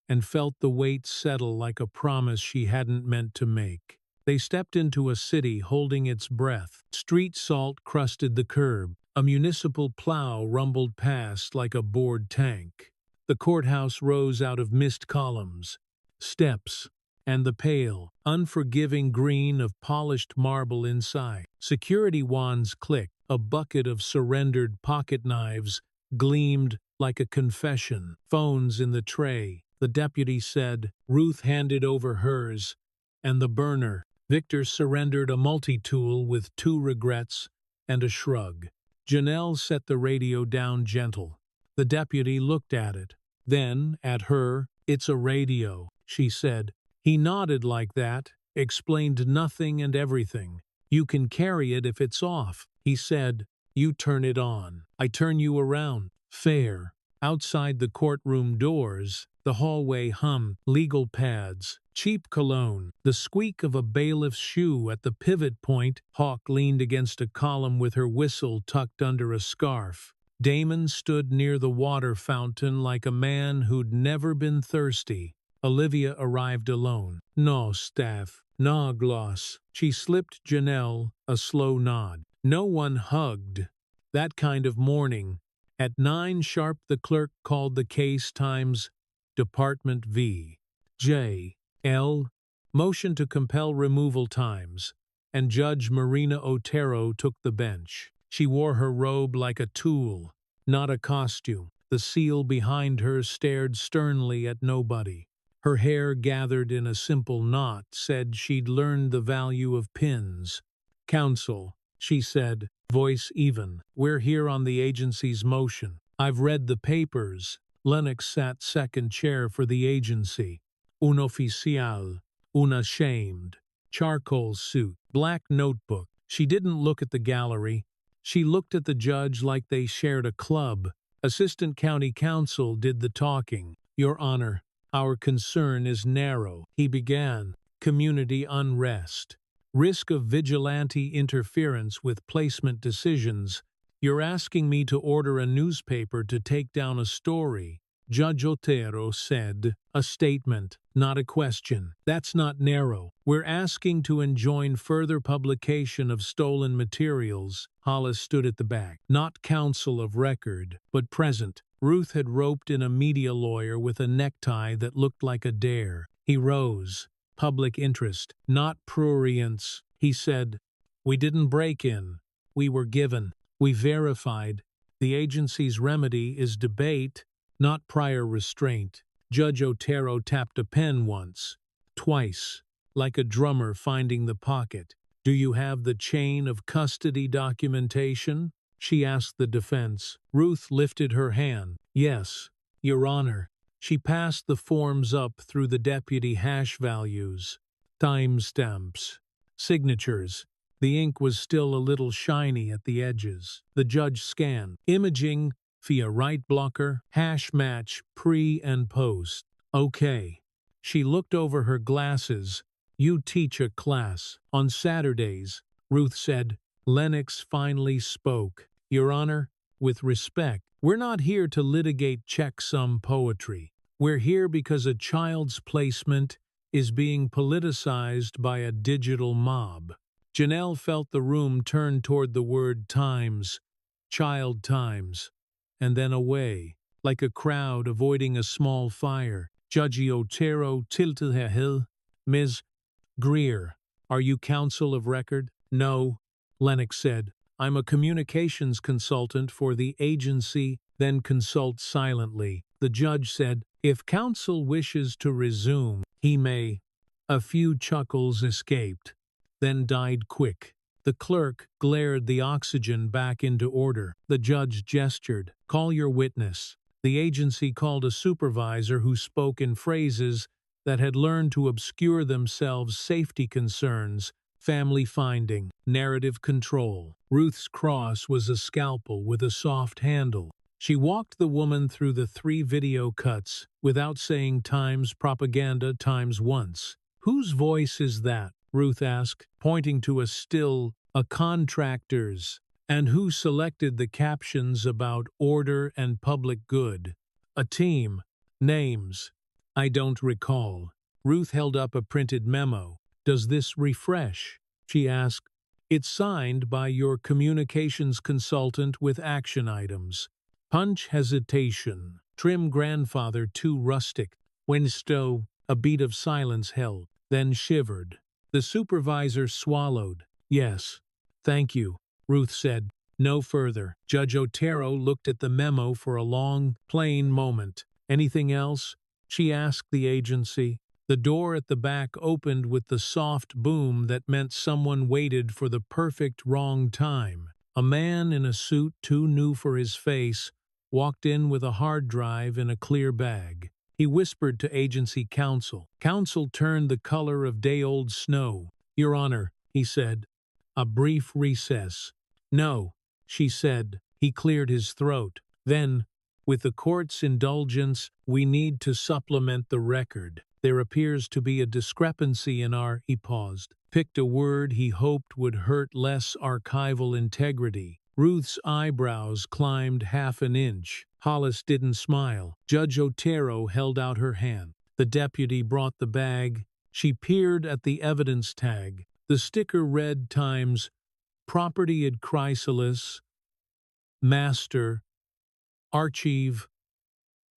and felt the weight settle like a promise she hadn't meant to make. They stepped into a city holding its breath. Street salt crusted the curb. A municipal plow rumbled past like a bored tank. The courthouse rose out of mist columns, steps, and the pale, unforgiving green of polished marble inside. Security wands clicked. A bucket of surrendered pocket knives gleamed like a confession. Phones in the tray. The deputy said. Ruth handed over hers, and the burner. Victor surrendered a multi-tool with 2 regrets and a shrug. Janelle set the radio down gentle. The deputy looked at it, then at her. It's a radio, she said. He nodded like that, explained nothing and everything. You can carry it if it's off, he said. You turn it on. I turn you around. Fair. Outside the courtroom doors, the hallway hummed. Legal pads, cheap cologne, the squeak of a bailiff's shoe at the pivot point. Hawk leaned against a column with her whistle tucked under a scarf. Damon stood near the water fountain like a man who'd never been thirsty. Olivia arrived alone. No staff, no gloss. She slipped Janelle a slow nod. No one hugged. That kind of morning. At 9 sharp the clerk called the case times. Department V. J. L. Motion to compel removal times. and Judge Marina Otero took the bench. She wore her robe like a tool, not a costume. The seal behind her stared sternly at nobody. Her hair, gathered in a simple knot, said she'd learned the value of pins. "Counsel," she said, voice even, "we're here on the agency's motion. I've read the papers." Lennox sat second chair for the agency. Un oficial, unashamed, charcoal suit, black notebook. She didn't look at the gallery. She looked at the judge like they shared a club. Assistant County Counsel did the talking. "Your Honor, our concern is narrow," he began. "Community unrest. Risk of vigilante interference with placement decisions. You're asking me to order a newspaper to take down a story," Judge Otero said. "A statement, not a question. That's not narrow. We're asking to enjoin further publication of stolen materials." Hollis stood at the back, not counsel of record, but present. Ruth had roped in a media lawyer with a necktie that looked like a dare. He rose. "Public interest, not prurience," he said. "We didn't break in. We were given. We verified. The agency's remedy is debate, not prior restraint." Judge Otero tapped a pen once, twice, like a drummer finding the pocket. "Do you have the chain of custody documentation?" she asked the defense. Ruth lifted her hand. "Yes, Your Honor." She passed the forms up through the deputy. Hash values, timestamps, signatures. The ink was still a little shiny at the edges. The judge scanned. "Imaging via right blocker, hash match, pre and post." "Okay." She looked over her glasses. "You teach a class on Saturdays," Ruth said. Lennox finally spoke. "Your Honor, with respect, we're not here to litigate checksum poetry. We're here because a child's placement is being politicized by a digital mob." Janelle felt the room turn toward the word times, child times, and then away, like a crowd avoiding a small fire. Judge Otero tilted her head. "Ms. Greer, are you counsel of record?" "No," Lennox said. "I'm a communications consultant for the agency." "Then consult silently," the judge said. "If counsel wishes to resume, he may." A few chuckles escaped, then died quick. The clerk glared the oxygen back into order. The judge gestured. "Call your witness." The agency called a supervisor who spoke in phrases that had learned to obscure themselves: safety concerns, family finding, narrative control. Ruth's cross was a scalpel with a soft handle. She walked the woman through the 3 video cuts without saying times propaganda times once. "Whose voice is that?" Ruth asked, pointing to a still, "A contractor's." "And who selected the captions about order and public good?" "A team." "Names?" "I don't recall." Ruth held up a printed memo. "Does this refresh?" she asked. "It's signed by your communications consultant with action items." Punch hesitation. Trim grandfather too rustic. Winstow. A beat of silence held, then shivered. The supervisor swallowed. "Yes. Thank you," Ruth said. "No further." Judge Otero looked at the memo for a long, plain moment. "Anything else?" she asked the agency. The door at the back opened with the soft boom that meant someone waited for the perfect wrong time. A man in a suit too new for his face walked in with a hard drive in a clear bag. He whispered to agency counsel. Counsel turned the color of day-old snow. "Your Honor," he said. A brief recess. "No," she said. He cleared his throat. Then, with the court's indulgence, "We need to supplement the record. There appears to be a discrepancy in our—" He paused, picked a word he hoped would hurt less archival integrity. Ruth's eyebrows climbed half an inch. Hollis didn't smile. Judge Otero held out her hand. The deputy brought the bag. She peered at the evidence tag. The sticker read times, "Property ad chrysalis, master, archive,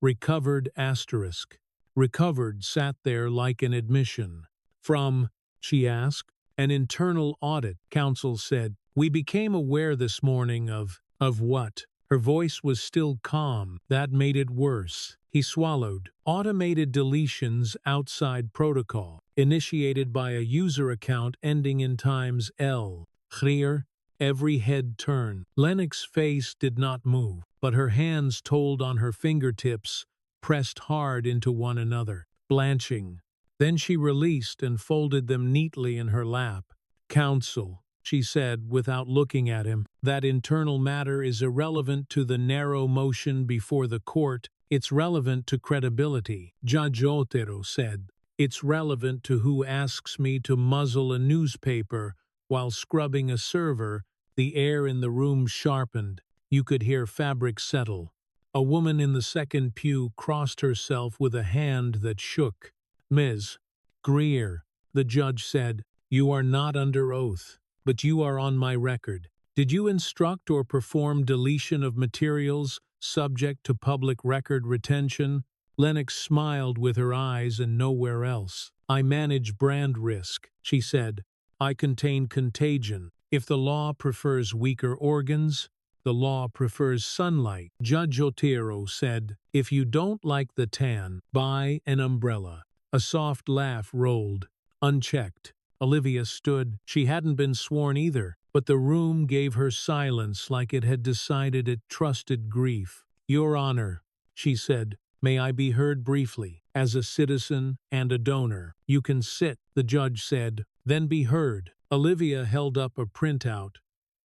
recovered asterisk." Recovered sat there like an admission. "From?" she asked. An internal audit, counsel said. We became aware this morning of what? Her voice was still calm. That made it worse. He swallowed. Automated deletions outside protocol, initiated by a user account ending in times L. Clear. Every head turned. Lennox's face did not move, but her hands told on her fingertips, pressed hard into one another, blanching. Then she released and folded them neatly in her lap. Counsel, she said without looking at him, that internal matter is irrelevant to the narrow motion before the court. It's relevant to credibility. Judge Otero said. It's relevant to who asks me to muzzle a newspaper while scrubbing a server. The air in the room sharpened. You could hear fabric settle. A woman in the second pew crossed herself with a hand that shook. Ms. Greer, the judge said, you are not under oath, but you are on my record. Did you instruct or perform deletion of materials subject to public record retention? Lennox smiled with her eyes and nowhere else. I manage brand risk, she said. I contain contagion. If the law prefers weaker organs, the law prefers sunlight. Judge Otero said, if you don't like the tan, buy an umbrella. A soft laugh rolled, unchecked. Olivia stood. She hadn't been sworn either, but the room gave her silence like it had decided it trusted grief. Your Honor, she said, may I be heard briefly? As a citizen and a donor. You can sit, the judge said, then be heard. Olivia held up a printout,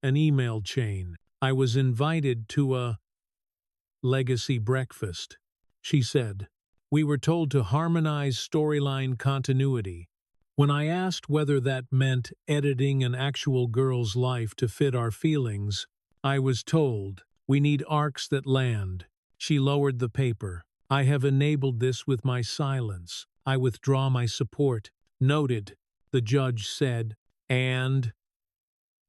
an email chain. I was invited to a legacy breakfast, she said. We were told to harmonize storyline continuity. When I asked whether that meant editing an actual girl's life to fit our feelings, I was told, we need arcs that land. She lowered the paper. I have enabled this with my silence. I withdraw my support. Noted, the judge said, and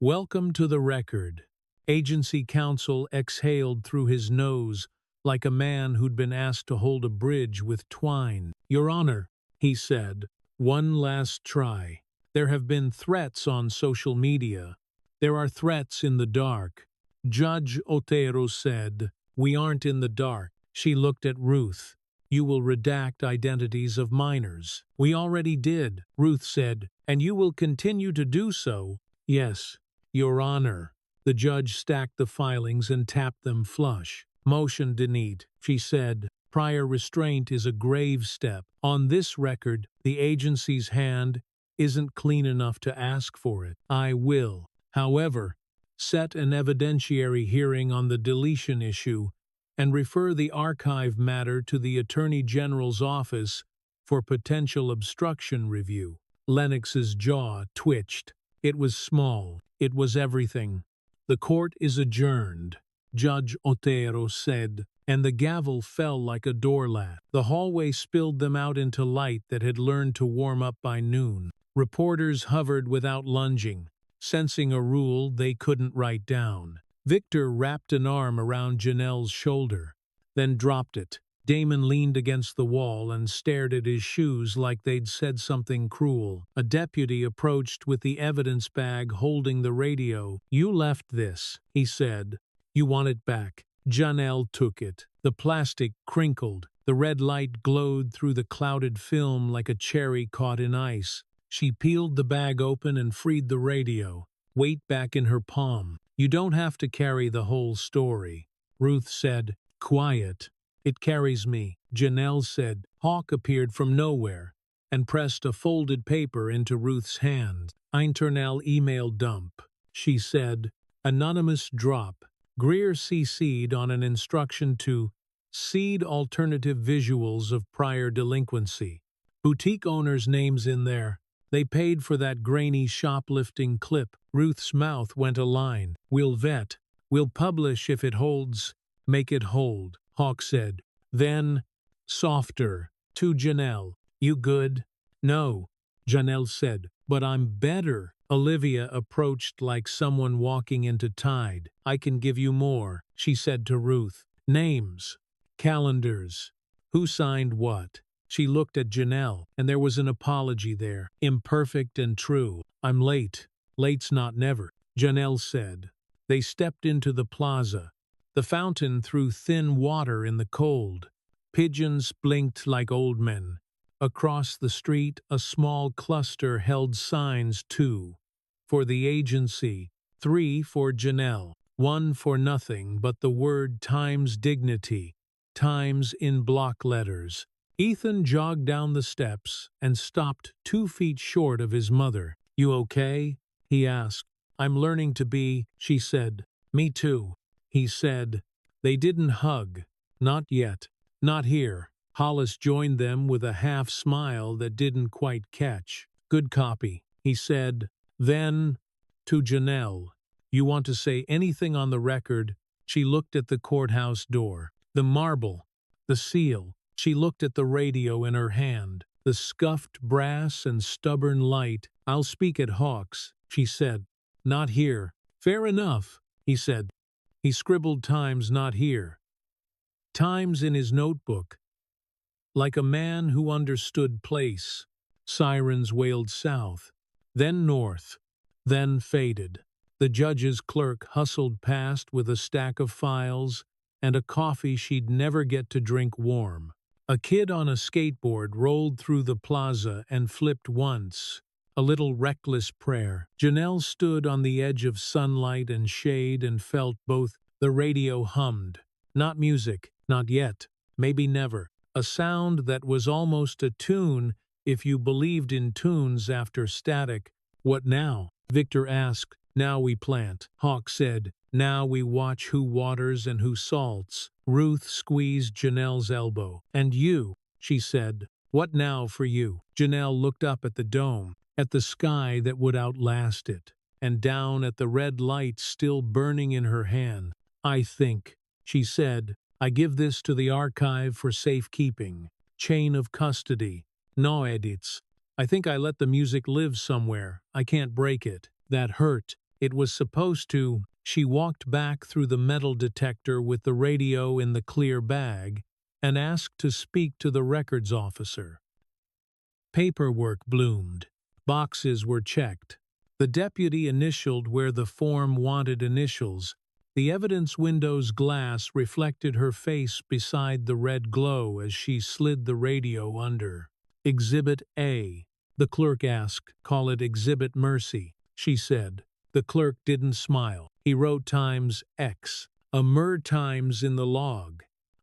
welcome to the record. Agency counsel exhaled through his nose like a man who'd been asked to hold a bridge with twine. Your Honor, he said, one last try. There have been threats on social media. There are threats in the dark. Judge Otero said, we aren't in the dark. She looked at Ruth. You will redact identities of minors. We already did, Ruth said, and you will continue to do so. Yes, Your Honor. The judge stacked the filings and tapped them flush. Motion denied, she said. Prior restraint is a grave step. On this record, the agency's hand isn't clean enough to ask for it. I will, however, set an evidentiary hearing on the deletion issue and refer the archive matter to the Attorney General's office for potential obstruction review. Lennox's jaw twitched. It was small. It was everything. The court is adjourned, Judge Otero said, and the gavel fell like a doorlat. The hallway spilled them out into light that had learned to warm up by noon. Reporters hovered without lunging, sensing a rule they couldn't write down. Victor wrapped an arm around Janelle's shoulder, then dropped it. Damon leaned against the wall and stared at his shoes like they'd said something cruel. A deputy approached with the evidence bag holding the radio. You left this, he said. You want it back. Janelle took it. The plastic crinkled. The red light glowed through the clouded film like a cherry caught in ice. She peeled the bag open and freed the radio, weight back in her palm. You don't have to carry the whole story. Ruth said, quiet. It carries me, Janelle said. Hawk appeared from nowhere and pressed a folded paper into Ruth's hand. Internal email dump, she said. Anonymous drop. Greer CC'd on an instruction to seed alternative visuals of prior delinquency. Boutique owners' names in there. They paid for that grainy shoplifting clip. Ruth's mouth went a line. We'll vet. We'll publish if it holds. Make it hold, Hawk said. Then, softer, to Janelle. You good? No, Janelle said, but I'm better. Olivia approached like someone walking into tide. I can give you more, she said to Ruth. Names. Calendars. Who signed what? She looked at Janelle, and there was an apology there, imperfect and true. I'm late. Late's not never, Janelle said. They stepped into the plaza. The fountain threw thin water in the cold. Pigeons blinked like old men. Across the street, a small cluster held signs, 2 for the agency, 3 for Janelle, 1 for nothing but the word Times Dignity, Times in block letters. Ethan jogged down the steps and stopped 2 feet short of his mother. You okay? He asked. I'm learning to be, she said. Me too, he said. They didn't hug. Not yet. Not here. Hollis joined them with a half smile that didn't quite catch. Good copy, he said. Then, to Janelle, you want to say anything on the record? She looked at the courthouse door. The marble, the seal. She looked at the radio in her hand. The scuffed brass and stubborn light. I'll speak at Hawks, she said. Not here. Fair enough, he said. He scribbled Times not here. Times in his notebook. Like a man who understood place. Sirens wailed south, then north, then faded. The judge's clerk hustled past with a stack of files and a coffee she'd never get to drink warm. A kid on a skateboard rolled through the plaza and flipped once, a little reckless prayer. Janelle stood on the edge of sunlight and shade and felt both. The radio hummed. Not music, not yet, maybe never. A sound that was almost a tune if you believed in tunes after static. What now? Victor asked. Now we plant. Hawk said. Now we watch who waters and who salts. Ruth squeezed Janelle's elbow. And you, she said. What now for you? Janelle looked up at the dome, at the sky that would outlast it, and down at the red light still burning in her hand. I think, she said, I give this to the archive for safekeeping. Chain of custody. No edits. I think I let the music live somewhere. I can't break it. That hurt. It was supposed to. She walked back through the metal detector with the radio in the clear bag and asked to speak to the records officer. Paperwork bloomed. Boxes were checked. The deputy initialed where the form wanted initials. The evidence window's glass reflected her face beside the red glow as she slid the radio under. Exhibit A. The clerk asked. Call it Exhibit Mercy, she said. The clerk didn't smile. He wrote Times X. A Times in the log.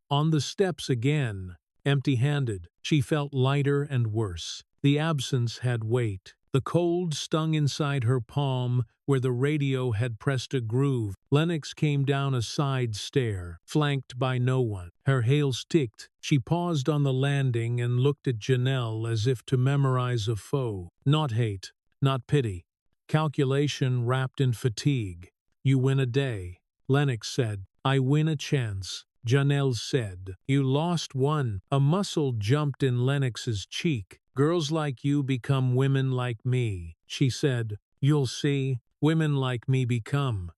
On the steps again, empty-handed, she felt lighter and worse. The absence had weight. The cold stung inside her palm where the radio had pressed a groove. Lennox came down a side stair, flanked by no one. Her heels ticked. She paused on the landing and looked at Janelle as if to memorize a foe. Not hate, not pity. Calculation wrapped in fatigue. You win a day, Lennox said. I win a chance, Janelle said. You lost one. A muscle jumped in Lennox's cheek. Girls like you become women like me, she said. You'll see, women like me become.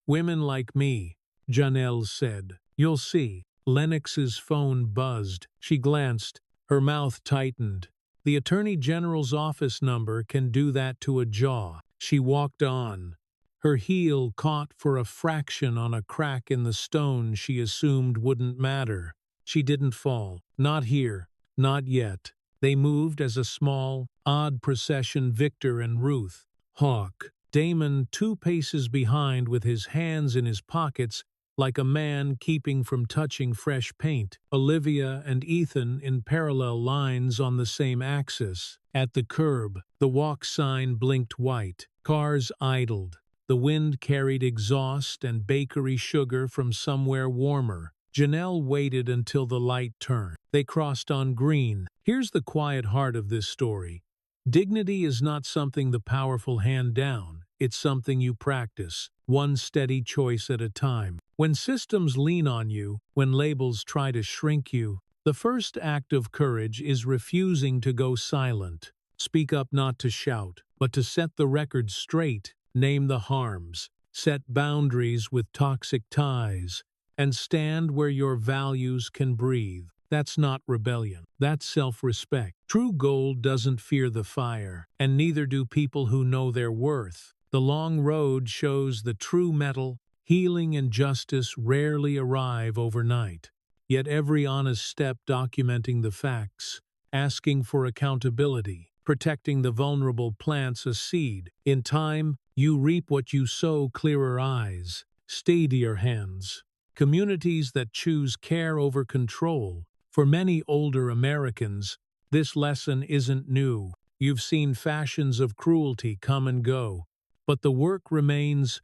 Women like me, Janelle said. You'll see. Lennox's phone buzzed. She glanced. Her mouth tightened. The Attorney General's office number can do that to a jaw. She walked on. Her heel caught for a fraction on a crack in the stone she assumed wouldn't matter. She didn't fall. Not here. Not yet. They moved as a small, odd procession. Victor and Ruth. Hawk. Damon 2 paces behind with his hands in his pockets like a man keeping from touching fresh paint. Olivia and Ethan in parallel lines on the same axis. At the curb, the walk sign blinked white. Cars idled. The wind carried exhaust and bakery sugar from somewhere warmer. Janelle waited until the light turned. They crossed on green. Here's the quiet heart of this story. Dignity is not something the powerful hand down. It's something you practice, one steady choice at a time. When systems lean on you, when labels try to shrink you, the first act of courage is refusing to go silent. Speak up not to shout, but to set the record straight, name the harms, set boundaries with toxic ties, and stand where your values can breathe. That's not rebellion. That's self-respect. True gold doesn't fear the fire, and neither do people who know their worth. The long road shows the true metal. Healing and justice rarely arrive overnight. Yet every honest step documenting the facts, asking for accountability, protecting the vulnerable plants a seed. In time, you reap what you sow. Clearer eyes, steadier hands. Communities that choose care over control. For many older Americans, this lesson isn't new. You've seen fashions of cruelty come and go, but the work remains.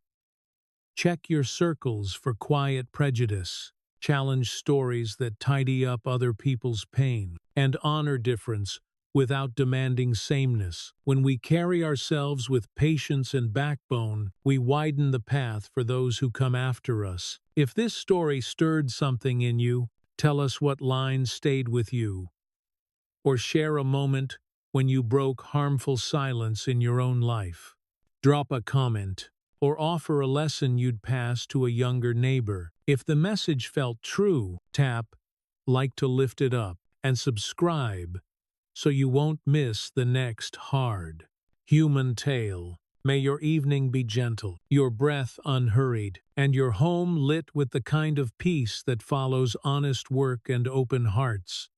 Check your circles for quiet prejudice. Challenge stories that tidy up other people's pain, and honor difference without demanding sameness. When we carry ourselves with patience and backbone, we widen the path for those who come after us. If this story stirred something in you, tell us what lines stayed with you, or share a moment when you broke harmful silence in your own life. Drop a comment, or offer a lesson you'd pass to a younger neighbor. If the message felt true, tap like to lift it up, and subscribe so you won't miss the next hard human tale. May your evening be gentle, your breath unhurried, and your home lit with the kind of peace that follows honest work and open hearts.